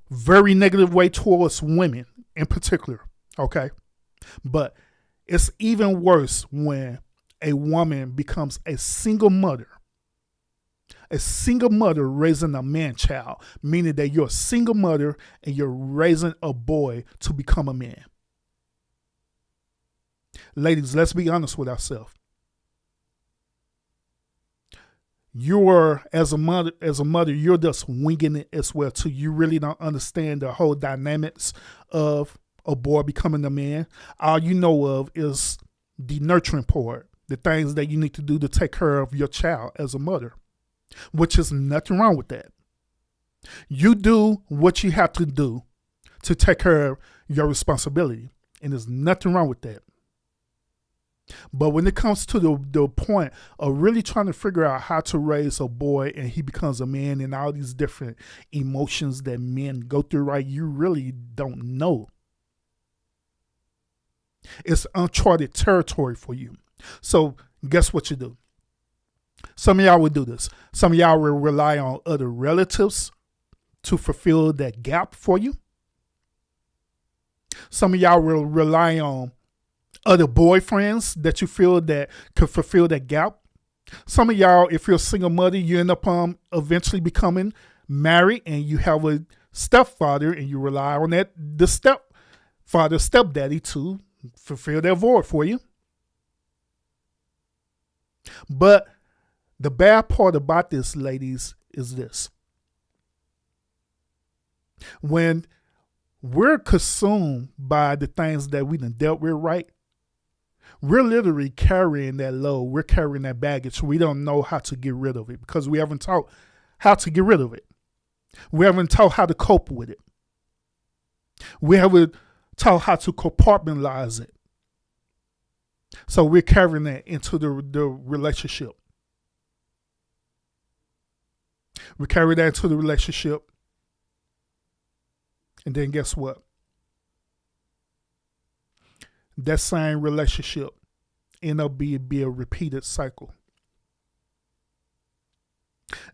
very negative way towards women in particular, okay? But it's even worse when a woman becomes a single mother raising a man child, meaning that you're a single mother and you're raising a boy to become a man. Ladies, let's be honest with ourselves. As a mother, you're just winging it as well too. You really don't understand the whole dynamics of a boy becoming a man. All you know of is the nurturing part, the things that you need to do to take care of your child as a mother, which is nothing wrong with that. You do what you have to do to take care of your responsibility, and there's nothing wrong with that. But when it comes to the point of really trying to figure out how to raise a boy and he becomes a man and all these different emotions that men go through, right, you really don't know. It's uncharted territory for you. So guess what you do? Some of y'all will do this. Some of y'all will rely on other relatives to fulfill that gap for you. Some of y'all will rely on other boyfriends that you feel that could fulfill that gap. Some of y'all, if you're a single mother, you end up eventually becoming married and you have a stepfather and you rely on the stepfather, stepdaddy to fulfill that void for you. But the bad part about this, ladies, is this. When we're consumed by the things that we done dealt with, right? We're literally carrying that load. We're carrying that baggage. We don't know how to get rid of it because we haven't taught how to get rid of it. We haven't taught how to cope with it. We haven't taught how to compartmentalize it. So we're carrying that into the relationship. We carry that into the relationship. And then guess what? That same relationship end up be a repeated cycle.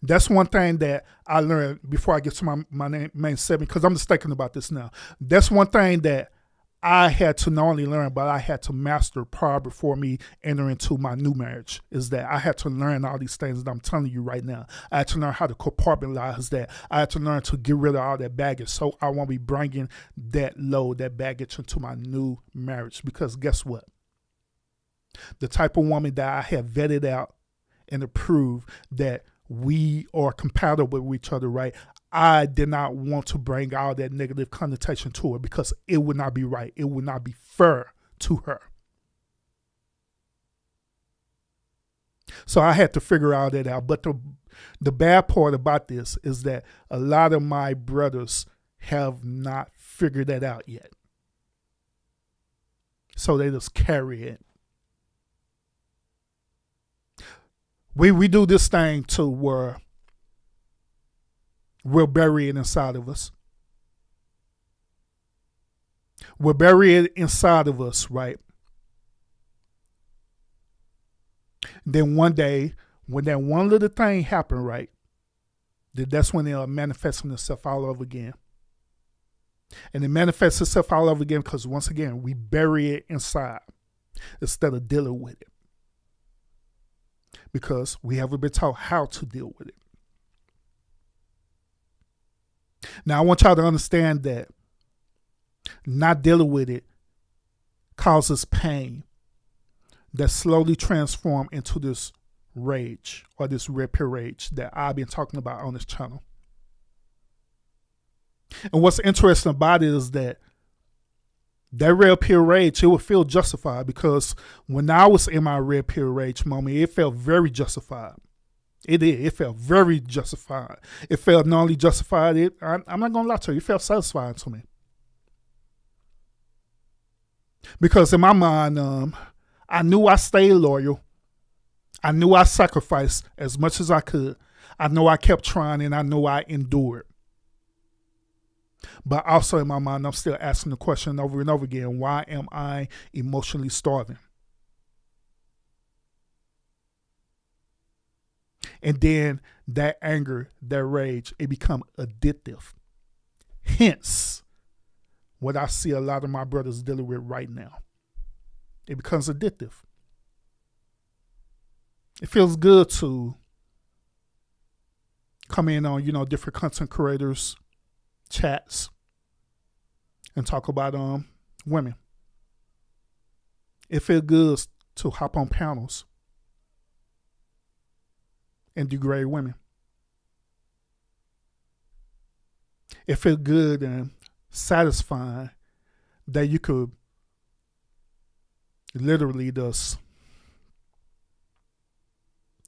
That's one thing that I learned before I get to my main segment, because I'm just thinking about this now. That's one thing that I had to not only learn, but I had to master prior before me entering into my new marriage, is that I had to learn all these things that I'm telling you right now. I had to learn how to compartmentalize that. I had to learn to get rid of all that baggage so I won't be bringing that load, that baggage into my new marriage. Because guess what? The type of woman that I have vetted out and approved that we are compatible with each other, right? I did not want to bring all that negative connotation to her because it would not be right. It would not be fair to her. So I had to figure all that out. But the bad part about this is that a lot of my brothers have not figured that out yet. So they just carry it. We do this thing to where we'll bury it inside of us. We'll bury it inside of us, right? Then one day, when that one little thing happened, right, that's when it'll manifest itself all over again. And it manifests itself all over again because, once again, we bury it inside instead of dealing with it. Because we haven't been taught how to deal with it. Now, I want y'all to understand that not dealing with it causes pain that slowly transforms into this rage or this red pill rage that I've been talking about on this channel. And what's interesting about it is that red pill rage, it would feel justified because when I was in my red pill rage moment, it felt very justified. It did. It felt very justified. It felt not only justified, I'm not going to lie to you, it felt satisfying to me. Because in my mind, I knew I stayed loyal. I knew I sacrificed as much as I could. I know I kept trying and I know I endured. But also in my mind, I'm still asking the question over and over again, why am I emotionally starving? And then that anger, that rage, it become addictive. Hence, what I see a lot of my brothers dealing with right now. It becomes addictive. It feels good to come in on, different content creators' chats and talk about women. It feels good to hop on panels and degrade women. It feels good and satisfying that you could literally just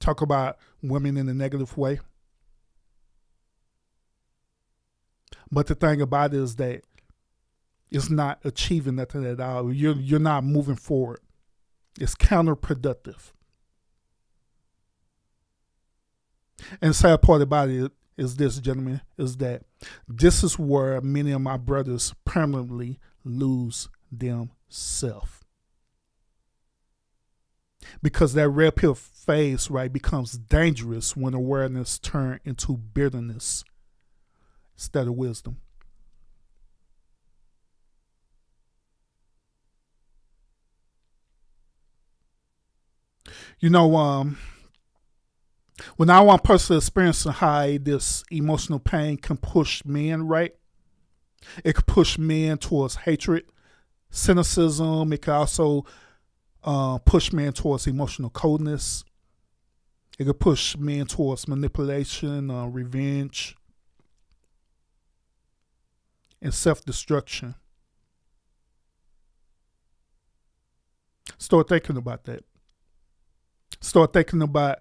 talk about women in a negative way. But the thing about it is that it's not achieving nothing at all. You're not moving forward. It's counterproductive. And the sad part about it is this, gentlemen, is that this is where many of my brothers permanently lose themselves. Because that red pill phase, right, becomes dangerous when awareness turns into bitterness instead of wisdom. You know, when I want personally experiencing how this emotional pain can push men, right? It could push men towards hatred, cynicism. It could also push men towards emotional coldness. It could push men towards manipulation, revenge, and self-destruction. Start thinking about that. Start thinking about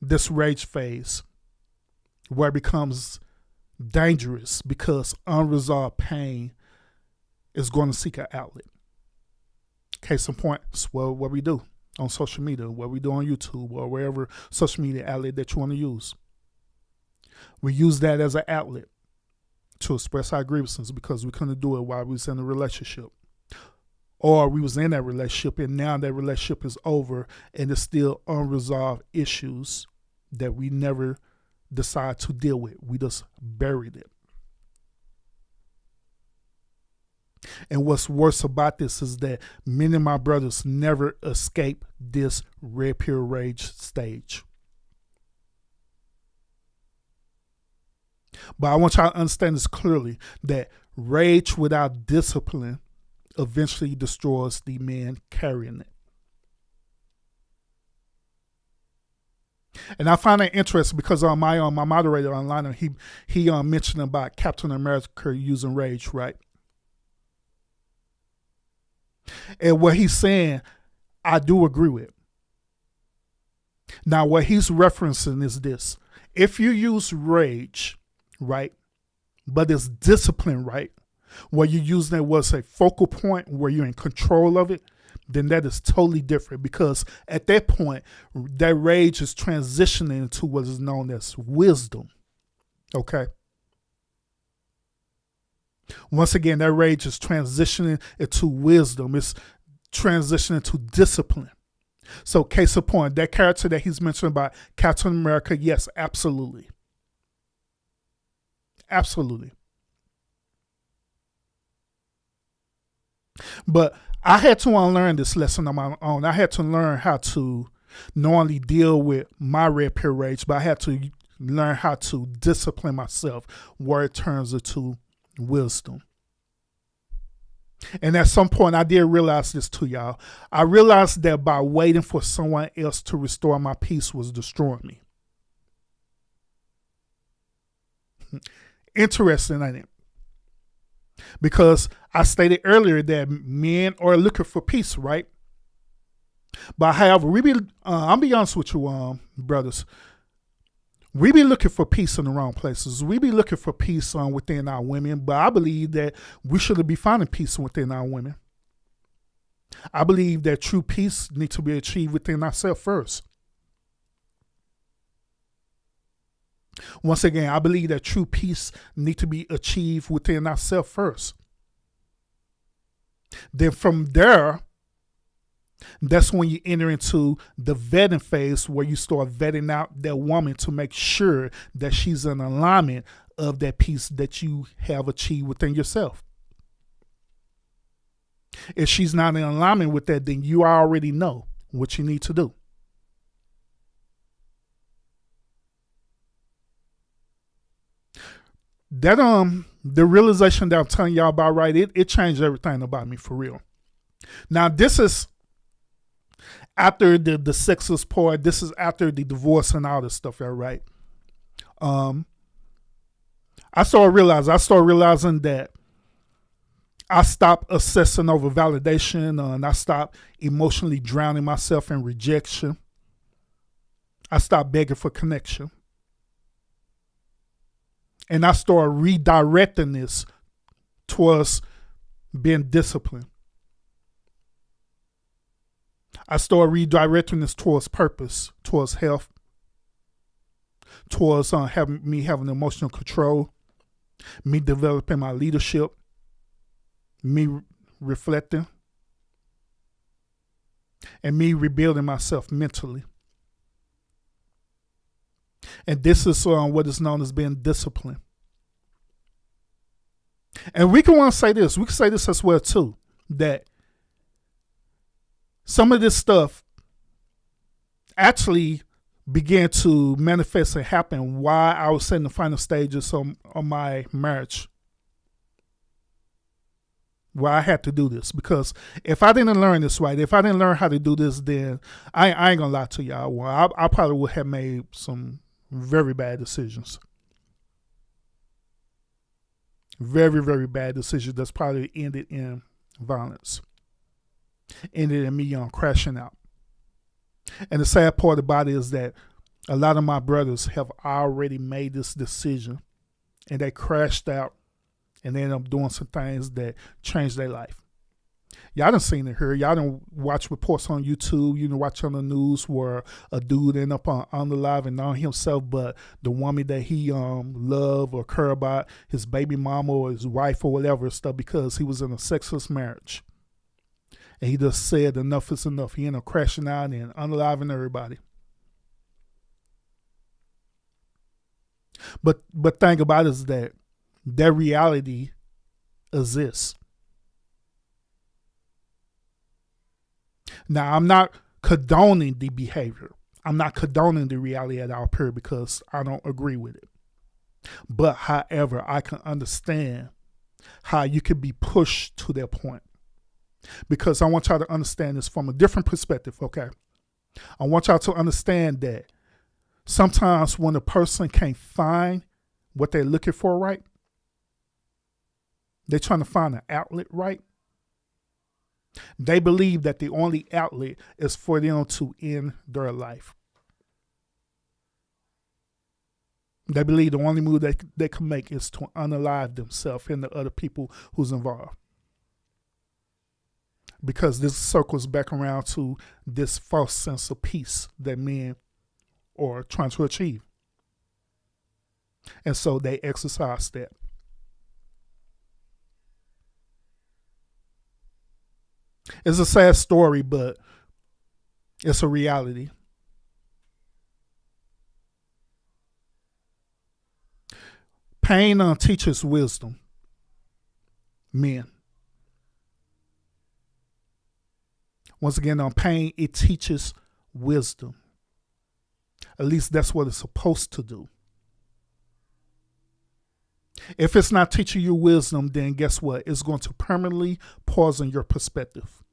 this rage phase where it becomes dangerous because unresolved pain is going to seek an outlet. Case in point, it's what we do on social media, what we do on YouTube, or wherever social media outlet that you want to use. We use that as an outlet to express our grievances because we couldn't do it while we was in a relationship. Or we was in that relationship and now that relationship is over and there's still unresolved issues that we never decide to deal with. We just buried it. And what's worse about this is that many of my brothers never escape this red pill rage stage. But I want y'all to understand this clearly, that rage without discipline eventually destroys the man carrying it. And I find that interesting because my moderator online, he mentioned about Captain America using rage, right? And what he's saying, I do agree with. Now, what he's referencing is this. If you use rage, right, but it's discipline, right, where you're using it was a focal point where you're in control of it, then that is totally different because at that point, that rage is transitioning into what is known as wisdom. Okay? Once again, that rage is transitioning into wisdom. It's transitioning to discipline. So case in point, that character that he's mentioning about Captain America, yes, absolutely. Absolutely. But I had to unlearn this lesson on my own. I had to learn how to not only deal with my red pill rage, but I had to learn how to discipline myself where it turns into wisdom. And at some point, I did realize this too, y'all. I realized that by waiting for someone else to restore my peace was destroying me. Interesting, ain't it? Because I stated earlier that men are looking for peace, right? But however, I'll be honest with you, brothers. We be looking for peace in the wrong places. We be looking for peace within our women, but I believe that we should be finding peace within our women. I believe that true peace needs to be achieved within ourselves first. Once again, I believe that true peace needs to be achieved within ourselves first. Then from there, that's when you enter into the vetting phase where you start vetting out that woman to make sure that she's in alignment of that peace that you have achieved within yourself. If she's not in alignment with that, then you already know what you need to do. That the realization that I'm telling y'all about, right, it changed everything about me for real. Now this is after the sexless part. This is after the divorce and all this stuff, right? I started realizing that I stopped obsessing over validation, and I stopped emotionally drowning myself in rejection. I stopped begging for connection. And I started redirecting this towards being disciplined. I started redirecting this towards purpose, towards health, towards having emotional control, me developing my leadership, me reflecting. and me rebuilding myself mentally. And this is what is known as being disciplined. And we can want to say this. We can say this as well too, that some of this stuff actually began to manifest and happen while I was in the final stages of my marriage. Where I had to do this, because if I didn't learn this right, if I didn't learn how to do this, then I ain't gonna lie to y'all. Well, I probably would have made some very bad decisions. Very, very bad decisions that's probably ended in violence. Ended in me crashing out. And the sad part about it is that a lot of my brothers have already made this decision and they crashed out and they end up doing some things that changed their life. Y'all done seen it here. Y'all done watch reports on YouTube. You know, watch on the news where a dude end up on the live and not himself, but the woman that he love or care about, his baby mama or his wife or whatever stuff, because he was in a sexless marriage. And he just said enough is enough. He ended up crashing out and unaliving everybody. But thing about it is that reality exists. Now, I'm not condoning the behavior. I'm not condoning the reality at all, period, because I don't agree with it. But however, I can understand how you could be pushed to that point. Because I want y'all to understand this from a different perspective, okay? I want y'all to understand that sometimes when a person can't find what they're looking for right, they're trying to find an outlet right. They believe that the only outlet is for them to end their life. They believe the only move they can make is to unalive themselves and the other people who's involved. Because this circles back around to this false sense of peace that men are trying to achieve. And so they exercise that. It's a sad story, but it's a reality. Pain teaches wisdom. Men. Once again, on pain, it teaches wisdom. At least that's what it's supposed to do. If it's not teaching you wisdom, then guess what? It's going to permanently poison your perspective.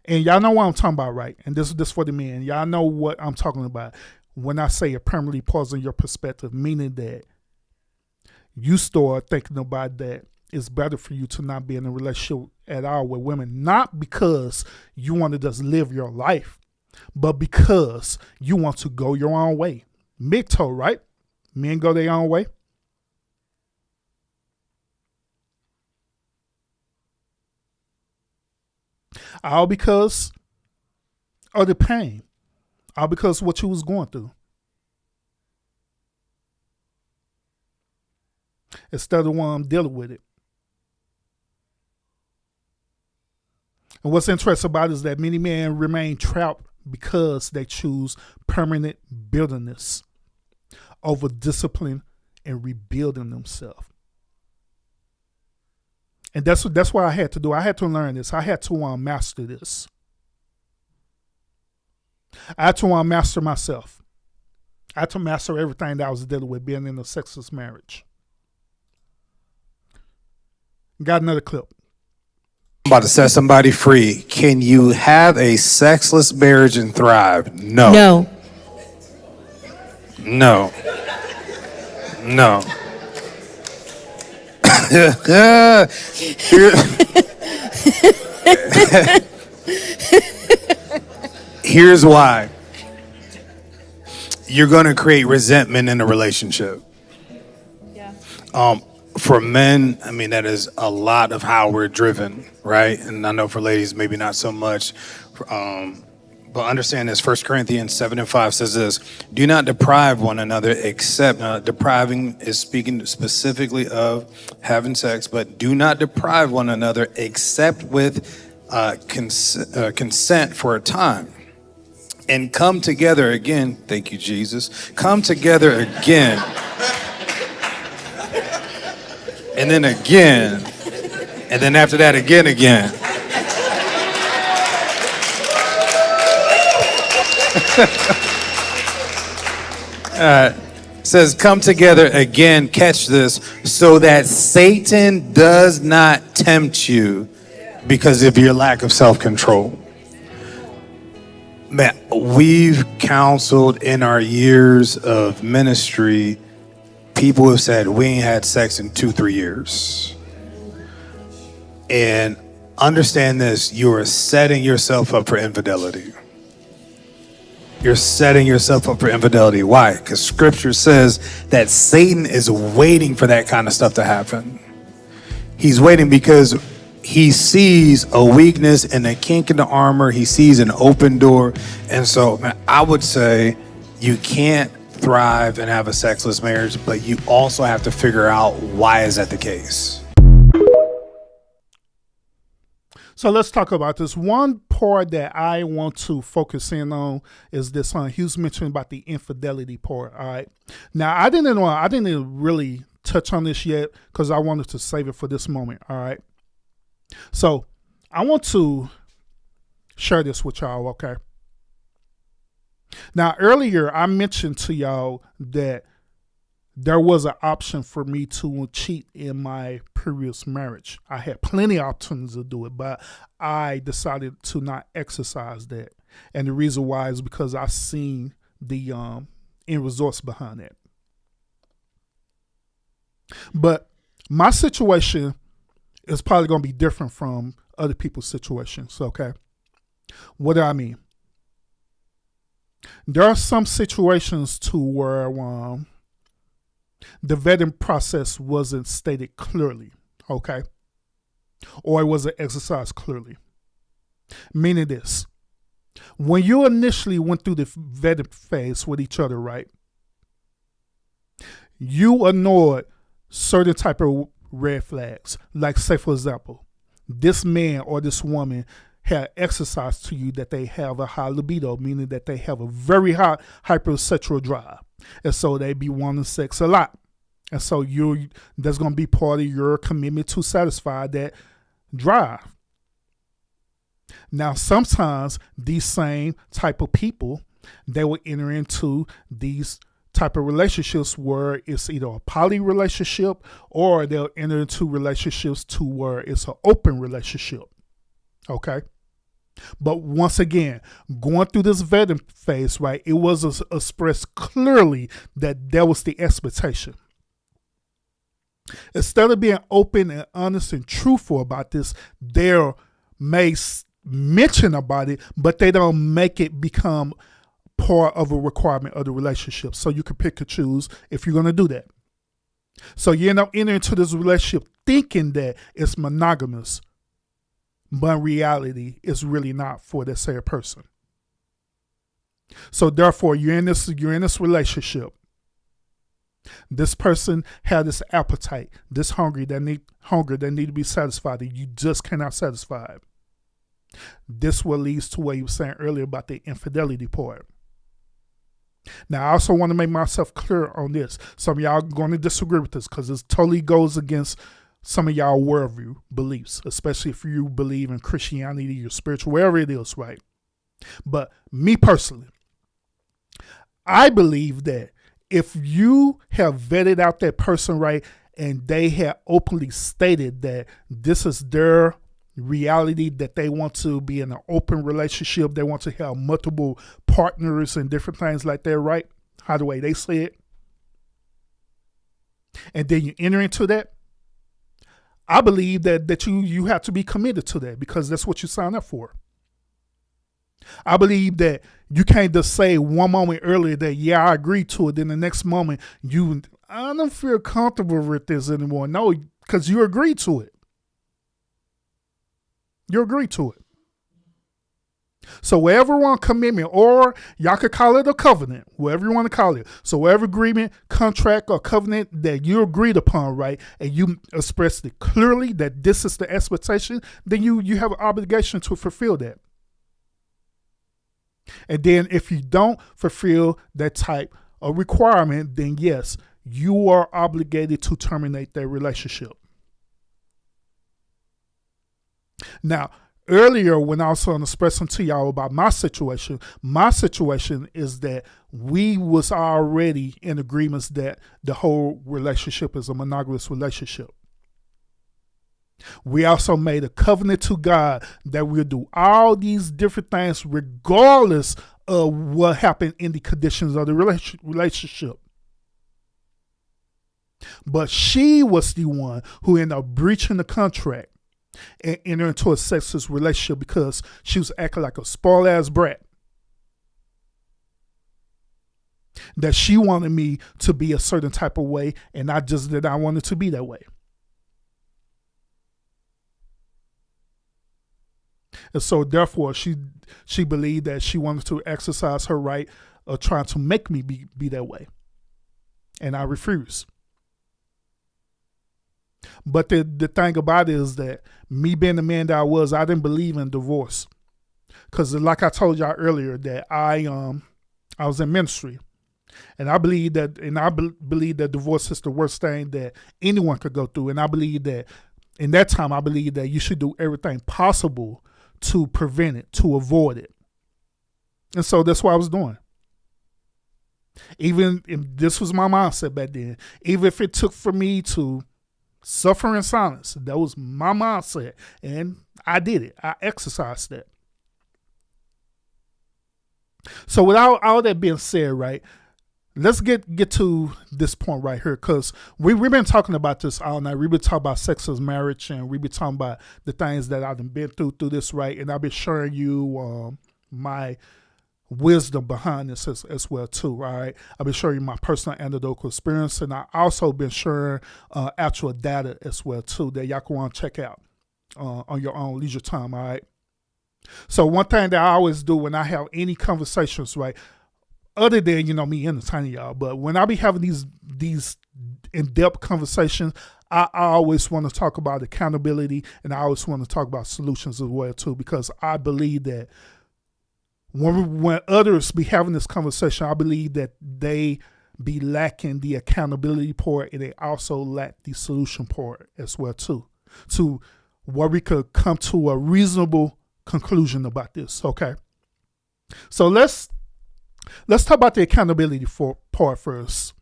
And y'all know what I'm talking about, right? And this is for the men. Y'all know what I'm talking about when I say it permanently poison your perspective, meaning that you start thinking about that it's better for you to not be in a relationship at all with women, not because you want to just live your life, but because you want to go your own way. Mid-toe, right? Men go their own way. All because of the pain. All because of what you was going through. Instead of dealing with it. And what's interesting about it is that many men remain trapped because they choose permanent bitterness over discipline and rebuilding themselves. And that's what I had to do. I had to learn this. I had to master this. I had to master myself. I had to master everything that I was dealing with being in a sexless marriage. Got another clip. I'm about to set somebody free. Can you have a sexless marriage and thrive? No. No. No. No. Here's why. You're going to create resentment in a relationship. Yeah. For men, I mean, that is a lot of how we're driven, right? And I know for ladies, maybe not so much. But But understand this, 1 Corinthians 7:5 says this, do not deprive one another except, depriving is speaking specifically of having sex, but do not deprive one another except with consent for a time. And come together again, thank you, Jesus, come together again. And then again, and then after that, again. Says, come together again, catch this, so that Satan does not tempt you because of your lack of self-control. Man, we've counseled in our years of ministry, people have said, we ain't had sex in 2-3 years. And understand this, you are setting yourself up for infidelity. You're setting yourself up for infidelity. Why? Because scripture says that Satan is waiting for that kind of stuff to happen. He's waiting because he sees a weakness and a kink in the armor. He sees an open door. And so, man, I would say you can't thrive and have a sexless marriage, but you also have to figure out why is that the case. So let's talk about this. One part that I want to focus in on is this. He was mentioning about the infidelity part. All right. Now I didn't really touch on this yet because I wanted to save it for this moment. All right. So I want to share this with y'all. Okay. Now earlier I mentioned to y'all that there was an option for me to cheat in my previous marriage. I had plenty of options to do it, but I decided to not exercise that. And the reason why is because I seen the end results behind that. But my situation is probably going to be different from other people's situations, okay? What do I mean? There are some situations to where the vetting process wasn't stated clearly, okay? Or it wasn't exercised clearly. Meaning this, when you initially went through the vetting phase with each other, right? You ignored certain type of red flags. Like, say, for example, this man or this woman had exercised to you that they have a high libido, meaning that they have a very high hypersexual drive. And so they be wanting sex a lot. And so that's going to be part of your commitment to satisfy that drive. Now, sometimes these same type of people, they will enter into these type of relationships where it's either a poly relationship or they'll enter into relationships to where it's an open relationship. Okay? But once again, going through this vetting phase, right, it was expressed clearly that that was the expectation. Instead of being open and honest and truthful about this, they'll may mention about it, but they don't make it become part of a requirement of the relationship. So you can pick and choose if you're going to do that. So you end up entering into this relationship thinking that it's monogamous, but in reality, it's really not for that same person. So therefore, you're in this relationship. This person had this appetite, this hunger that need to be satisfied, and you just cannot satisfy it. This what leads to what you were saying earlier about the infidelity part. Now, I also want to make myself clear on this. Some of y'all are going to disagree with this because it totally goes against some of y'all worldview beliefs, especially if you believe in Christianity, your spiritual, wherever it is, right? But me personally, I believe that if you have vetted out that person, right, and they have openly stated that this is their reality, that they want to be in an open relationship, they want to have multiple partners and different things like that, right? How the way they say it. And then you enter into that. I believe that you have to be committed to that because that's what you sign up for. I believe that you can't just say one moment earlier that, yeah, I agree to it. Then the next moment, I don't feel comfortable with this anymore. No, because you agreed to it. You agreed to it. So wherever one commitment, or y'all could call it a covenant, whatever you want to call it. So whatever agreement, contract, or covenant that you agreed upon, right, and you expressed it clearly that this is the expectation, then you have an obligation to fulfill that. And then if you don't fulfill that type of requirement, then yes, you are obligated to terminate that relationship. Now, earlier when I was expressing to y'all about my situation is that we was already in agreements that the whole relationship is a monogamous relationship. We also made a covenant to God that we'll do all these different things regardless of what happened in the conditions of the relationship. But she was the one who ended up breaching the contract and enter into a sexless relationship because she was acting like a spoiled ass brat. That she wanted me to be a certain type of way, and I just did not want it to be that way. And so therefore she believed that she wanted to exercise her right of trying to make me be that way. And I refused. But the thing about it is that me being the man that I was, I didn't believe in divorce. Because like I told y'all earlier, that I was in ministry. And I believe that divorce is the worst thing that anyone could go through. And I believe that in that time, I believe that you should do everything possible to prevent it, to avoid it. And so that's what I was doing. Even if this was my mindset back then, even if it took for me to suffer in silence, that was my mindset. And I did it. I exercised that. So without all that being said, right, let's get to this point right here, because we've been talking about this all night. We've been talking about sexless marriage, and we've been talking about the things that I've been through this, right? And I've been sharing you my wisdom behind this as well too, right? I've been sharing you my personal anecdotal experience, and I also been sharing actual data as well too that y'all can want to check out on your own leisure time, all right? So one thing that I always do when I have any conversations, right, other than, me entertaining y'all, but when I be having these in-depth conversations, I always want to talk about accountability, and I always want to talk about solutions as well too, because I believe that when others be having this conversation, I believe that they be lacking the accountability part, and they also lack the solution part as well too, to where we could come to a reasonable conclusion about this. Okay, so let's talk about the accountability part first.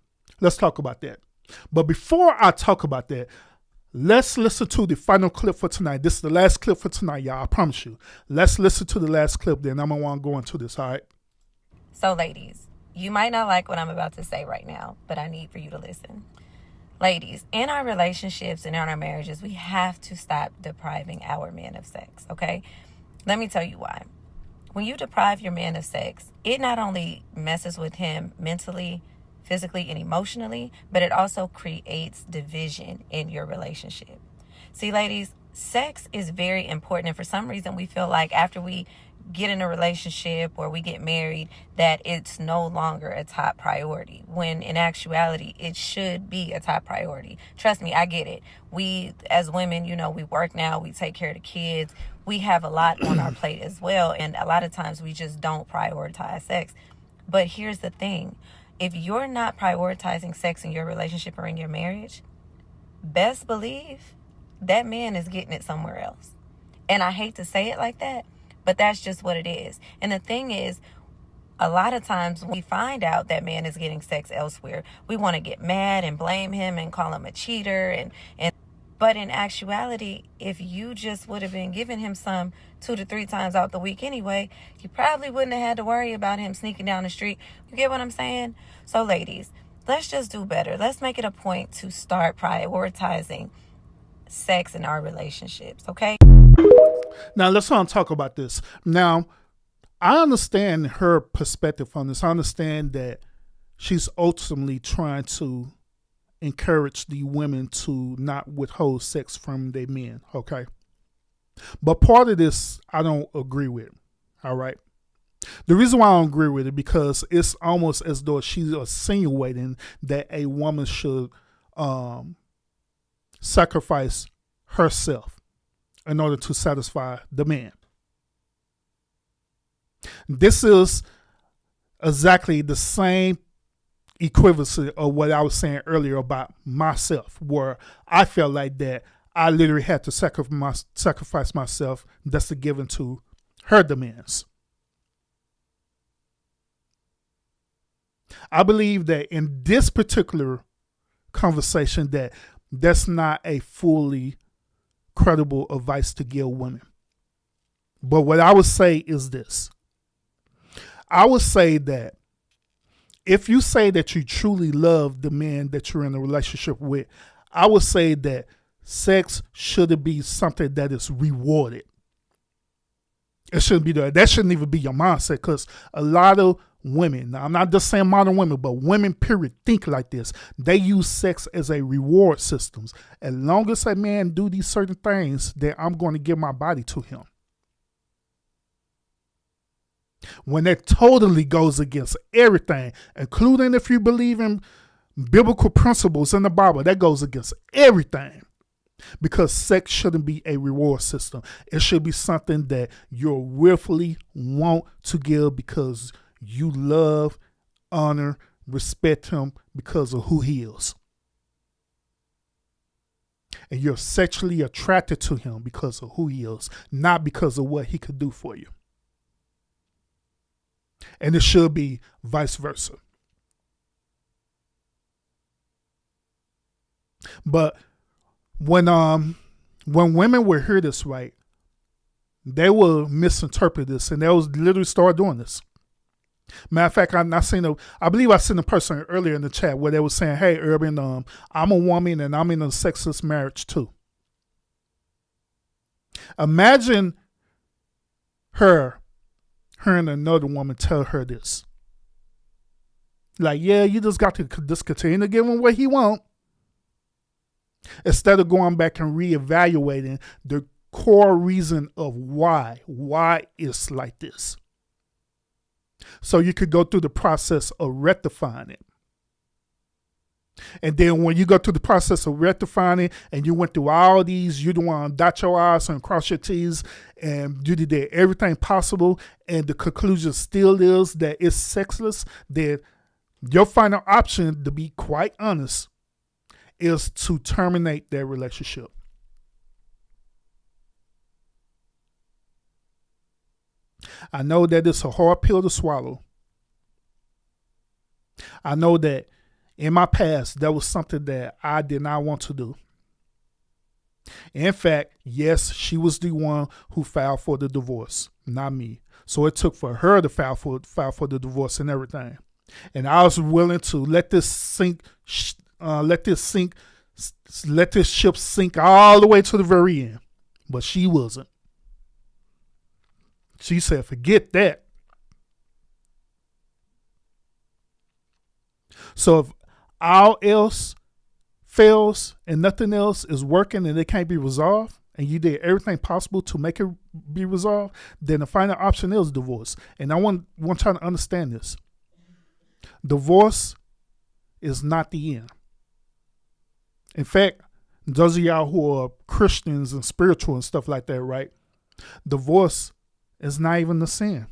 Let's talk about that. But before I talk about that, let's listen to the final clip for tonight. This is the last clip for tonight, y'all. I promise you. Let's listen to the last clip, then I'm going to want to go into this, all right? So, ladies, you might not like what I'm about to say right now, but I need for you to listen. Ladies, in our relationships and in our marriages, we have to stop depriving our men of sex, okay? Let me tell you why. When you deprive your man of sex, it not only messes with him mentally, physically, and emotionally, but it also creates division in your relationship. See, ladies, sex is very important. And for some reason, we feel like after we get in a relationship or we get married, that it's no longer a top priority, when in actuality, it should be a top priority. Trust me, I get it. We, as women, we work now, we take care of the kids. We have a lot on our plate as well. And a lot of times we just don't prioritize sex. But here's the thing. If you're not prioritizing sex in your relationship or in your marriage, best believe that man is getting it somewhere else. And I hate to say it like that, but that's just what it is. And the thing is, a lot of times when we find out that man is getting sex elsewhere, we want to get mad and blame him and call him a cheater. But in actuality, if you just would have been giving him some 2 to 3 times out the week anyway, you probably wouldn't have had to worry about him sneaking down the street. You get what I'm saying? So ladies, let's just do better. Let's make it a point to start prioritizing sex in our relationships, okay? Now, let's not talk about this. Now, I understand her perspective on this. I understand that she's ultimately trying to encourage the women to not withhold sex from their men, okay? But part of this, I don't agree with. All right. The reason why I don't agree with it because it's almost as though she's insinuating that a woman should sacrifice herself in order to satisfy the man. This is exactly the same equivalency of what I was saying earlier about myself, where I felt like that I literally had to sacrifice myself just to give into her demands. I believe that in this particular conversation that's not a fully credible advice to give women. But what I would say is this. I would say that if you say that you truly love the man that you're in a relationship with, I would say that sex shouldn't be something that is rewarded. It shouldn't be there. That shouldn't even be your mindset because a lot of women, now I'm not just saying modern women, but women period think like this. They use sex as a reward system. As long as a man do these certain things, then I'm going to give my body to him. When that totally goes against everything, including if you believe in biblical principles in the Bible, that goes against everything. Because sex shouldn't be a reward system. It should be something that you willfully want to give because you love, honor, respect him because of who he is. And you're sexually attracted to him because of who he is, not because of what he could do for you. And it should be vice versa. But when women will hear this right, they will misinterpret this and they will literally start doing this. Matter of fact, I believe I seen a person earlier in the chat where they were saying, "Hey, Urban, I'm a woman and I'm in a sexless marriage too." Imagine her and another woman tell her this. Like, yeah, you just got to just continue to give him what he wants. Instead of going back and reevaluating the core reason of why it's like this. So you could go through the process of rectifying it. And then when you go through the process of rectifying it and you went through all these, you don't want to dot your I's and cross your T's and you did everything possible and the conclusion still is that it's sexless, then your final option, to be quite honest, is to terminate their relationship. I know that it's a hard pill to swallow. I know that in my past, that was something that I did not want to do. In fact, yes, she was the one who filed for the divorce, not me. So it took for her to file for the divorce and everything. And I was willing to let this ship sink all the way to the very end. But she wasn't. She said, forget that. So if all else fails and nothing else is working and it can't be resolved, and you did everything possible to make it be resolved, then the final option is divorce. And I want y'all to understand this. Divorce is not the end. In fact, those of y'all who are Christians and spiritual and stuff like that, right? Divorce is not even the sin.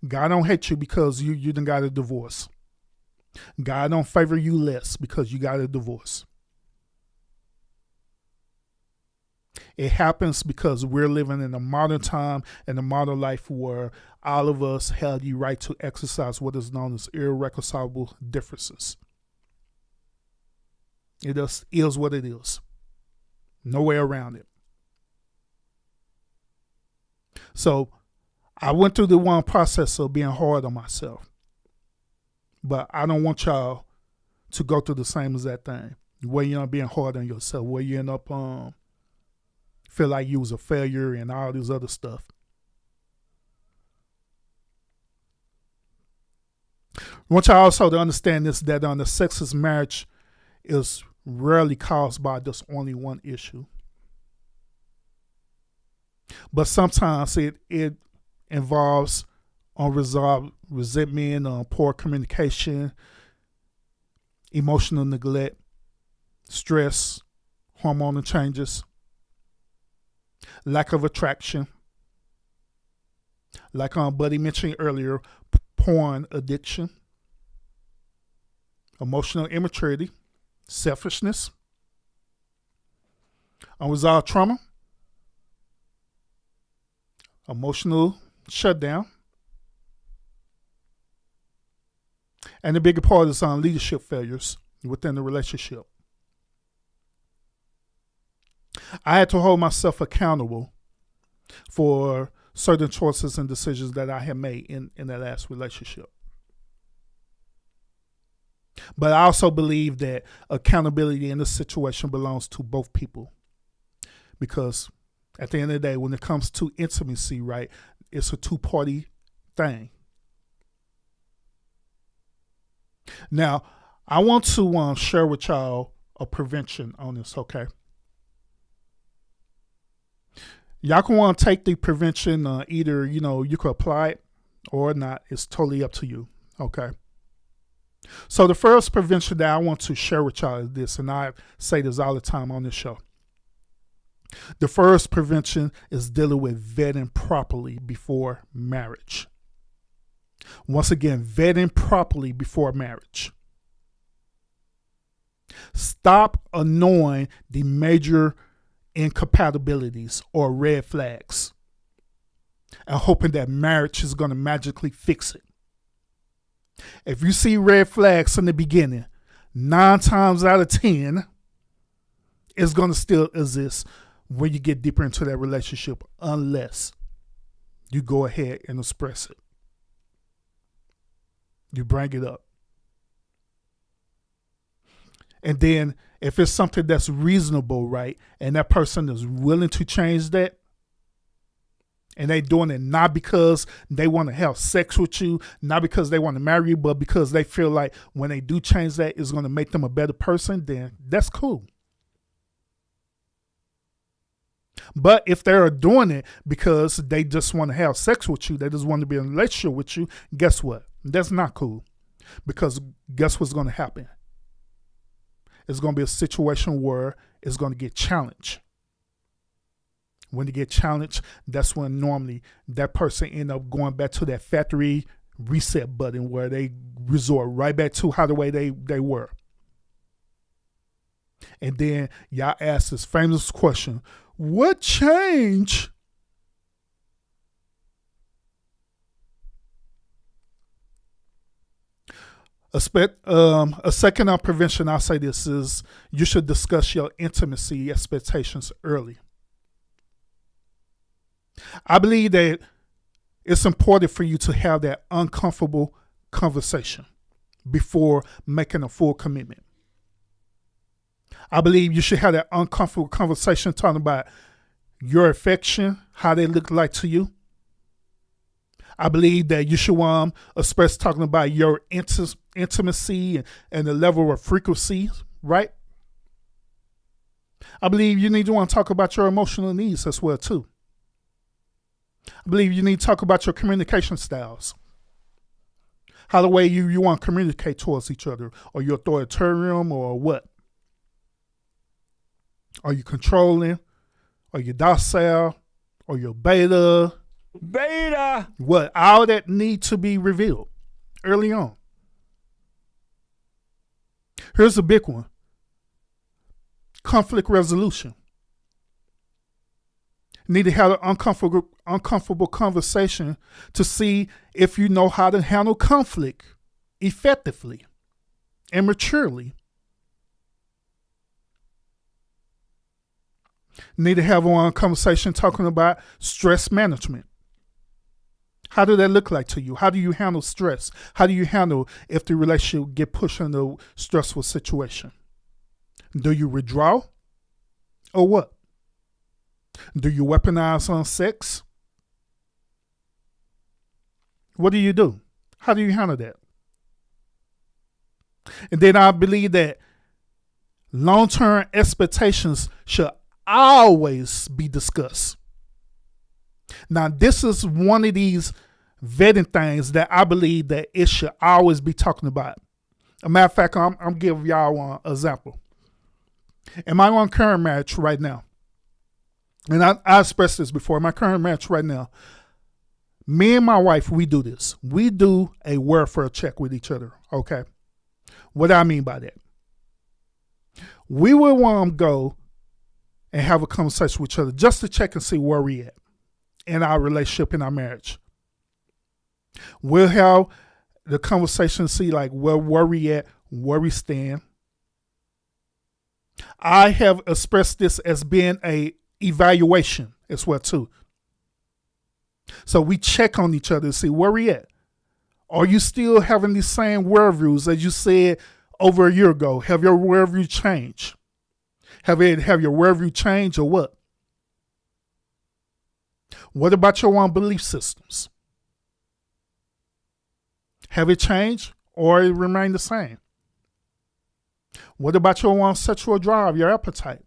God don't hate you because you done got a divorce. God don't favor you less because you got a divorce. It happens because we're living in a modern time and a modern life where all of us have the right to exercise what is known as irreconcilable differences. It just is what it is. No way around it. So I went through the one process of being hard on myself. But I don't want y'all to go through the same exact thing. Where you end up being hard on yourself. Where you end up feel like you was a failure and all this other stuff. I want y'all also to understand this, that the sexless marriage is rarely caused by just only one issue. But sometimes it involves unresolved resentment, poor communication, emotional neglect, stress, hormonal changes, lack of attraction, like Buddy mentioned earlier, porn addiction, emotional immaturity, selfishness, unresolved trauma, emotional shutdown, and the bigger part is on leadership failures within the relationship. I had to hold myself accountable for certain choices and decisions that I had made in that last relationship. But I also believe that accountability in this situation belongs to both people. Because at the end of the day, when it comes to intimacy, right, it's a two-party thing. Now, I want to share with y'all a prevention on this, okay? Y'all can want to take the prevention, either, you could apply it or not. It's totally up to you, okay? So the first prevention that I want to share with y'all is this, and I say this all the time on this show. The first prevention is dealing with vetting properly before marriage. Once again, vetting properly before marriage. Stop ignoring the major incompatibilities or red flags and hoping that marriage is going to magically fix it. If you see red flags in the beginning, 9 times out of 10, it's going to still exist when you get deeper into that relationship, unless you go ahead and express it. You bring it up. And then if it's something that's reasonable, right, and that person is willing to change that, and they doing it not because they want to have sex with you, not because they want to marry you, but because they feel like when they do change that, it's going to make them a better person, then that's cool. But if they're doing it because they just want to have sex with you, they just want to be in a relationship with you, guess what? That's not cool. Because guess what's going to happen? It's going to be a situation where it's going to get challenged. When they get challenged, that's when normally that person end up going back to that factory reset button where they resort right back to how the way they were. And then y'all ask this famous question, what changed? A second on prevention, I'll say this, is you should discuss your intimacy expectations early. I believe that it's important for you to have that uncomfortable conversation before making a full commitment. I believe you should have that uncomfortable conversation talking about your affection, how they look like to you. I believe that you should express talking about your intimacy and the level of frequency, right? I believe you need to want to talk about your emotional needs as well, too. I believe you need to talk about your communication styles. How the way you want to communicate towards each other. Or you're authoritarian or what? Are you controlling? Are you docile? Are you beta? Beta! What? All that need to be revealed early on. Here's a big one. Conflict resolution. Need to have an uncomfortable conversation to see if you know how to handle conflict effectively and maturely. Need to have one conversation talking about stress management. How does that look like to you? How do you handle stress? How do you handle if the relationship get pushed into a stressful situation? Do you withdraw or what? Do you weaponize on sex? What do you do? How do you handle that? And then I believe that long-term expectations should always be discussed. Now, this is one of these vetting things that I believe that it should always be talking about. A matter of fact, I'm giving y'all one example. In my own current marriage right now, and I expressed this before, my current marriage right now, me and my wife, we do this. We do a welfare check with each other, okay? What do I mean by that? We will want to go and have a conversation with each other just to check and see where we at in our relationship, in our marriage. We'll have the conversation, see like where we at, where we stand. I have expressed this as being a evaluation as well too. So we check on each other to see where we at. Are you still having these same worldviews as you said over a year ago? Have your worldview changed? Have your worldview changed or what? What about your own belief systems? Have it changed or it remained the same? What about your own sexual drive, your appetite?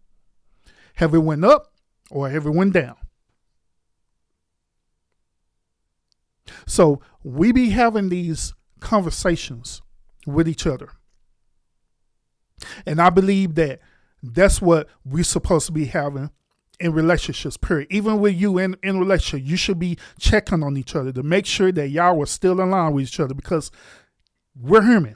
Have it went up or have it went down? So we be having these conversations with each other. And I believe that that's what we're supposed to be having in relationships, period. Even with you in relationship, you should be checking on each other to make sure that y'all are still in line with each other, because we're human.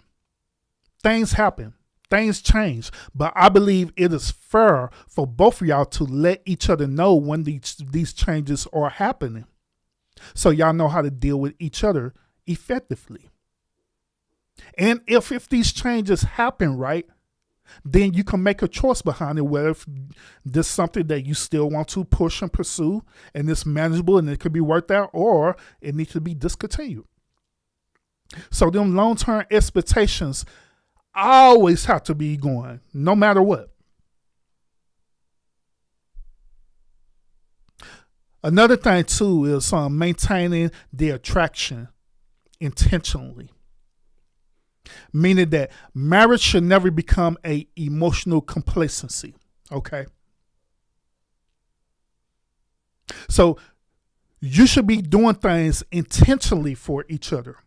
Things happen. Things change. But I believe it is fair for both of y'all to let each other know when these changes are happening, so y'all know how to deal with each other effectively. And if these changes happen, right, then you can make a choice behind it, whether if this is something that you still want to push and pursue and it's manageable and it could be worked out, or it needs to be discontinued. So them long-term expectations always have to be going, no matter what. Another thing too is maintaining the attraction intentionally. Meaning that marriage should never become a emotional complacency, okay? So you should be doing things intentionally for each other,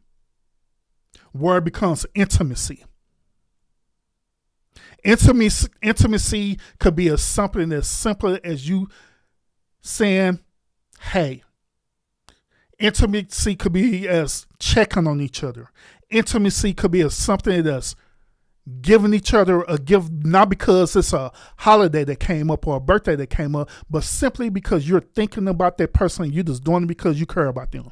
where it becomes intimacy. Intimacy could be something as simple as you saying, hey. Intimacy could be as checking on each other. Intimacy could be as something that's giving each other a gift, not because it's a holiday that came up or a birthday that came up, but simply because you're thinking about that person and you're just doing it because you care about them.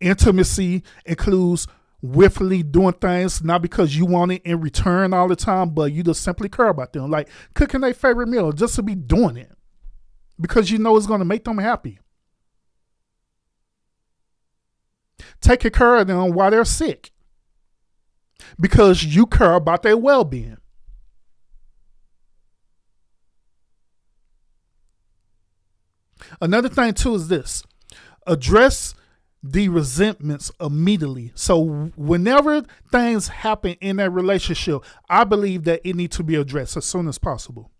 Intimacy includes willfully doing things not because you want it in return all the time, but you just simply care about them. Like cooking their favorite meal just to be doing it because you know it's going to make them happy. Taking care of them while they're sick because you care about their well-being. Another thing too is this: address the resentments immediately. So whenever things happen in that relationship, I believe that it needs to be addressed as soon as possible,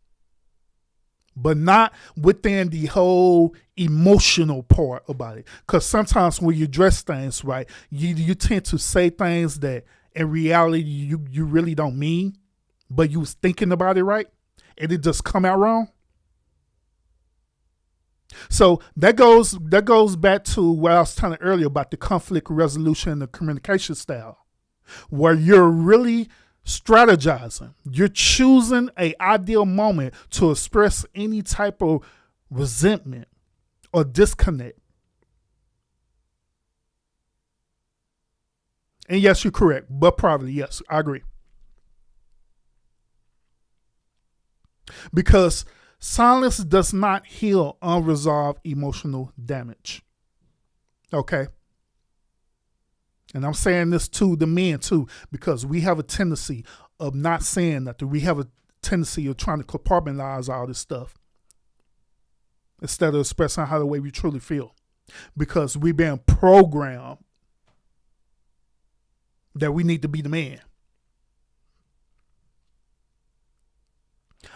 but not within the whole emotional part about it. Because sometimes when you address things right, you tend to say things that in reality you really don't mean, but you was thinking about it right, and it just come out wrong. So that goes back to what I was telling earlier about the conflict resolution and the communication style, where you're really strategizing. You're choosing an ideal moment to express any type of resentment or disconnect. And yes, you're correct, but probably yes, I agree. Because silence does not heal unresolved emotional damage. Okay? And I'm saying this to the men too, because we have a tendency of not saying nothing. We have a tendency of trying to compartmentalize all this stuff instead of expressing how the way we truly feel, because we've been programmed that we need to be the man.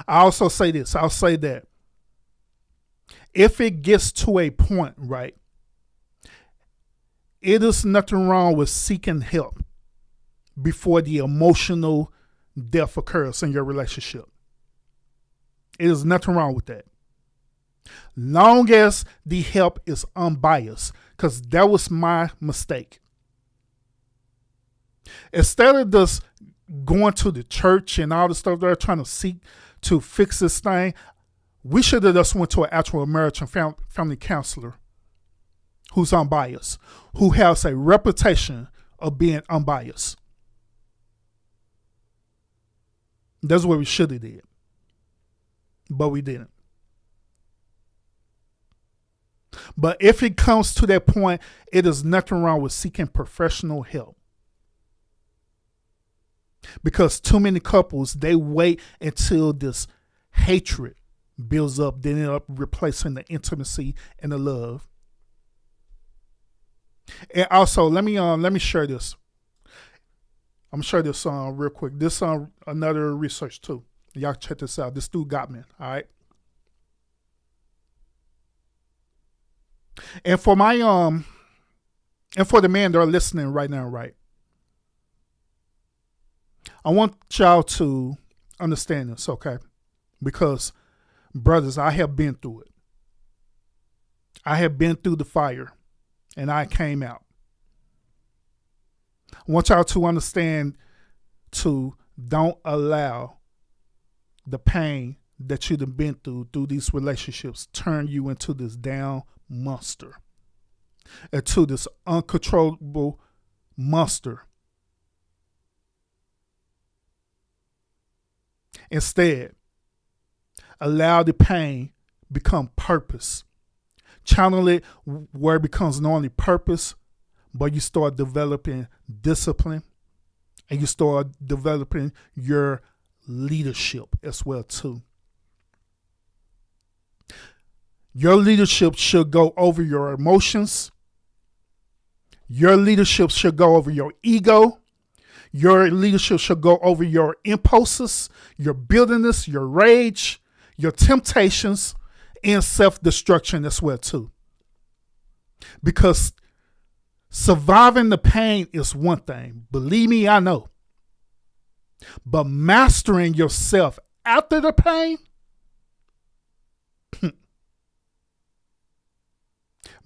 I also say this. I'll say that If it gets to a point, right, it is nothing wrong with seeking help before the emotional death occurs in your relationship. It is nothing wrong with that. Long as the help is unbiased, because that was my mistake. Instead of just going to the church and all the stuff they're trying to seek to fix this thing, we should have just went to an actual marriage and family counselor who's unbiased, who has a reputation of being unbiased. That's what we should have did. But we didn't. But if it comes to that point, it is nothing wrong with seeking professional help. Because too many couples, they wait until this hatred builds up, then end up replacing the intimacy and the love. And also, let me share this. I'm gonna share this real quick. This another research too. Y'all check this out. This dude got me. All right. And for my and for the men that are listening right now, right? I want y'all to understand this, okay? Because, brothers, I have been through it. I have been through the fire, and I came out. I want y'all to understand to don't allow the pain that you've been through these relationships turn you into this down monster, into this uncontrollable monster. Instead, allow the pain become purpose. Channel it where it becomes not only purpose, but you start developing discipline and you start developing your leadership as well too. Your leadership should go over your emotions. Your leadership should go over your ego. Your leadership should go over your impulses, your bitterness, your rage, your temptations, and self-destruction as well too. Because surviving the pain is one thing. Believe me, I know. But mastering yourself after the pain,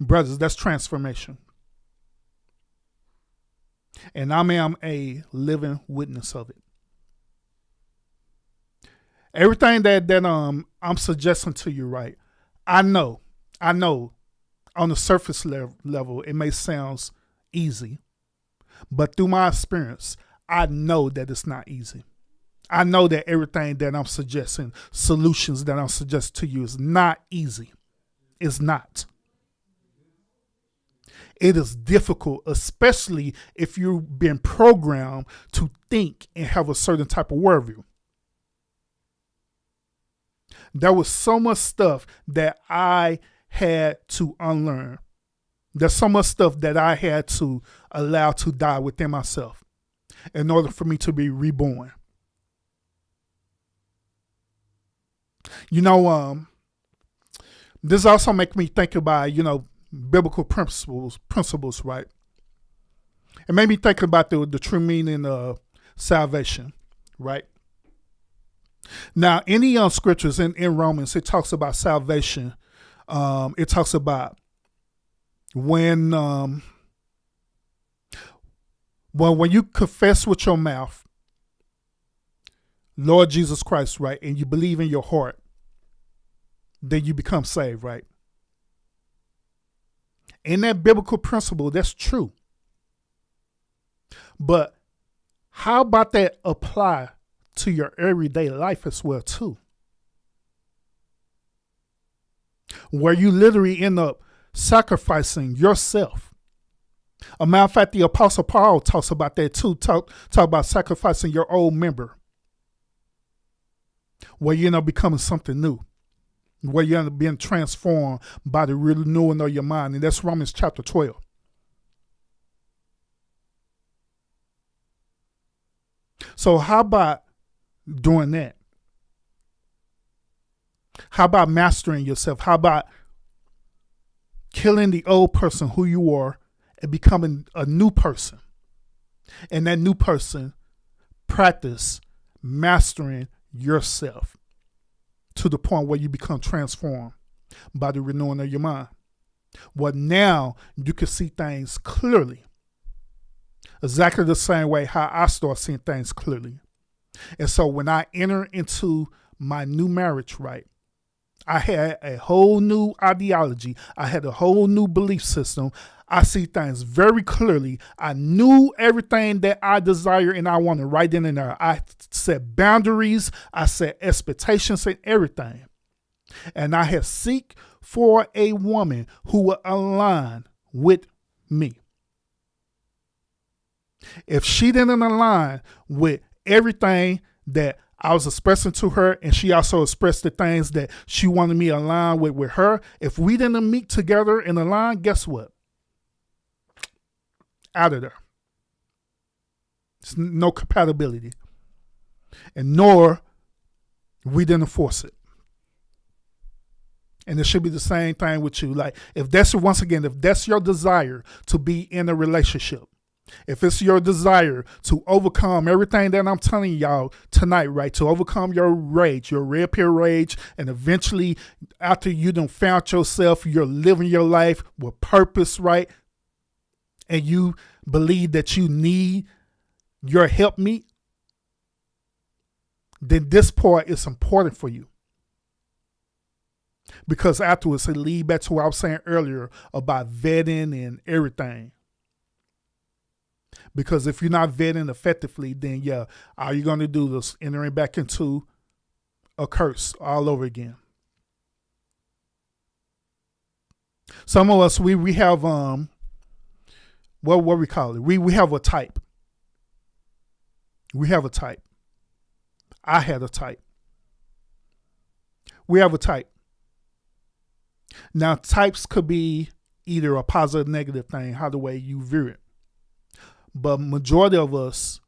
brothers, that's transformation. And I am a living witness of it. Everything that I'm suggesting to you, right? I know on the surface level, it may sound easy, but through my experience, I know that it's not easy. I know that everything that I'm suggesting, solutions that I'm suggesting to you is not easy. It's not. It is difficult, especially if you've been programmed to think and have a certain type of worldview. There was so much stuff that I had to unlearn. There's so much stuff that I had to allow to die within myself in order for me to be reborn. You know, this also makes me think about, biblical principles, right? It made me think about the true meaning of salvation, right? Now, in the scriptures in Romans, it talks about salvation. It talks about when you confess with your mouth, Lord Jesus Christ, right, and you believe in your heart, then you become saved, right? In that biblical principle, that's true. But how about that apply to your everyday life as well too? Where you literally end up sacrificing yourself. A matter of fact, the Apostle Paul talks about that too. Talk about sacrificing your old member. Where you end up becoming something new. Where you end up being transformed by the renewing of your mind. And that's Romans chapter 12. So how about doing that? How about mastering yourself? How about killing the old person who you are and becoming a new person. And that new person practice mastering yourself to the point where you become transformed by the renewing of your mind. Well, now you can see things clearly. Exactly the same way how I start seeing things clearly. And so when I enter into my new marriage, right, I had a whole new ideology. I had a whole new belief system. I see things very clearly. I knew everything that I desire and I wanted right then and there. I set boundaries. I set expectations and everything. And I had seek for a woman who would align with me. If she didn't align with everything that I was expressing to her, and she also expressed the things that she wanted me to align with her, if we didn't meet together and align, guess what? Out of there. It's no compatibility. And nor we didn't force it. And it should be the same thing with you. Like, if that's your desire to be in a relationship, if it's your desire to overcome everything that I'm telling y'all tonight, right, to overcome your rage, your red pill rage, and eventually after you done found yourself, you're living your life with purpose, right, and you believe that you need your helpmeet, then this part is important for you. Because afterwards, it leads back to what I was saying earlier about vetting and everything. Because if you're not vetting effectively, then yeah, all you're going to do is entering back into a curse all over again. Some of us, we have, what we call it? We have a type. We have a type. I had a type. We have a type. Now, types could be either a positive, negative thing, how the way you view it. But majority of us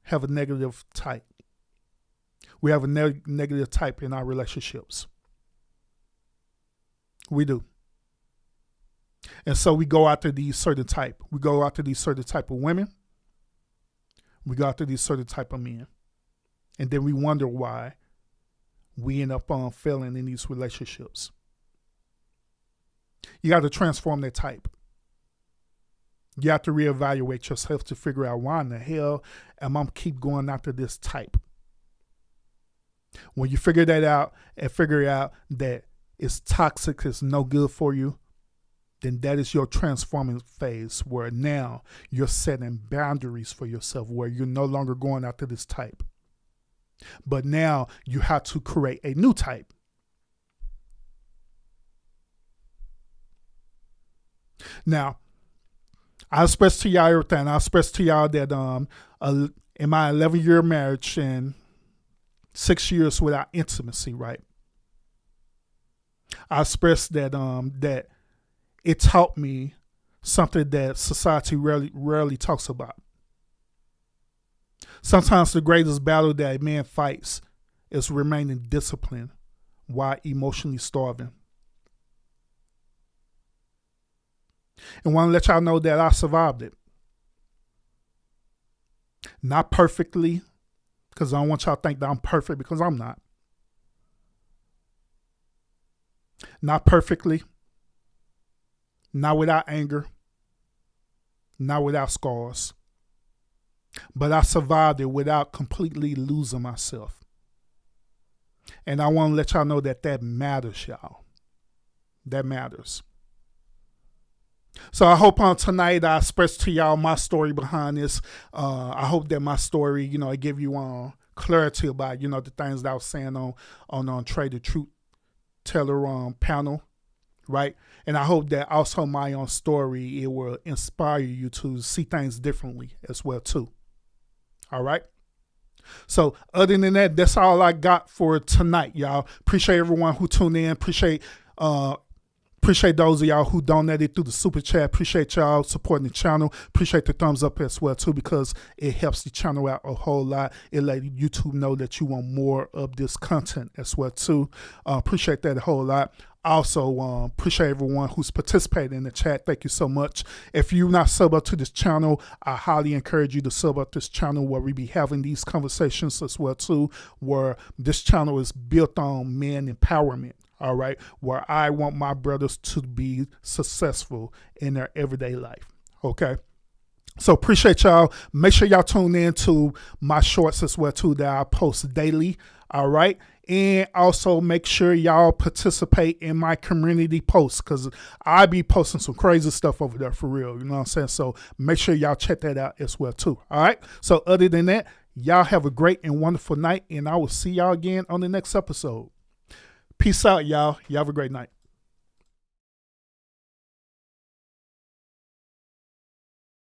have a negative type. We have a negative type in our relationships. We do. And so we go after these certain type. We go after these certain type of women. We go after these certain type of men. And then we wonder why we end up failing in these relationships. You got to transform that type. You have to reevaluate yourself to figure out why in the hell am I keep going after this type. When you figure that out and figure out that it's toxic, it's no good for you, then that is your transforming phase where now you're setting boundaries for yourself where you're no longer going after this type. But now you have to create a new type. Now, I express to y'all everything. I express to y'all that in my 11-year marriage and 6 years without intimacy, right? I express that that it taught me something that society rarely talks about. Sometimes the greatest battle that a man fights is remaining disciplined while emotionally starving. And want to let y'all know that I survived it. Not perfectly, because I don't want y'all to think that I'm perfect, because I'm not. Not perfectly. Not without anger. Not without scars. But I survived it without completely losing myself. And I want to let y'all know that that matters, y'all. That matters. So I hope on tonight I express to y'all my story behind this. I hope that my story, it give you clarity about, the things that I was saying on Trey the Truth Teller panel, right? And I hope that also my own story, it will inspire you to see things differently as well too. All right? So other than that, that's all I got for tonight, y'all. Appreciate everyone who tuned in. Appreciate those of y'all who donated through the super chat. Appreciate y'all supporting the channel. Appreciate the thumbs up as well too, because it helps the channel out a whole lot. It let YouTube know that you want more of this content as well too. Appreciate that a whole lot. Also, appreciate everyone who's participated in the chat. Thank you so much. If you're not sub up to this channel, I highly encourage you to sub up this channel where we be having these conversations as well too, where this channel is built on men empowerment. All right, where I want my brothers to be successful in their everyday life. Okay. So appreciate y'all. Make sure y'all tune in to my shorts as well too that I post daily. All right. And also make sure y'all participate in my community posts because I be posting some crazy stuff over there for real. You know what I'm saying? So make sure y'all check that out as well too. All right. So other than that, y'all have a great and wonderful night. And I will see y'all again on the next episode. Peace out, y'all. Y'all have a great night.